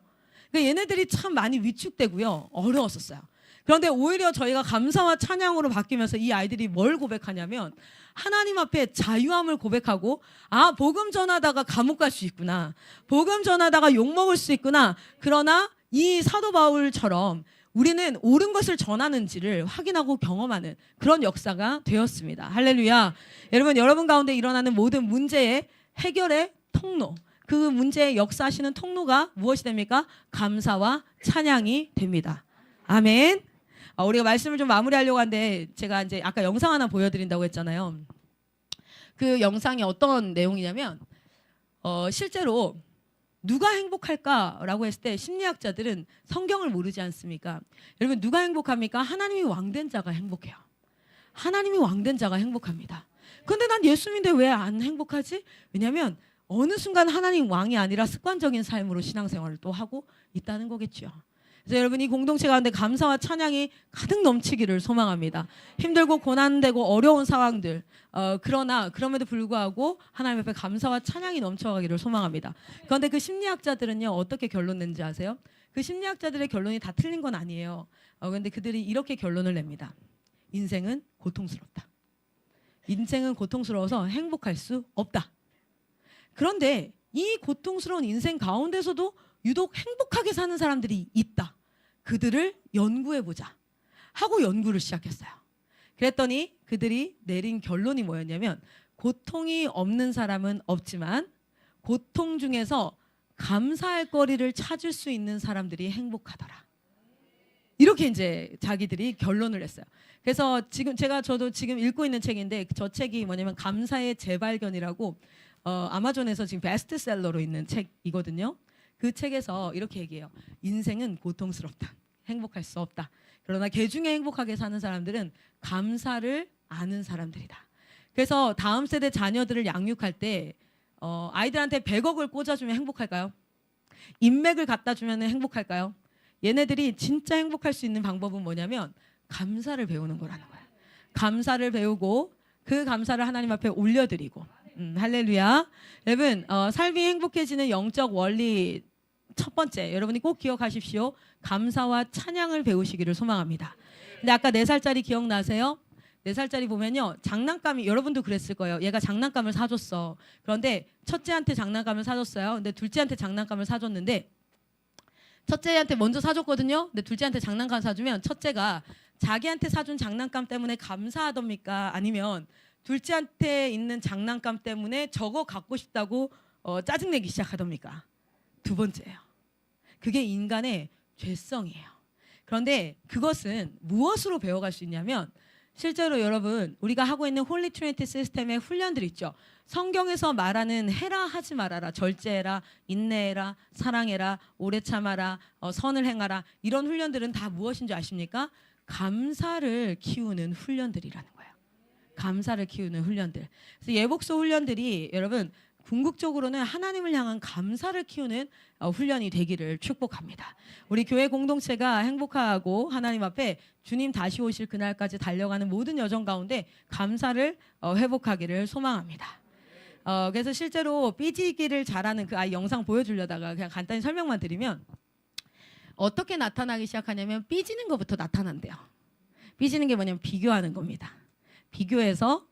그러니까 얘네들이 참 많이 위축되고요. 어려웠었어요. 그런데 오히려 저희가 감사와 찬양으로 바뀌면서 이 아이들이 뭘 고백하냐면 하나님 앞에 자유함을 고백하고 복음 전하다가 감옥 갈 수 있구나. 복음 전하다가 욕먹을 수 있구나. 그러나 이 사도 바울처럼 우리는 옳은 것을 전하는지를 확인하고 경험하는 그런 역사가 되었습니다. 할렐루야. 여러분 가운데 일어나는 모든 문제의 해결의 통로 그 문제의 역사하시는 통로가 무엇이 됩니까? 감사와 찬양이 됩니다. 아멘. 우리가 말씀을 좀 마무리하려고 하는데 제가 이제 아까 영상 하나 보여드린다고 했잖아요. 그 영상이 어떤 내용이냐면 실제로 누가 행복할까라고 했을 때 심리학자들은 성경을 모르지 않습니까? 여러분 누가 행복합니까? 하나님이 왕된 자가 행복해요. 하나님이 왕된 자가 행복합니다. 그런데 난 예수 믿는데 왜 안 행복하지? 왜냐하면 어느 순간 하나님 왕이 아니라 습관적인 삶으로 신앙생활을 또 하고 있다는 거겠죠. 그래서 여러분 이 공동체 가운데 감사와 찬양이 가득 넘치기를 소망합니다. 힘들고 고난되고 어려운 상황들 그러나 그럼에도 불구하고 하나님 앞에 감사와 찬양이 넘쳐가기를 소망합니다. 그런데 그 심리학자들은요 어떻게 결론 낸지 아세요? 그 심리학자들의 결론이 다 틀린 건 아니에요. 그런데 그들이 이렇게 결론을 냅니다. 인생은 고통스럽다. 인생은 고통스러워서 행복할 수 없다. 그런데 이 고통스러운 인생 가운데서도 유독 행복하게 사는 사람들이 있다. 그들을 연구해보자 하고 연구를 시작했어요. 그랬더니 그들이 내린 결론이 뭐였냐면 고통이 없는 사람은 없지만 고통 중에서 감사할 거리를 찾을 수 있는 사람들이 행복하더라. 이렇게 이제 자기들이 결론을 냈어요. 그래서 저도 지금 읽고 있는 책인데 저 책이 뭐냐면 감사의 재발견이라고 아마존에서 지금 베스트셀러로 있는 책이거든요. 그 책에서 이렇게 얘기해요. 인생은 고통스럽다. 행복할 수 없다. 그러나 개중에 행복하게 사는 사람들은 감사를 아는 사람들이다. 그래서 다음 세대 자녀들을 양육할 때 아이들한테 100억을 꽂아주면 행복할까요? 인맥을 갖다 주면 행복할까요? 얘네들이 진짜 행복할 수 있는 방법은 뭐냐면 감사를 배우는 거라는 거예요. 감사를 배우고 그 감사를 하나님 앞에 올려드리고 할렐루야. 여러분 삶이 행복해지는 영적 원리 첫 번째 여러분이 꼭 기억하십시오. 감사와 찬양을 배우시기를 소망합니다. 근데 아까 4살짜리 기억나세요? 4살짜리 보면요 장난감이 여러분도 그랬을 거예요. 얘가 장난감을 사줬어. 그런데 첫째한테 장난감을 사줬어요. 근데 둘째한테 장난감을 사줬는데 첫째한테 먼저 사줬거든요. 근데 둘째한테 장난감 사주면 첫째가 자기한테 사준 장난감 때문에 감사하답니까? 아니면 둘째한테 있는 장난감 때문에 저거 갖고 싶다고 짜증내기 시작하답니까? 두 번째예요. 그게 인간의 죄성이에요. 그런데 그것은 무엇으로 배워갈 수 있냐면 실제로 여러분 우리가 하고 있는 홀리 트리니티 시스템의 훈련들 있죠. 성경에서 말하는 해라 하지 말아라, 절제해라, 인내해라, 사랑해라, 오래 참아라, 선을 행하라 이런 훈련들은 다 무엇인지 아십니까? 감사를 키우는 훈련들이라는 거예요. 감사를 키우는 훈련들. 그래서 예복소 훈련들이 여러분 궁극적으로는 하나님을 향한 감사를 키우는 훈련이 되기를 축복합니다. 우리 교회 공동체가 행복하고 하나님 앞에 주님 다시 오실 그날까지 달려가는 모든 여정 가운데 감사를 회복하기를 소망합니다. 그래서 실제로 삐지기를 잘하는 그 아이 영상 보여주려다가 그냥 간단히 설명만 드리면 어떻게 나타나기 시작하냐면 삐지는 것부터 나타난대요. 삐지는 게 뭐냐면 비교하는 겁니다. 비교해서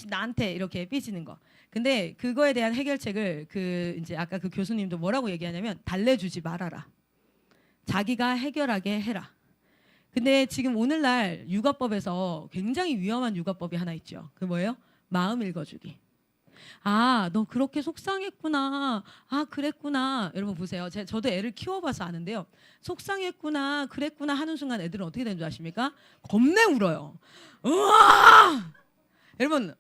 나한테 이렇게 삐지는 거. 근데 그거에 대한 해결책을 이제 아까 그 교수님도 뭐라고 얘기하냐면 달래주지 말아라. 자기가 해결하게 해라. 근데 지금 오늘날 육아법에서 굉장히 위험한 육아법이 하나 있죠. 그 뭐예요? 마음 읽어주기. 아, 너 그렇게 속상했구나. 아, 그랬구나. 여러분 보세요. 저도 애를 키워봐서 아는데요. 속상했구나, 그랬구나 하는 순간 애들은 어떻게 되는 줄 아십니까? 겁내 울어요. 우와! 여러분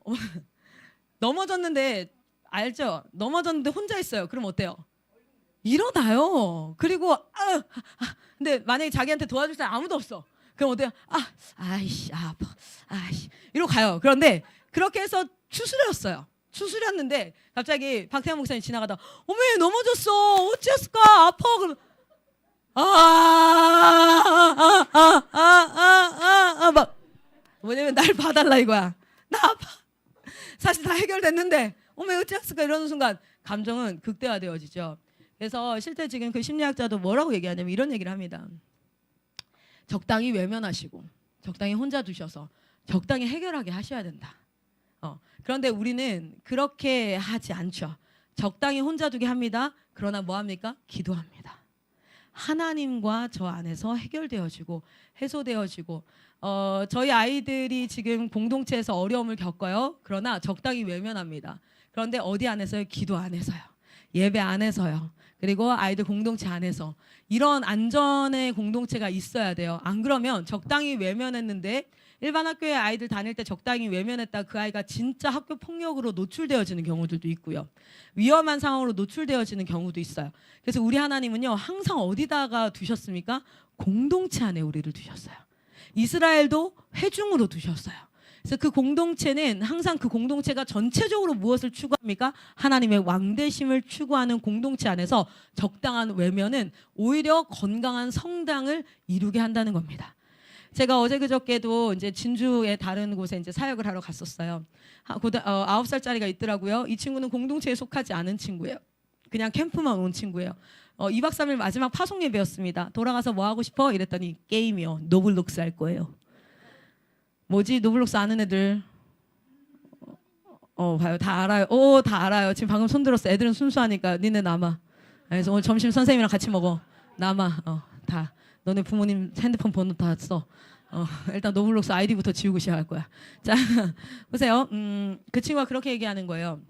넘어졌는데 알죠? 넘어졌는데 혼자 있어요. 그럼 어때요? 일어나요. 그리고 근데 만약에 자기한테 도와줄 사람 아무도 없어. 그럼 어때요? 아이씨, 아파. 아이씨. 이러고 가요. 그런데 그렇게 해서 추스렸어요. 추스렸는데 갑자기 박태환 목사님 지나가다 어머 넘어졌어. 어찌했을까? 아파. 그럼 막 뭐냐면 날 봐달라 이거야. 나 아파. 사실 다 해결됐는데 어머 어찌했을까 이러는 순간 감정은 극대화되어지죠. 그래서 실제 지금 그 심리학자도 뭐라고 얘기하냐면 이런 얘기를 합니다. 적당히 외면하시고 적당히 혼자 두셔서 적당히 해결하게 하셔야 된다. 그런데 우리는 그렇게 하지 않죠. 적당히 혼자 두게 합니다. 그러나 뭐 합니까? 기도합니다. 하나님과 저 안에서 해결되어지고 해소되어지고 저희 아이들이 지금 공동체에서 어려움을 겪어요. 그러나 적당히 외면합니다. 그런데 어디 안에서요? 기도 안에서요. 예배 안에서요. 그리고 아이들 공동체 안에서 이런 안전의 공동체가 있어야 돼요. 안 그러면 적당히 외면했는데 일반 학교에 아이들 다닐 때 적당히 외면했다 그 아이가 진짜 학교 폭력으로 노출되어지는 경우들도 있고요. 위험한 상황으로 노출되어지는 경우도 있어요. 그래서 우리 하나님은요 항상 어디다가 두셨습니까? 공동체 안에 우리를 두셨어요. 이스라엘도 회중으로 두셨어요. 그래서 그 공동체는 항상 그 공동체가 전체적으로 무엇을 추구합니까? 하나님의 왕대심을 추구하는 공동체 안에서 적당한 외면은 오히려 건강한 성당을 이루게 한다는 겁니다. 제가 어제 그저께도 이제 진주의 다른 곳에 이제 사역을 하러 갔었어요. 9살짜리가 있더라고요. 이 친구는 공동체에 속하지 않은 친구예요. 그냥 캠프만 온 친구예요. 2박 3일 마지막 파송 예배였습니다. 돌아가서 뭐 하고 싶어? 이랬더니 게임이요. 노블록스 할 거예요. 뭐지? 노블록스 아는 애들? 봐요. 다 알아요. 다 알아요. 지금 방금 손 들었어. 애들은 순수하니까 니네 남아. 그래서 오늘 점심 선생님이랑 같이 먹어. 남아. 다. 너네 부모님 핸드폰 번호 다 써. 일단 노블록스 아이디부터 지우고 시작할 거야. 자, 보세요. 그 친구가 그렇게 얘기하는 거예요.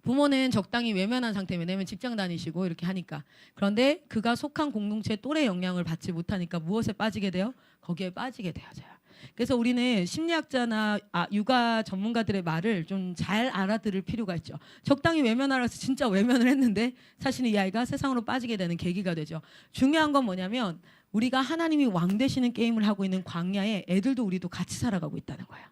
부모는 적당히 외면한 상태입니다. 왜냐면 직장 다니시고 이렇게 하니까. 그런데 그가 속한 공동체의 또래 영향을 받지 못하니까 무엇에 빠지게 돼요? 거기에 빠지게 되어져요. 그래서 우리는 심리학자나 육아 전문가들의 말을 좀 잘 알아들을 필요가 있죠. 적당히 외면하라 해서 진짜 외면을 했는데 사실은 이 아이가 세상으로 빠지게 되는 계기가 되죠. 중요한 건 뭐냐면 우리가 하나님이 왕 되시는 게임을 하고 있는 광야에 애들도 우리도 같이 살아가고 있다는 거예요.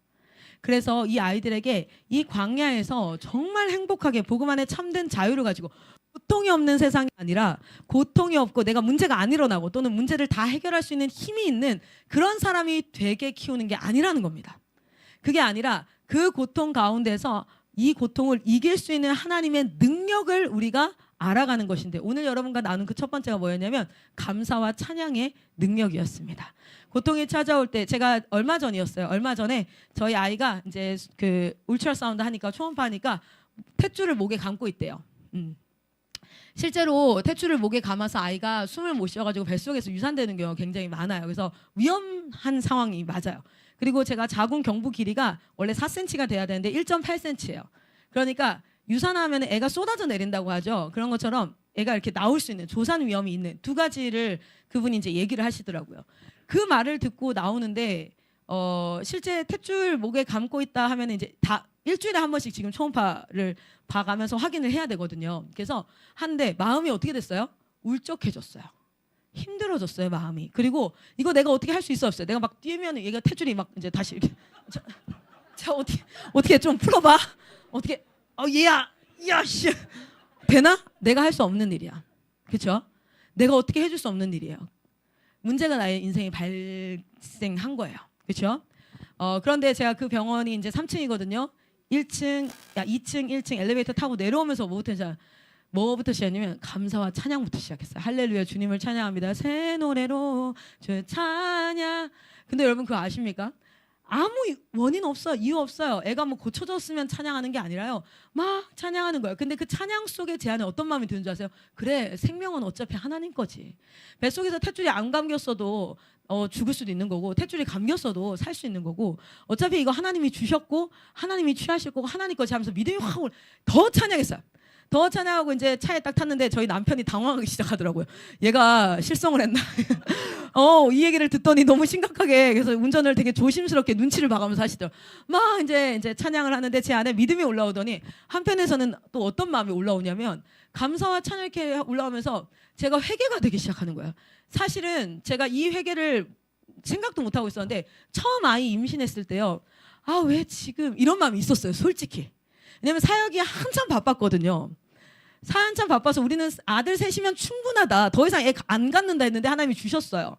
그래서 이 아이들에게 이 광야에서 정말 행복하게 복음 안에 참된 자유를 가지고 고통이 없는 세상이 아니라 고통이 없고 내가 문제가 안 일어나고 또는 문제를 다 해결할 수 있는 힘이 있는 그런 사람이 되게 키우는 게 아니라는 겁니다. 그게 아니라 그 고통 가운데서 이 고통을 이길 수 있는 하나님의 능력을 우리가 알아가는 것인데 오늘 여러분과 나눈 그 첫 번째가 뭐였냐면 감사와 찬양의 능력이었습니다. 고통이 찾아올 때 제가 얼마 전이었어요. 얼마 전에 저희 아이가 이제 그 울트라사운드 하니까 초음파 하니까 탯줄을 목에 감고 있대요. 실제로 탯줄을 목에 감아서 아이가 숨을 못 쉬어가지고 뱃속에서 유산되는 경우가 굉장히 많아요. 그래서 위험한 상황이 맞아요. 그리고 제가 자궁 경부 길이가 원래 4cm가 돼야 되는데 1.8cm예요. 그러니까 유산하면 애가 쏟아져 내린다고 하죠. 그런 것처럼 애가 이렇게 나올 수 있는 조산 위험이 있는 두 가지를 그분이 이제 얘기를 하시더라고요. 그 말을 듣고 나오는데 실제 탯줄 목에 감고 있다 하면 이제 다 일주일에 한 번씩 지금 초음파를 봐가면서 확인을 해야 되거든요. 그래서 한데 마음이 어떻게 됐어요? 울적해졌어요. 힘들어졌어요 마음이. 그리고 이거 내가 어떻게 할 수 있어 없어요. 내가 막 뛰면 얘가 탯줄이 막 이제 다시 이렇게 자 어떻게 좀 풀어봐. 어떻게 얘야 야씨 되나? 내가 할 수 없는 일이야. 그렇죠? 내가 어떻게 해줄 수 없는 일이에요. 문제가 나의 인생에 발생한 거예요. 그렇죠? 그런데 제가 그 병원이 이제 3층이거든요. 2층, 1층 엘리베이터 타고 내려오면서 뭐부터 시작하냐면 감사와 찬양부터 시작했어요. 할렐루야 주님을 찬양합니다. 새 노래로 주 찬양. 근데 여러분 그거 아십니까? 아무 원인 없어요. 이유 없어요. 애가 뭐 고쳐졌으면 찬양하는 게 아니라요. 막 찬양하는 거예요. 근데 그 찬양 속에 제 안에 어떤 마음이 드는 줄 아세요? 그래, 생명은 어차피 하나님 거지. 뱃속에서 탯줄이 안 감겼어도 죽을 수도 있는 거고, 탯줄이 감겼어도 살 수 있는 거고, 어차피 이거 하나님이 주셨고 하나님이 취하실 거고 하나님 거지 하면서 믿음이 확 더 찬양했어요. 더 찬양하고 이제 차에 딱 탔는데 저희 남편이 당황하기 시작하더라고요. 얘가 실성을 했나? 이 얘기를 듣더니 너무 심각하게, 그래서 운전을 되게 조심스럽게 눈치를 봐가면서 하시더라고요. 막 이제 찬양을 하는데 제 안에 믿음이 올라오더니 한편에서는 또 어떤 마음이 올라오냐면 감사와 찬양 이렇게 올라오면서 제가 회개가 되기 시작하는 거예요. 사실은 제가 이 회개를 생각도 못 하고 있었는데 처음 아이 임신했을 때요. 아, 왜 지금 이런 마음이 있었어요. 솔직히. 왜냐면 사역이 한참 바빴거든요. 한참 바빠서 우리는 아들 셋이면 충분하다. 더 이상 애 안 갖는다 했는데 하나님이 주셨어요.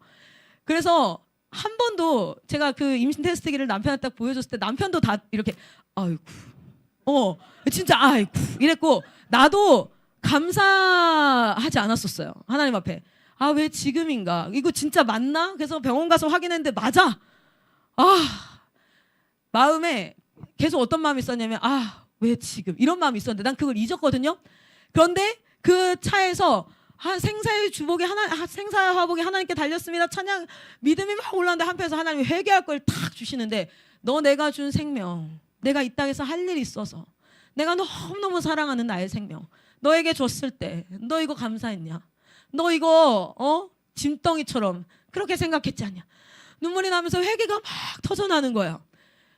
그래서 한 번도 제가 그 임신 테스트기를 남편한테 딱 보여줬을 때 남편도 다 이렇게 아이고, 진짜 아이고 이랬고 나도 감사하지 않았었어요. 하나님 앞에. 아, 왜 지금인가? 이거 진짜 맞나? 그래서 병원 가서 확인했는데 맞아. 마음에 계속 어떤 마음이 있었냐면 왜 지금? 이런 마음이 있었는데 난 그걸 잊었거든요. 그런데 그 차에서 생사의 주복이 생사의 화복이 하나님께 달렸습니다. 찬양 믿음이 막 올라오는데 한편에서 하나님이 회개할 걸 탁 주시는데 너 내가 준 생명, 내가 이 땅에서 할 일이 있어서 내가 너무너무 사랑하는 나의 생명 너에게 줬을 때 너 이거 감사했냐? 너 이거 짐덩이처럼 그렇게 생각했지 않냐? 눈물이 나면서 회개가 막 터져나는 거예요.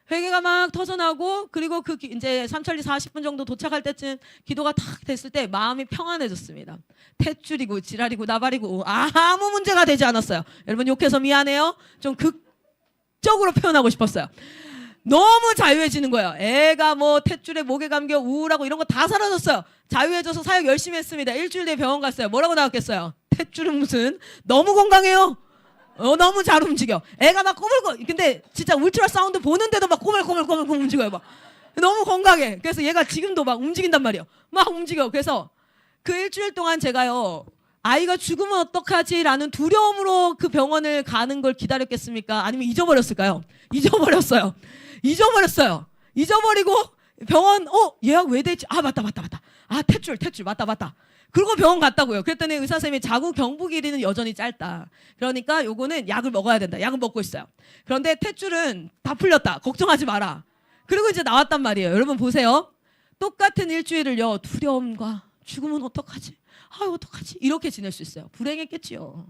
회개가 막 터져나고 그리고 이제 삼천리 40분 정도 도착할 때쯤 기도가 탁 됐을 때 마음이 평안해졌습니다. 탯줄이고 지랄이고 나발이고 아무 문제가 되지 않았어요. 여러분 욕해서 미안해요. 좀 극적으로 표현하고 싶었어요. 너무 자유해지는 거예요. 애가 뭐 탯줄에 목에 감겨 우울하고 이런 거 다 사라졌어요. 자유해져서 사역 열심히 했습니다. 일주일 뒤에 병원 갔어요. 뭐라고 나왔겠어요? 탯줄은 무슨 너무 건강해요. 너무 잘 움직여. 애가 막 근데 진짜 울트라 사운드 보는데도 막 꼬물꼬물 움직여요. 막 너무 건강해. 그래서 얘가 지금도 막 움직인단 말이에요. 막 움직여. 그래서 그 일주일 동안 제가요, 아이가 죽으면 어떡하지라는 두려움으로 그 병원을 가는 걸 기다렸겠습니까? 아니면 잊어버렸을까요? 잊어버렸어요. 잊어버리고 병원 예약 왜 됐지? 맞다. 탯줄 맞다. 그리고 병원 갔다고요. 그랬더니 의사 선생님이 자궁 경부 길이는 여전히 짧다. 그러니까 요거는 약을 먹어야 된다. 약을 먹고 있어요. 그런데 탯줄은 다 풀렸다. 걱정하지 마라. 그리고 이제 나왔단 말이에요. 여러분 보세요. 똑같은 일주일을요. 두려움과 죽으면 어떡하지? 어떡하지? 이렇게 지낼 수 있어요. 불행했겠지요.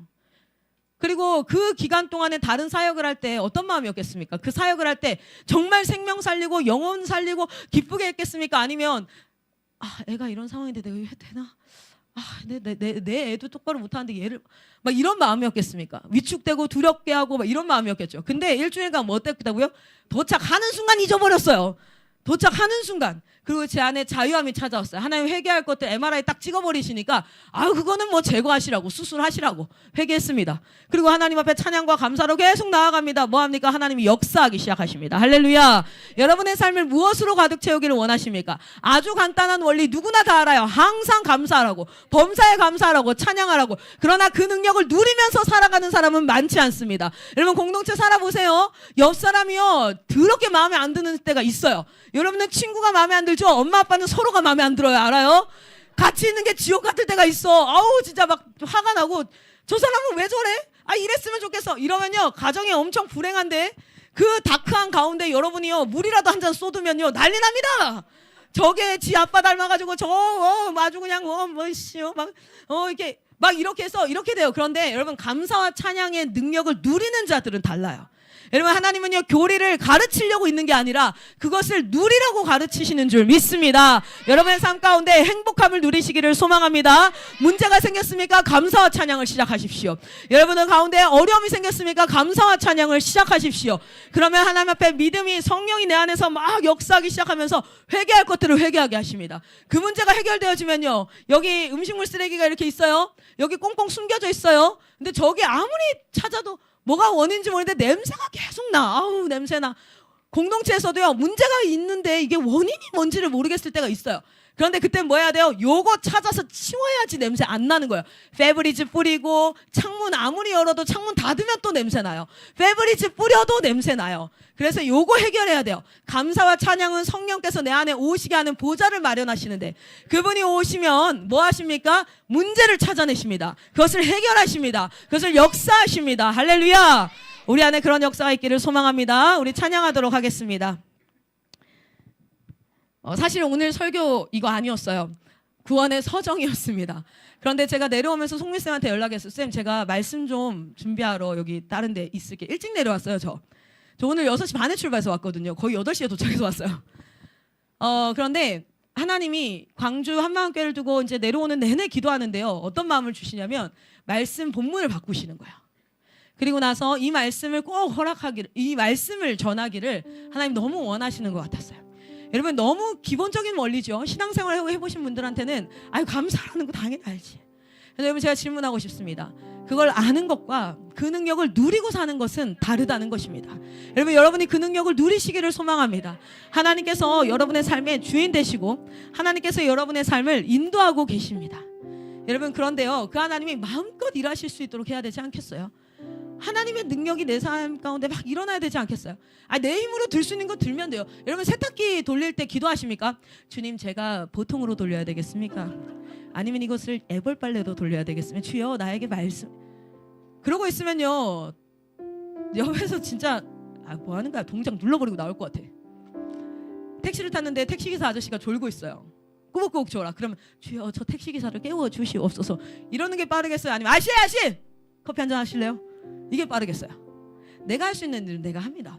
그리고 그 기간 동안에 다른 사역을 할 때 어떤 마음이었겠습니까? 그 사역을 할 때 정말 생명 살리고 영혼 살리고 기쁘게 했겠습니까? 아니면 애가 이런 상황인데 내가 왜 되나? 내 애도 똑바로 못하는데 얘를 막 이런 마음이었겠습니까? 위축되고 두렵게 하고 막 이런 마음이었겠죠. 근데 일주일간 뭐 어땠다고요? 도착하는 순간 잊어버렸어요. 도착하는 순간. 그리고 제 안에 자유함이 찾아왔어요. 하나님 회개할 것들 MRI 딱 찍어버리시니까 그거는 뭐 제거하시라고 수술하시라고 회개했습니다. 그리고 하나님 앞에 찬양과 감사로 계속 나아갑니다. 뭐합니까? 하나님이 역사하기 시작하십니다. 할렐루야. 여러분의 삶을 무엇으로 가득 채우기를 원하십니까? 아주 간단한 원리 누구나 다 알아요. 항상 감사하라고, 범사에 감사하라고, 찬양하라고. 그러나 그 능력을 누리면서 살아가는 사람은 많지 않습니다. 여러분 공동체 살아보세요. 옆 사람이요 더럽게 마음에 안 드는 때가 있어요. 여러분은 친구가 마음에 안 들죠? 엄마 아빠는 서로가 마음에 안 들어요. 알아요? 같이 있는 게 지옥 같을 때가 있어. 진짜 막 화가 나고 저 사람은 왜 저래? 이랬으면 좋겠어. 이러면요 가정이 엄청 불행한데 그 다크한 가운데 여러분이요 물이라도 한 잔 쏟으면요 난리 납니다. 저게 지 아빠 닮아가지고 아주 그냥 이렇게 막 이렇게 해서 이렇게 돼요. 그런데 여러분 감사와 찬양의 능력을 누리는 자들은 달라요. 여러분 하나님은요 교리를 가르치려고 있는 게 아니라 그것을 누리라고 가르치시는 줄 믿습니다. 여러분의 삶 가운데 행복함을 누리시기를 소망합니다. 문제가 생겼습니까? 감사와 찬양을 시작하십시오. 여러분의 가운데 어려움이 생겼습니까? 감사와 찬양을 시작하십시오. 그러면 하나님 앞에 믿음이 성령이 내 안에서 막 역사하기 시작하면서 회개할 것들을 회개하게 하십니다. 그 문제가 해결되어지면요 여기 음식물 쓰레기가 이렇게 있어요. 여기 꽁꽁 숨겨져 있어요. 근데 저기 아무리 찾아도 뭐가 원인지 모르는데 냄새가 계속 나. 냄새나. 공동체에서도요 문제가 있는데 이게 원인이 뭔지를 모르겠을 때가 있어요. 그런데 그때 뭐 해야 돼요? 요거 찾아서 치워야지 냄새 안 나는 거예요. 페브리즈 뿌리고 창문 아무리 열어도 창문 닫으면 또 냄새 나요. 페브리즈 뿌려도 냄새 나요. 그래서 요거 해결해야 돼요. 감사와 찬양은 성령께서 내 안에 오시게 하는 보좌를 마련하시는데 그분이 오시면 뭐 하십니까? 문제를 찾아내십니다. 그것을 해결하십니다. 그것을 역사하십니다. 할렐루야. 우리 안에 그런 역사가 있기를 소망합니다. 우리 찬양하도록 하겠습니다. 사실 오늘 설교 이거 아니었어요. 구원의 서정이었습니다. 그런데 제가 내려오면서 송미쌤한테 연락했어요. 쌤, 제가 말씀 좀 준비하러 여기 다른 데 있을게. 일찍 내려왔어요. 저 오늘 6시 반에 출발해서 왔거든요. 거의 8시에 도착해서 왔어요. 그런데 하나님이 광주 한마음교회를 두고 이제 내려오는 내내 기도하는데요. 어떤 마음을 주시냐면 말씀 본문을 바꾸시는 거예요. 그리고 나서 이 말씀을 꼭 허락하기를, 이 말씀을 전하기를 하나님 너무 원하시는 것 같았어요. 여러분 너무 기본적인 원리죠. 신앙생활 해보신 분들한테는 아유 감사하는 거 당연히 알지. 그래서 여러분 제가 질문하고 싶습니다. 그걸 아는 것과 그 능력을 누리고 사는 것은 다르다는 것입니다. 여러분 여러분이 그 능력을 누리시기를 소망합니다. 하나님께서 여러분의 삶의 주인 되시고 하나님께서 여러분의 삶을 인도하고 계십니다. 여러분 그런데요 그 하나님이 마음껏 일하실 수 있도록 해야 되지 않겠어요? 하나님의 능력이 내 삶 가운데 막 일어나야 되지 않겠어요? 내 힘으로 들 수 있는 거 들면 돼요. 여러분 세탁기 돌릴 때 기도하십니까? 주님 제가 보통으로 돌려야 되겠습니까? 아니면 이것을 애벌빨래로 돌려야 되겠습니까? 주여 나에게 말씀. 그러고 있으면요 옆에서 진짜 뭐 하는 거야? 동작 눌러버리고 나올 것 같아. 택시를 탔는데 택시기사 아저씨가 졸고 있어요. 꾸벅꾸벅 졸아. 그러면 주여 저 택시기사를 깨워주시옵소서. 이러는 게 빠르겠어요? 아니면 아씨 커피 한잔 하실래요? 이게 빠르겠어요? 내가 할 수 있는 일은 내가 합니다.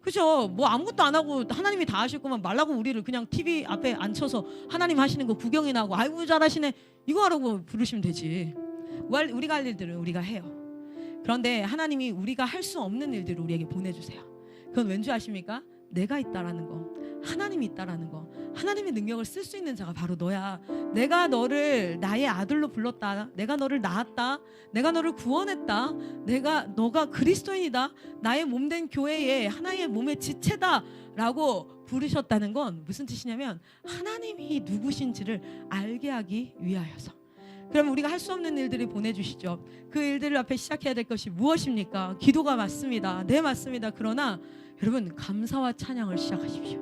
그죠? 뭐 아무것도 안 하고 하나님이 다 하실 거면 말라고 우리를 그냥 TV 앞에 앉혀서 하나님 하시는 거 구경이나 하고 아이고 잘하시네 이거 하라고 부르시면 되지. 우리가 할 일들은 우리가 해요. 그런데 하나님이 우리가 할 수 없는 일들을 우리에게 보내주세요. 그건 왠지 아십니까? 내가 있다라는 거, 하나님이 있다라는 거, 하나님의 능력을 쓸 수 있는 자가 바로 너야. 내가 너를 나의 아들로 불렀다. 내가 너를 낳았다. 내가 너를 구원했다. 너가 그리스도인이다. 나의 몸된 교회의 하나의 몸의 지체다 라고 부르셨다는 건 무슨 뜻이냐면 하나님이 누구신지를 알게 하기 위하여서. 그럼 우리가 할 수 없는 일들이 보내주시죠. 그 일들을 앞에 시작해야 될 것이 무엇입니까? 기도가 맞습니다. 네 맞습니다. 그러나 여러분 감사와 찬양을 시작하십시오.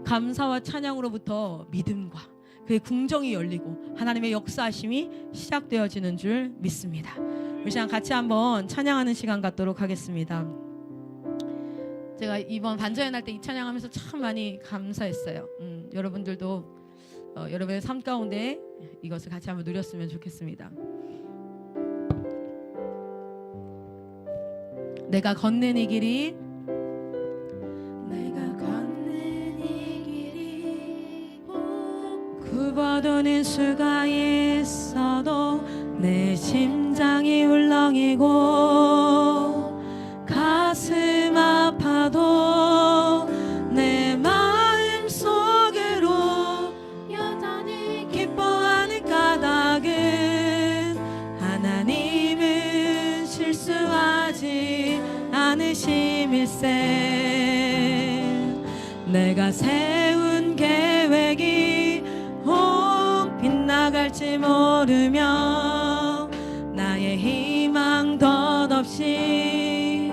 감사와 찬양으로부터 믿음과 그의 궁정이 열리고 하나님의 역사하심이 시작되어지는 줄 믿습니다. 우리 시간 같이 한번 찬양하는 시간 갖도록 하겠습니다. 제가 이번 반전연할 때 이 찬양하면서 참 많이 감사했어요. 여러분들도 여러분의 삶 가운데 이것을 같이 한번 누렸으면 좋겠습니다. 내가 걷는 이 길이 굽어도는 수가 있어도 내 심장이 울렁이고 가슴 아파도 내 마음 속으로 여전히 기뻐하는 까닭은 하나님은 실수하지 않으심일세. 내가 세운 계획이 빗나갈지 모르며 나의 희망 덧없이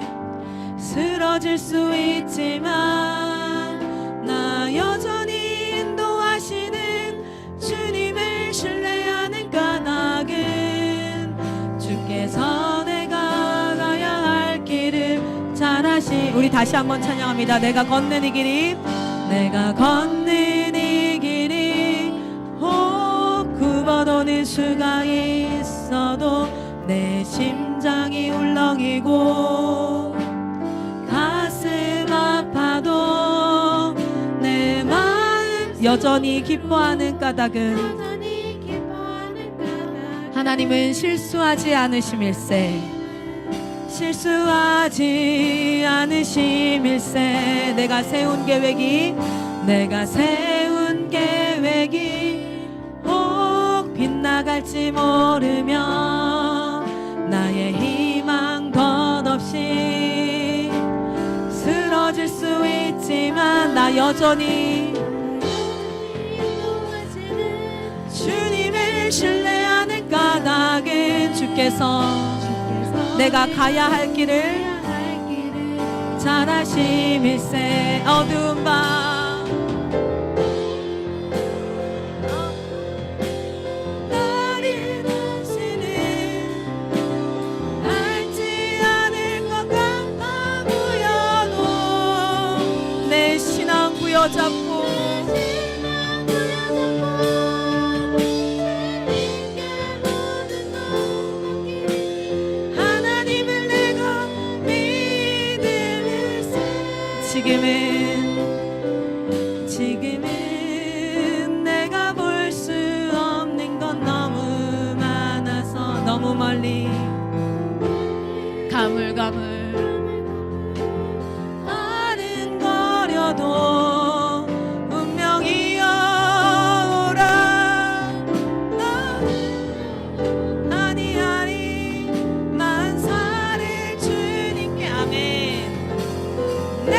쓰러질 수 있지만 나 여전히 인도하시는 주님을 신뢰하는 까닭은 주께서 내가 가야 할 길을 잘 아시. 우리 다시 한번 찬양합니다. 내가 걷는 이 길이 내가 걷는 이 길이 굽어도는 수가 있어도 내 심장이 울렁이고 가슴 아파도 내 마음 여전히 기뻐하는 까닭은 하나님은 실수하지 않으심일세. 실수하지 않으심일세. 내가 세운 계획이 빗나갈지 모르며 나의 희망 덧없이 쓰러질 수 있지만 나 여전히 신뢰하는 까닭은 주께서 내가 가야 할 길을 잘 아심일세. 어두운 밤 나를 다시는 알지 않을 것 같아 보여도 내 신앙 부여잡고 하나님을 내가 믿음일세. 지금은 내가 볼 수 없는 건 너무 많아서 너무 멀리 가물가물 아른거려도 운명이여 오라. 아니 만사를 주님께 아멘. 내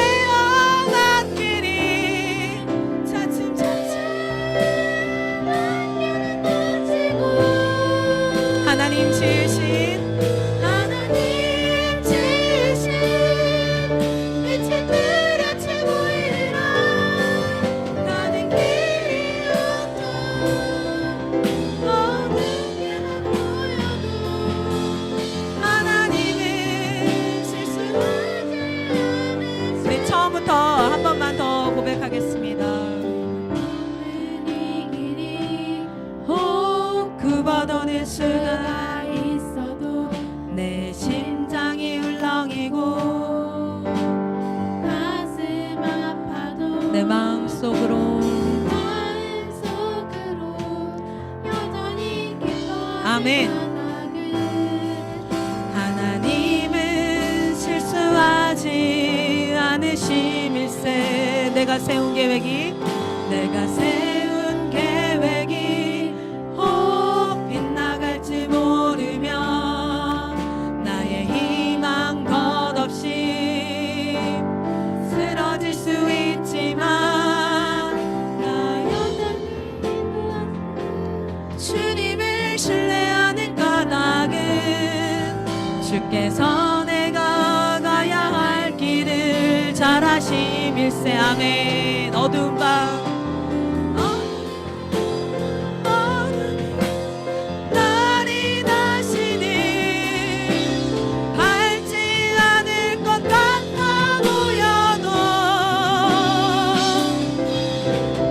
험한길이 차츰차츰 하나님 지으신 빛이 뚜렷이 보이라. 가는 길이 어둡게만 보여도 하나님은 실수하지 않으시오. 우리 처음부터 한 번만 더 고백하겠습니다. 굽어도는 수가 있어도 내 심장이 울렁이고 가슴 아파도 내 마음속으로 여전히 아멘. 하나님은 실수하지 않으심일세. 내가 세운 계획이 혹 빗나갈지 모르며 나의 희망 덧없이 쓰러질 수 있지만 나 여전히 주님을 신뢰하는 까닭은 주께서 내가 가야 할 길을 잘 아심일세. 아멘. 어두운 밤 날이 다시는 밝지 않을 것 같아 보여도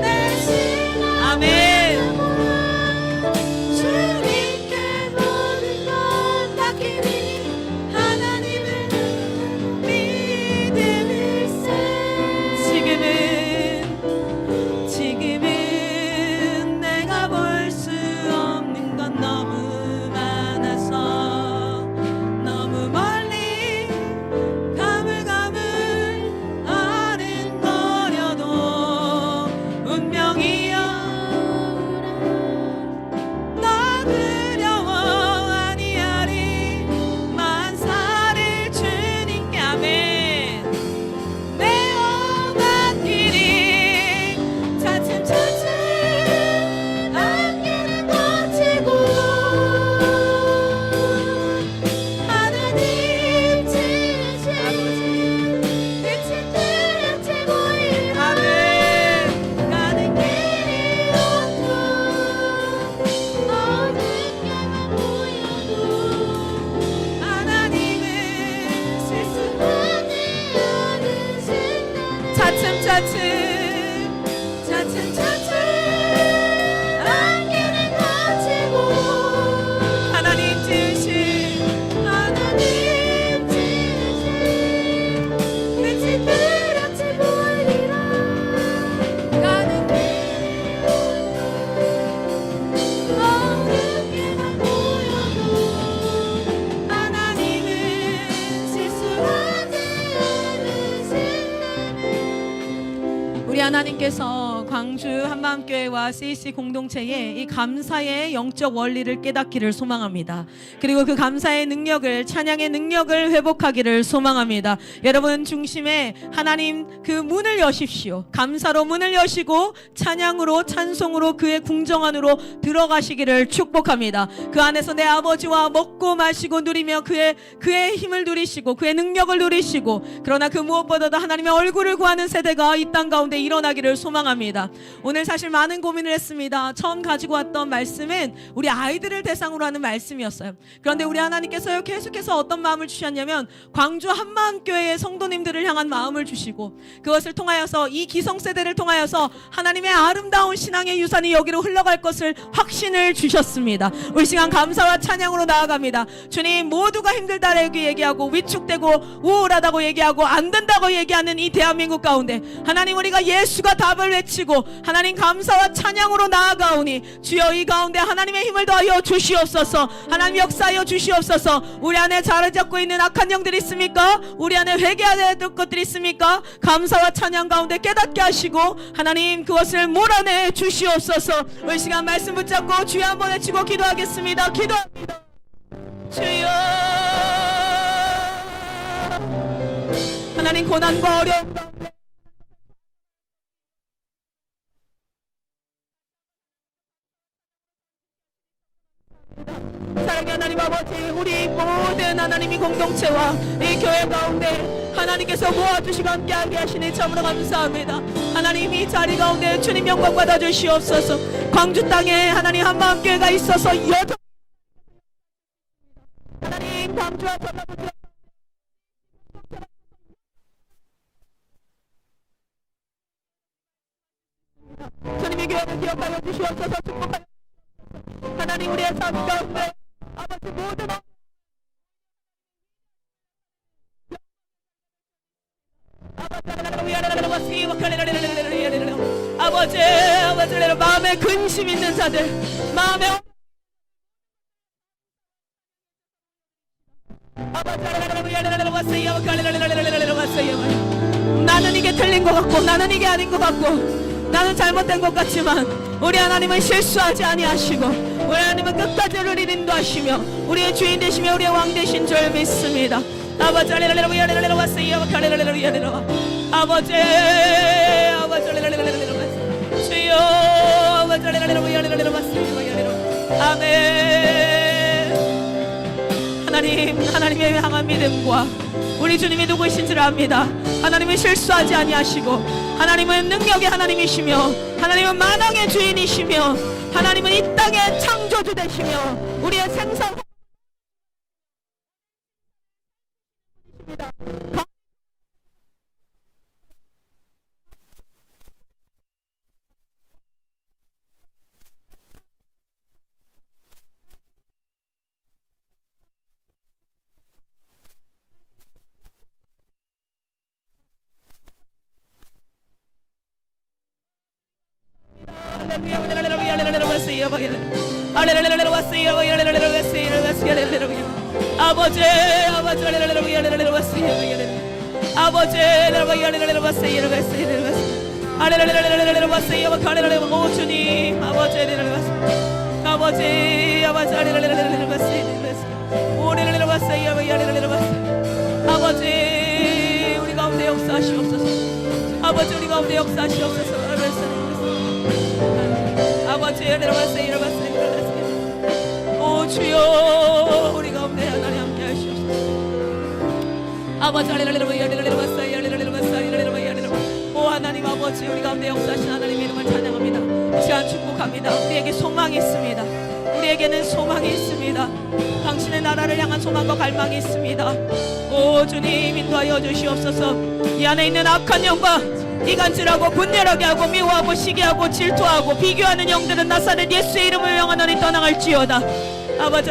내 신앙 아멘. 주님께 모든 것 맡기니 하나님을 믿음일세. 지금은 내가 볼 수 없는 건 너무 많아서 너무 멀리 가물가물 아른거려도 운명이여 나 두려워 아니하리. 만사를 주님께 아멘. 내 험한 길이 차츰차츰 안개를 거치고 하나님 지으신 빛이 뚜렷이 보이라. 가는 길이 어둡게만 보여도 하나님은 실수하지 않으신다네. 차츰차츰 안개를 거치고 하나님 지으신 빛이 뚜렷이 보이리라. 가는 길이 어둡게만 보여도 하나님은 실수하지 않으신다네. 우리 하나님께서 광주 한마음교회와 CC 공동체의 이 감사의 영적 원리를 깨닫기를 소망합니다. 그리고 그 감사의 능력을, 찬양의 능력을 회복하기를 소망합니다. 여러분 중심에 하나님 그 문을 여십시오. 감사로 문을 여시고 찬양으로, 찬송으로 그의 궁정 안으로 들어가시기를 축복합니다. 그 안에서 내 아버지와 먹고 마시고 누리며 그의 힘을 누리시고 그의 능력을 누리시고, 그러나 그 무엇보다도 하나님의 얼굴을 구하는 세대가 이 땅 가운데 일어나기를 소망합니다. 오늘 사실 많은 고민을 했습니다. 처음 가지고 왔던 말씀은 우리 아이들을 대상으로 하는 말씀이었어요. 그런데 우리 하나님께서요 계속해서 어떤 마음을 주셨냐면 광주 한마음교회의 성도님들을 향한 마음을 주시고, 그것을 통하여서 이 기성세대를 통하여서 하나님의 아름다운 신앙의 유산이 여기로 흘러갈 것을 확신을 주셨습니다. 우리 시간 감사와 찬양으로 나아갑니다. 주님, 모두가 힘들다라고 얘기하고 위축되고 우울하다고 얘기하고 안 된다고 얘기하는 이 대한민국 가운데 하나님, 우리가 예수가 답을 외치고 하나님 감사와 찬양으로 나아가오니 주여 이 가운데 하나님의 힘을 더하여 주시옵소서. 하나님 역사하여 주시옵소서. 우리 안에 자리 잡고 있는 악한 영들이 있습니까? 우리 안에 회개해야 될 것들이 있습니까? 감사와 찬양 가운데 깨닫게 하시고 하나님 그것을 몰아내 주시옵소서. 우리 시간 말씀 붙잡고 주여 한번 외치고 기도하겠습니다. 기도합니다. 주여, 하나님 고난과 어려움 가운데 사랑의 하나님 아버지, 우리 모든 하나님이 공동체와 이 교회 가운데 하나님께서 모아주시고 함께하게 하시니 참으로 감사합니다. 하나님 이 자리 가운데 주님 영광 받아주시옵소서. 광주 땅에 하나님 한마음교회가 있어서 여전 하나님 광주와 전라북도 주님의 교회를 기억하여 주시옵소서. 축복하여 하나님 우리의 삶 가운데 아버지 모든 아버지 마음에 근심 있는 자들, 마음에 나는 이게 틀린 것 같고 나는 이게 아닌 것 같고 나는 잘못된 것 같지만 우리 하나님은 실수하지 아니하시고 우리 하나님은 끝까지 우리를 인도하시며 우리의 주인 되시며 우리의 왕 되신 줄 믿습니다. 아버지 아버지 주여 아멘. 하나님의 향한 믿음과 우리 주님이 누구이신 줄 압니다. 하나님은 실수하지 아니하시고 하나님은 능력의 하나님이시며 하나님은 만왕의 주인이시며 하나님은 이 땅의 창조주 되시며 우리의 생사입니다. 아버지 오 주님 아버지 우리 가운데 역사하시옵소서. 아버지 우리 가운데 역사하시옵소서. 아버지 오 주여 우리 가운데 하나님 함께 하시옵소서. 아버지 오 하나님 아버지 우리 가운데 역사하신 하나님의 이름을 찬양합니다. 시간 축복합니다. 우리에게 소망이 있습니다. 우리에게는 소망이 있습니다. 당신의 나라를 향한 소망과 갈망이 있습니다. 오 주님 인도하여 주시옵소서. 이 안에 있는 악한 영과 이간질하고 분열하게 하고 미워하고 시기하고 질투하고 비교하는 영들은 나사렛 예수의 이름을 명하노니 떠나갈지어다. 아버지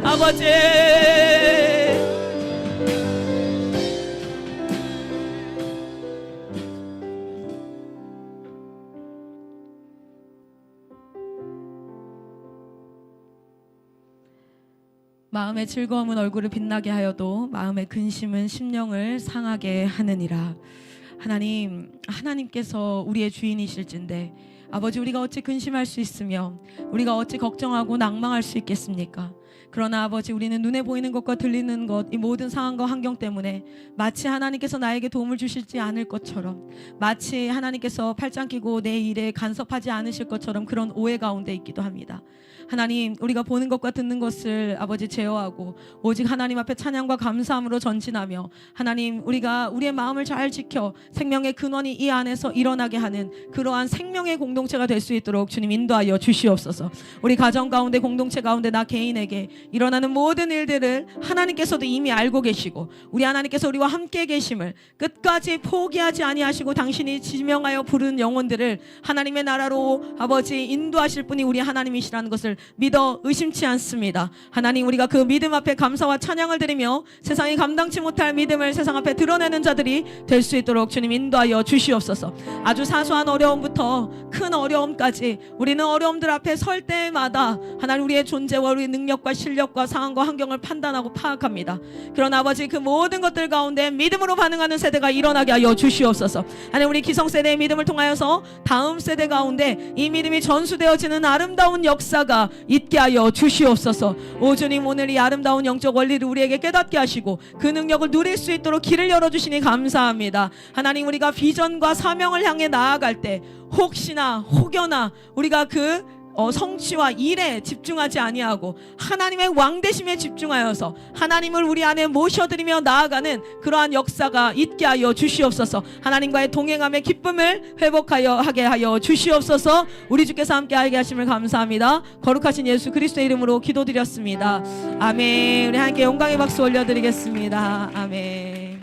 아버지 마음의 즐거움은 얼굴을 빛나게 하여도 마음의 근심은 심령을 상하게 하느니라. 하나님께서 우리의 주인이실진데 아버지, 우리가 어찌 근심할 수 있으며 우리가 어찌 걱정하고 낭망할 수 있겠습니까? 그러나 아버지, 우리는 눈에 보이는 것과 들리는 것, 이 모든 상황과 환경 때문에 마치 하나님께서 나에게 도움을 주실지 않을 것처럼, 마치 하나님께서 팔짱 끼고 내 일에 간섭하지 않으실 것처럼 그런 오해 가운데 있기도 합니다. 하나님, 우리가 보는 것과 듣는 것을 아버지 제어하고 오직 하나님 앞에 찬양과 감사함으로 전진하며, 하나님, 우리가 우리의 마음을 잘 지켜 생명의 근원이 이 안에서 일어나게 하는 그러한 생명의 공동체가 될 수 있도록 주님 인도하여 주시옵소서. 우리 가정 가운데, 공동체 가운데, 나 개인에게 일어나는 모든 일들을 하나님께서도 이미 알고 계시고, 우리 하나님께서 우리와 함께 계심을 끝까지 포기하지 아니하시고 당신이 지명하여 부른 영혼들을 하나님의 나라로 아버지 인도하실 분이 우리 하나님이시라는 것을 믿어 의심치 않습니다. 하나님, 우리가 그 믿음 앞에 감사와 찬양을 드리며 세상이 감당치 못할 믿음을 세상 앞에 드러내는 자들이 될 수 있도록 주님 인도하여 주시옵소서. 아주 사소한 어려움부터 큰 어려움까지 우리는 어려움들 앞에 설 때마다 하나님, 우리의 존재와 우리의 능력과 실력과 상황과 환경을 판단하고 파악합니다. 그러나 아버지, 그 모든 것들 가운데 믿음으로 반응하는 세대가 일어나게 하여 주시옵소서. 하나님, 우리 기성세대의 믿음을 통하여서 다음 세대 가운데 이 믿음이 전수되어지는 아름다운 역사가 있게 하여 주시옵소서. 오 주님, 오늘 이 아름다운 영적 원리를 우리에게 깨닫게 하시고 그 능력을 누릴 수 있도록 길을 열어주시니 감사합니다. 하나님, 우리가 비전과 사명을 향해 나아갈 때 혹여나 우리가 그 성취와 일에 집중하지 아니하고 하나님의 왕되심에 집중하여서 하나님을 우리 안에 모셔드리며 나아가는 그러한 역사가 있게 하여 주시옵소서. 하나님과의 동행함의 기쁨을 회복하여 하게 하여 주시옵소서. 우리 주께서 함께하게 하심을 감사합니다. 거룩하신 예수 그리스도의 이름으로 기도드렸습니다. 아멘. 우리 함께 영광의 박수 올려드리겠습니다. 아멘.